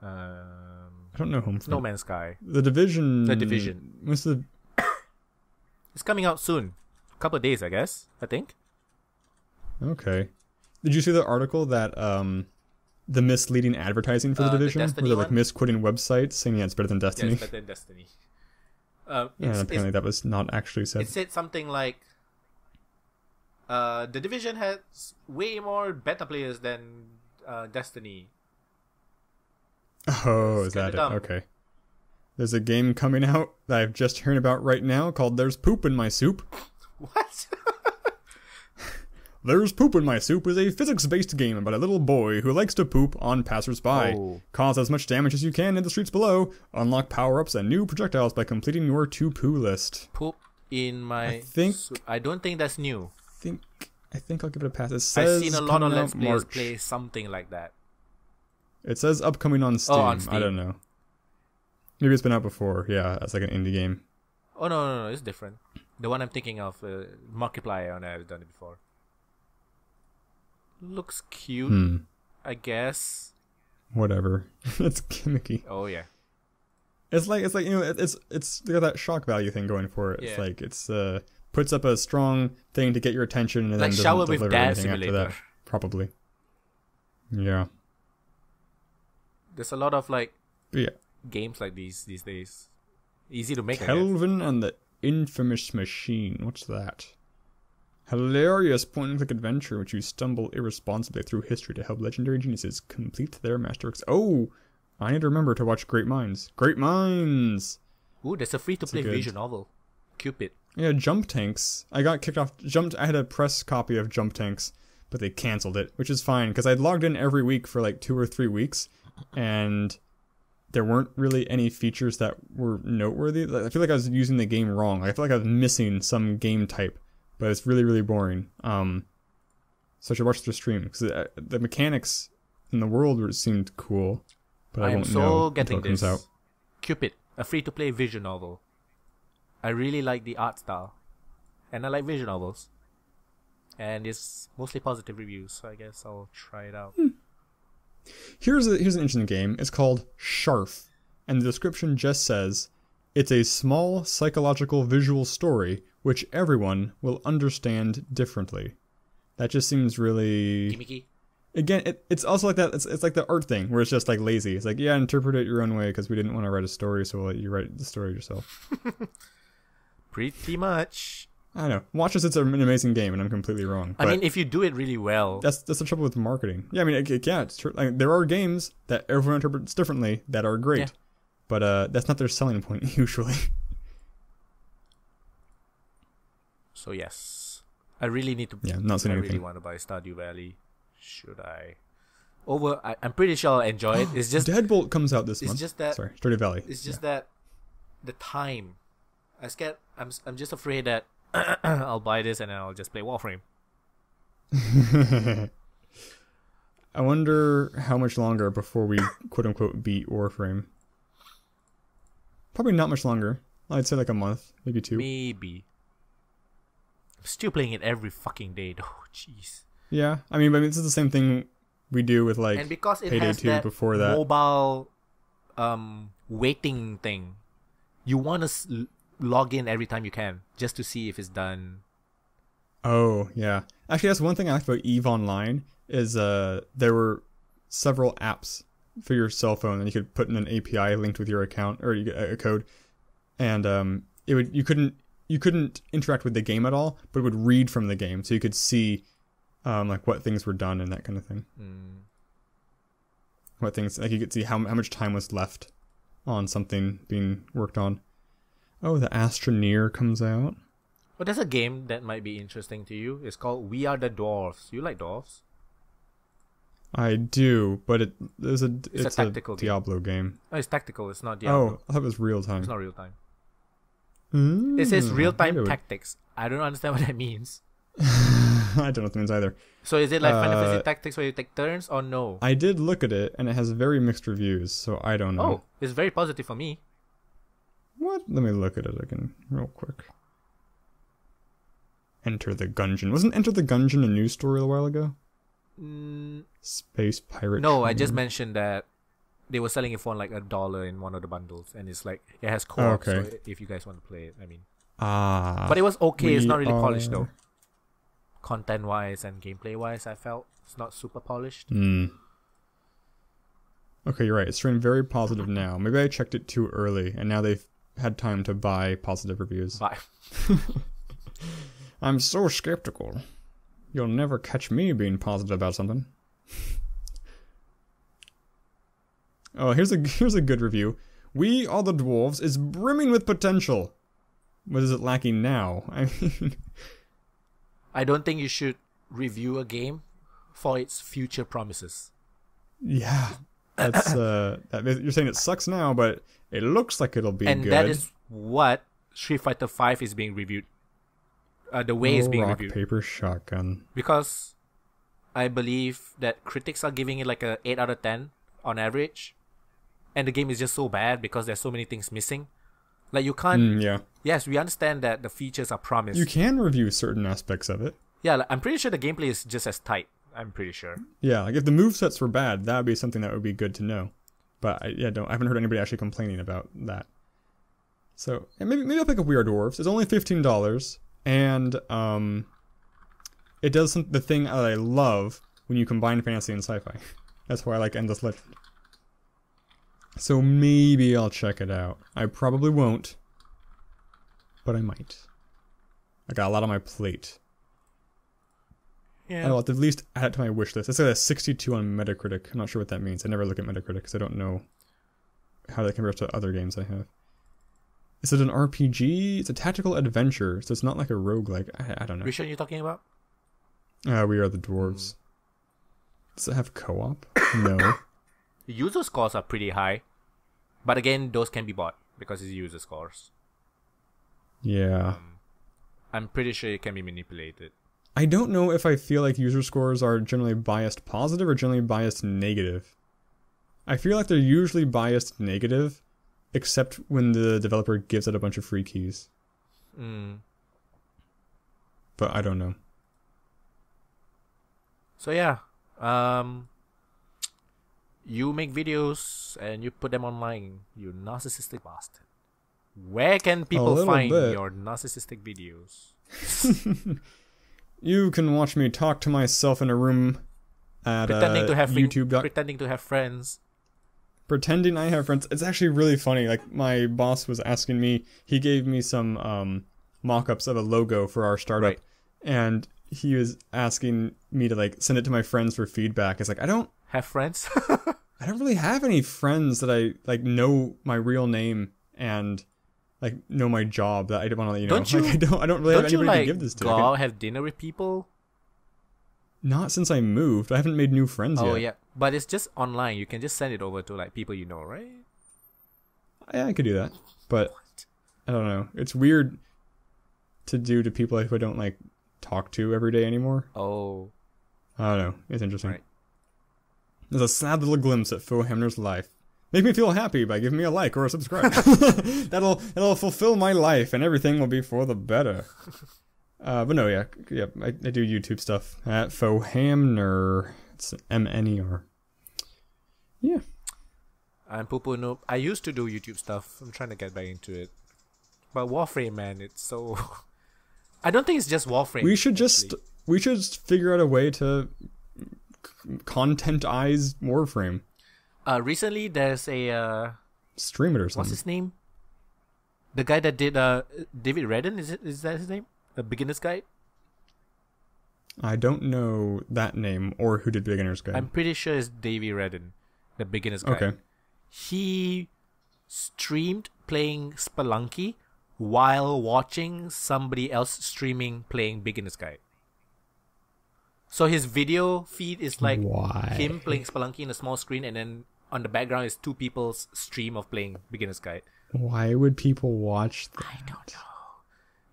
S2: I don't know Homefront.
S1: No Man's Sky.
S2: The Division. What's the?
S1: It's coming out soon. A couple of days, I guess. I think.
S2: Okay. Did you see the article that the misleading advertising for the Division, where they're like misquoting websites saying it's better than Destiny?
S1: Yeah, it's better than Destiny.
S2: And apparently that was not actually said.
S1: It said something like, the Division has way more beta players than Destiny.
S2: Oh, is that it? Okay. There's a game coming out that I've just heard about right now called There's Poop in My Soup.
S1: What?
S2: There's Poop in My Soup is a physics-based game about a little boy who likes to poop on passersby. Cause as much damage as you can in the streets below. Unlock power-ups and new projectiles by completing your to-poo list.
S1: Poop in my... I don't think that's new.
S2: I think I'll give it a pass. It says
S1: I've seen a lot of Let's Players play something like that.
S2: It says upcoming on Steam. I don't know. Maybe it's been out before. Yeah, as like an indie game.
S1: Oh, no. It's different. The one I'm thinking of, Markiplier, I've done it before. Looks cute, I guess.
S2: Whatever. It's gimmicky.
S1: Oh, yeah.
S2: It's like it's got that shock value thing going for it. Yeah. It's puts up a strong thing to get your attention and then doesn't deliver anything after that. Probably. Yeah.
S1: There's a lot of games like these days. Easy to make.
S2: Kelvin and the Infamous Machine. What's that? Hilarious point-and-click adventure in which you stumble irresponsibly through history to help legendary geniuses complete their masterworks. Oh, I need to remember to watch Great Minds. Great Minds!
S1: Ooh, there's a free-to-play visual novel. Cupid.
S2: Yeah, Jump Tanks. I got kicked off. I had a press copy of Jump Tanks, but they canceled it, which is fine, because I'd logged in every week for 2 or 3 weeks, and there weren't really any features that were noteworthy. I feel like I was using the game wrong. I feel like I was missing some game type, but it's really, really boring. So I should watch the stream, because the mechanics in the world seemed cool, but I won't know until it comes out.
S1: Cupid, a free-to-play visual novel. I really like the art style, and I like visual novels. And it's mostly positive reviews, so I guess I'll try it out.
S2: Here's an interesting game. It's called Sharf, and the description just says, it's a small psychological visual story which everyone will understand differently. That just seems really...
S1: Gimmicky?
S2: Again, it's also like that. It's like the art thing, where it's just like lazy. It's like, yeah, interpret it your own way, because we didn't want to write a story, so we'll let you write the story yourself.
S1: Pretty much.
S2: I don't know. Watch this, it's an amazing game, and I'm completely wrong.
S1: I mean, if you do it really well...
S2: That's the trouble with marketing. Yeah, I mean, yeah, it's true. Like, there are games that everyone interprets differently that are great. Yeah. But that's not their selling point, usually.
S1: So, yes. I really need to...
S2: Yeah, not seeing anything.
S1: I really want to buy Stardew Valley. Should I? I'm pretty sure I'll enjoy it. It's just...
S2: Deadbolt comes out this month.
S1: It's just that...
S2: Sorry, Stardew Valley.
S1: It's just that... The time. I'm just afraid that I'll buy this and then I'll just play Warframe.
S2: I wonder how much longer before we quote-unquote beat Warframe. Probably not much longer. I'd say like a month, maybe 2.
S1: Maybe. I'm still playing it every fucking day though. Jeez.
S2: Yeah, I mean, this is the same thing we do with like
S1: and because it
S2: Payday
S1: has
S2: 2
S1: that
S2: before that.
S1: Mobile waiting thing. You want to log in every time you can just to see if it's done.
S2: Oh, yeah. Actually, that's one thing I liked about EVE Online is there were several apps for your cell phone, and you could put in an API linked with your account, or you get a code, and you couldn't interact with the game at all, but it would read from the game, so you could see like what things were done and that kind of thing. What things, like you could see how much time was left on something being worked on. Oh, the Astroneer comes out.
S1: Well, there's a game that might be interesting to you. It's called We Are the Dwarves. You like dwarves?
S2: I do, but it's a
S1: tactical
S2: Diablo game.
S1: Oh, it's tactical. It's not Diablo.
S2: Oh, I thought it was real time.
S1: It's not real time. It says real time tactics. I don't understand what that means.
S2: I don't know what that means either.
S1: So is it like Final Fantasy Tactics where you take turns or no?
S2: I did look at it, and it has very mixed reviews, so I don't know.
S1: Oh, it's very positive for me.
S2: What? Let me look at it again real quick. Enter the Gungeon. Wasn't Enter the Gungeon a news story a while ago? Space Pirate.
S1: No, I just mentioned that they were selling it for like $1 in one of the bundles, and it's like it has co-op. So if you guys want to play it, I mean. But it was okay. It's not really polished though. Content-wise and gameplay-wise, I felt it's not super polished.
S2: Okay, you're right. It's turning very positive now. Maybe I checked it too early, and now they've had time to buy positive reviews.
S1: Bye.
S2: I'm so skeptical. You'll never catch me being positive about something. Oh, here's a good review. We Are the Dwarves is brimming with potential. What is it lacking now? I mean...
S1: I don't think you should review a game for its future promises.
S2: Yeah. That's you're saying it sucks now, but it looks like it'll be good.
S1: And that is what Street Fighter V is being reviewed. The way it's being reviewed.
S2: Rock, paper, shotgun.
S1: Because I believe that critics are giving it like a 8 out of 10 on average. And the game is just so bad because there's so many things missing. Like you can't...
S2: yeah.
S1: Yes, we understand that the features are promised.
S2: You can review certain aspects of it.
S1: Yeah, like, I'm pretty sure the gameplay is just as tight. I'm pretty sure.
S2: Yeah, like if the movesets were bad, that would be something that would be good to know. But I haven't heard anybody actually complaining about that. So maybe I'll pick up We Are Dwarves. It's only $15, and it does the thing that I love when you combine fantasy and sci-fi. That's why I like Endless Legend. So maybe I'll check it out. I probably won't, but I might. I got a lot on my plate.
S1: Yeah.
S2: I'll at least add it to my wish list. It's like a 62 on Metacritic. I'm not sure what that means. I never look at Metacritic because I don't know how that compares to other games I have. Is it an RPG? It's a tactical adventure, so it's not like a roguelike. I don't know.
S1: Which one are you talking about?
S2: We Are the Dwarves. Does it have co-op? No.
S1: User scores are pretty high, but again, those can be bought because it's user scores.
S2: Yeah.
S1: I'm pretty sure it can be manipulated.
S2: I don't know if I feel like user scores are generally biased positive or generally biased negative. I feel like they're usually biased negative, except when the developer gives out a bunch of free keys. But I don't know.
S1: So yeah, you make videos and you put them online, you narcissistic bastard. Where can people find your narcissistic videos?
S2: You can watch me talk to myself in a room at YouTube.
S1: Pretending to have friends.
S2: Pretending I have friends. It's actually really funny. Like, my boss was asking me, he gave me some mock-ups of a logo for our startup. Right. And he was asking me to, like, send it to my friends for feedback. It's like, I don't...
S1: Have friends?
S2: I don't really have any friends that I, like, know my real name and... like, know my job that I don't want to let you know. I don't really have anybody to give this to.
S1: Go out, have dinner with people?
S2: Not since I moved. I haven't made new friends yet.
S1: Oh, yeah. But it's just online. You can just send it over to, like, people you know, right?
S2: Yeah, I could do that. But, I don't know. It's weird to do to people who I don't, like, talk to every day anymore.
S1: Oh.
S2: I don't know. It's interesting.
S1: Right.
S2: There's a sad little glimpse at Foehamner's life. Make me feel happy by giving me a like or a subscribe. That'll fulfill my life, and everything will be for the better. But no, yeah, I do YouTube stuff at Foehamner. It's Mner. Yeah.
S1: I'm Pupunoob. I used to do YouTube stuff. I'm trying to get back into it. But Warframe, man, it's so... I don't think it's just Warframe.
S2: We should just figure out a way to contentize Warframe.
S1: Recently, there's a...
S2: stream it or something.
S1: What's his name? The guy that did David Redden, is that his name? The Beginner's Guide?
S2: I don't know that name or who did Beginner's Guide.
S1: I'm pretty sure it's David Redden, the Beginner's Guide.
S2: Okay.
S1: He streamed playing Spelunky while watching somebody else streaming playing Beginner's Guide. So his video feed is like him playing Spelunky in a small screen, and then on the background is two people's stream of playing Beginner's Guide.
S2: Why would people watch that?
S1: I don't know.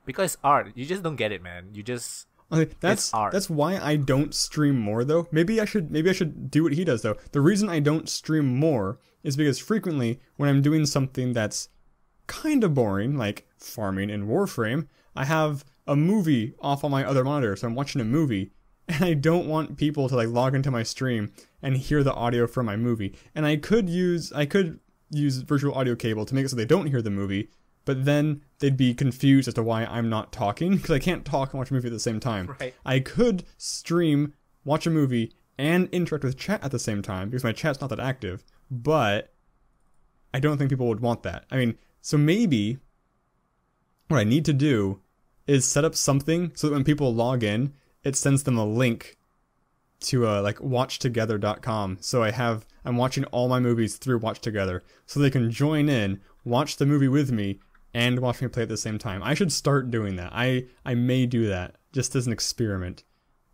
S1: Because it's art. You just don't get it, man. You just...
S2: That's
S1: art.
S2: That's why I don't stream more, though. Maybe I should do what he does, though. The reason I don't stream more is because frequently when I'm doing something that's kind of boring, like farming in Warframe, I have a movie off on my other monitor, so I'm watching a movie, and I don't want people to like log into my stream and hear the audio from my movie. And I could use virtual audio cable to make it so they don't hear the movie, but then they'd be confused as to why I'm not talking, because I can't talk and watch a movie at the same time.
S1: Right.
S2: I could stream, watch a movie, and interact with chat at the same time, because my chat's not that active, but I don't think people would want that. I mean, so maybe what I need to do is set up something so that when people log in, it sends them a link to like watchtogether.com. So I'm watching all my movies through Watch Together, so they can join in, watch the movie with me, and watch me play at the same time. I should start doing that. I may do that just as an experiment.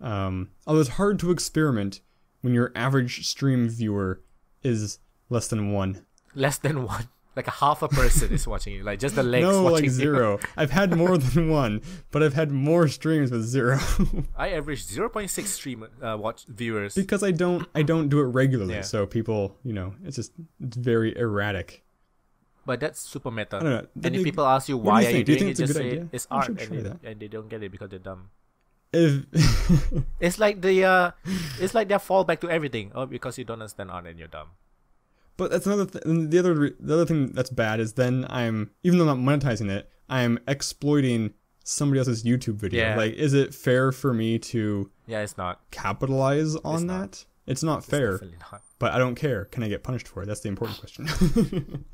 S2: Although it's hard to experiment when your average stream viewer is less than one.
S1: Less than one. Like a half a person is watching you. Like just the legs
S2: no,
S1: watching
S2: like zero. I've had more than one, but I've had more streams with zero.
S1: I average 0.6 stream watch viewers.
S2: Because I don't do it regularly,
S1: Yeah.
S2: so people, it's very erratic.
S1: But that's super meta.
S2: I don't know.
S1: And if people ask you why are you
S2: Do you
S1: doing
S2: think
S1: it,
S2: it's a
S1: just
S2: good
S1: say
S2: idea?
S1: it's
S2: I
S1: art,
S2: should try that.
S1: and they don't get it because they're dumb.
S2: If
S1: It's like the it's like their fallback to everything. Oh, because you don't understand art and you're dumb.
S2: But that's another thing. The other thing that's bad is then even though I'm not monetizing it, I'm exploiting somebody else's YouTube video.
S1: Yeah.
S2: Like, is it fair for me to
S1: Yeah, it's not.
S2: capitalize on that? It's not fair.
S1: Definitely not.
S2: But I don't care. Can I get punished for it? That's the important question.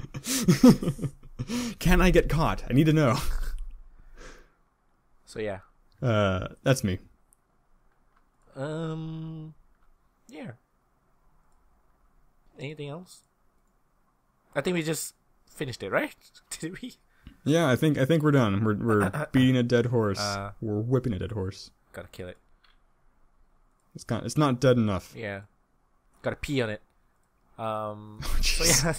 S2: Can I get caught? I need to know.
S1: So yeah.
S2: That's me.
S1: Yeah. Anything else? I think we just finished it, right? Did we?
S2: Yeah, I think we're done. We're beating a dead horse. We're whipping a dead horse.
S1: Gotta kill it.
S2: It's not dead enough.
S1: Yeah. Gotta pee on it. So yeah.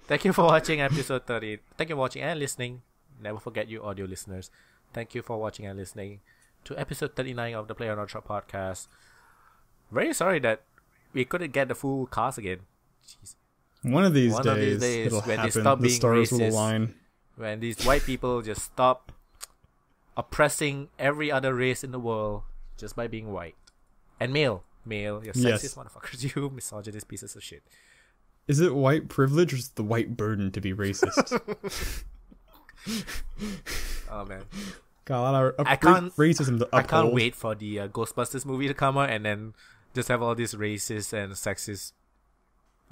S1: Thank you for watching episode 30. Thank you for watching and listening. Never forget you audio listeners. Thank you for watching and listening to episode 39 of the playonultra podcast. Very sorry that we couldn't get the full cast again. Jeez.
S2: One of these days it'll
S1: when
S2: happen.
S1: they stop
S2: The
S1: being
S2: stars
S1: racist,
S2: will align.
S1: when these white people just stop oppressing every other race in the world just by being white. And male, you sexist motherfuckers, you misogynist pieces of shit.
S2: Is it white privilege or is it the white burden to be racist?
S1: Oh man,
S2: got a lot of racism to uphold.
S1: I can't wait for the Ghostbusters movie to come out and then just have all these racist and sexist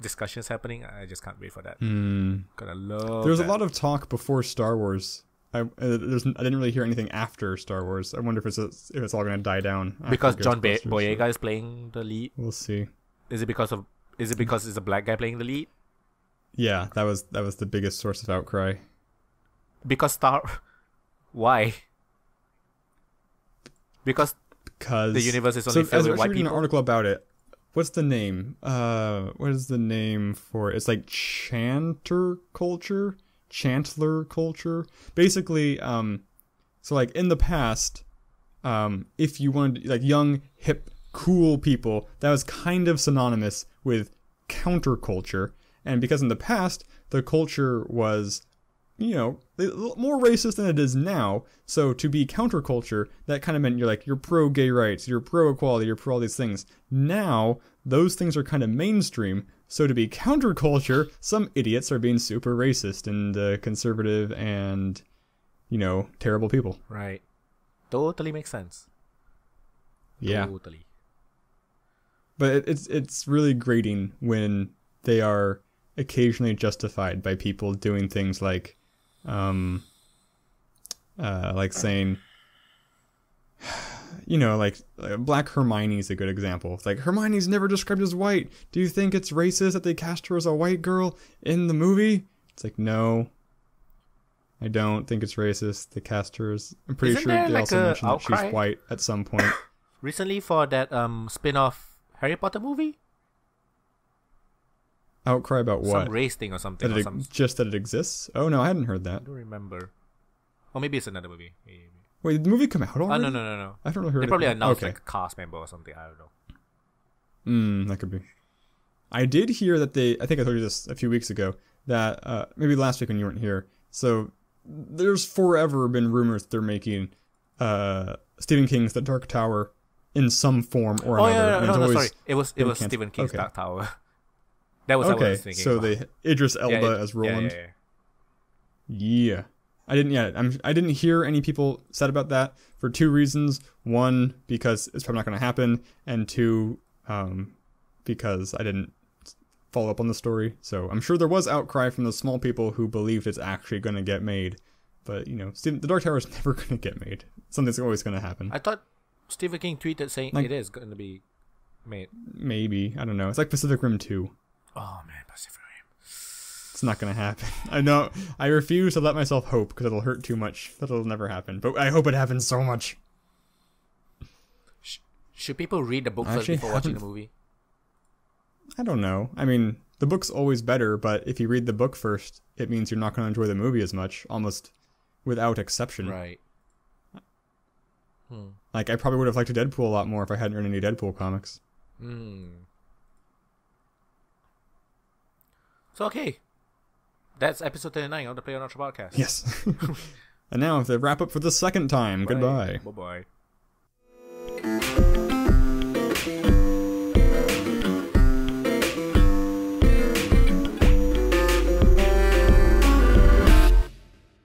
S1: discussions happening. I just can't wait for that. Gonna love.
S2: There's a lot of talk before Star Wars. I didn't really hear anything after Star Wars. I wonder if it's all gonna die down
S1: because John Boyega is playing the lead.
S2: We'll see.
S1: Is it because it's a black guy playing the lead?
S2: Yeah, that was the biggest source of outcry.
S1: Because why? Because the universe is only filled with white people.
S2: An article about it. What's the name? What is the name for it? It's like Chantler culture. Basically, so like in the past, if you wanted like young, hip, cool people, that was kind of synonymous with counterculture. And because in the past, the culture was, more racist than it is now. So to be counterculture, that kind of meant you're pro gay rights, you're pro equality, you're pro all these things. Now, those things are kind of mainstream. So to be counterculture, some idiots are being super racist and conservative and, terrible people.
S1: Right. Totally makes sense.
S2: Yeah.
S1: Totally.
S2: But it's really grating when they are occasionally justified by people doing things like saying, Black Hermione is a good example. It's like, Hermione's never described as white. Do you think it's racist that they cast her as a white girl in the movie? It's like, no, I don't think it's racist. They cast her as... I'm pretty sure they also mentioned that she's white at some point.
S1: Recently for that spin-off Harry Potter movie?
S2: Outcry about what?
S1: Some race thing or something.
S2: Just that it exists? Oh, no, I hadn't heard that.
S1: I don't remember. Or maybe it's another movie. Maybe.
S2: Wait, did the movie come out already?
S1: Oh, no.
S2: I don't know.
S1: They probably announced like a cast member or something. I don't know.
S2: That could be. I did hear that I think I told you this a few weeks ago, that maybe last week when you weren't here. So there's forever been rumors that they're making Stephen King's The Dark Tower in some form or another.
S1: No, sorry. It was Stephen King's Dark Tower. That was what I was thinking.
S2: So Idris Elba as Roland. Yeah. I didn't hear any people said about that for two reasons. One, because it's probably not going to happen, and two, because I didn't follow up on the story. So I'm sure there was outcry from the small people who believed it's actually going to get made. But, The Dark Tower is never going to get made. Something's always going to happen.
S1: I thought Stephen King tweeted saying it is going to be made.
S2: Maybe. I don't know. It's like Pacific Rim 2.
S1: Oh, man, Pacific Rim.
S2: It's not going to happen. I know. I refuse to let myself hope because it'll hurt too much. That'll never happen. But I hope it happens so much.
S1: Should people read the book first before watching the movie?
S2: I don't know. I mean, the book's always better, but if you read the book first, it means you're not going to enjoy the movie as much, almost without exception.
S1: Right.
S2: Like, I probably would have liked Deadpool a lot more if I hadn't read any Deadpool comics.
S1: So, okay. That's episode 39 of the playonultra podcast.
S2: Yes. And now, the wrap up for the second time. Goodbye.
S1: Bye-bye.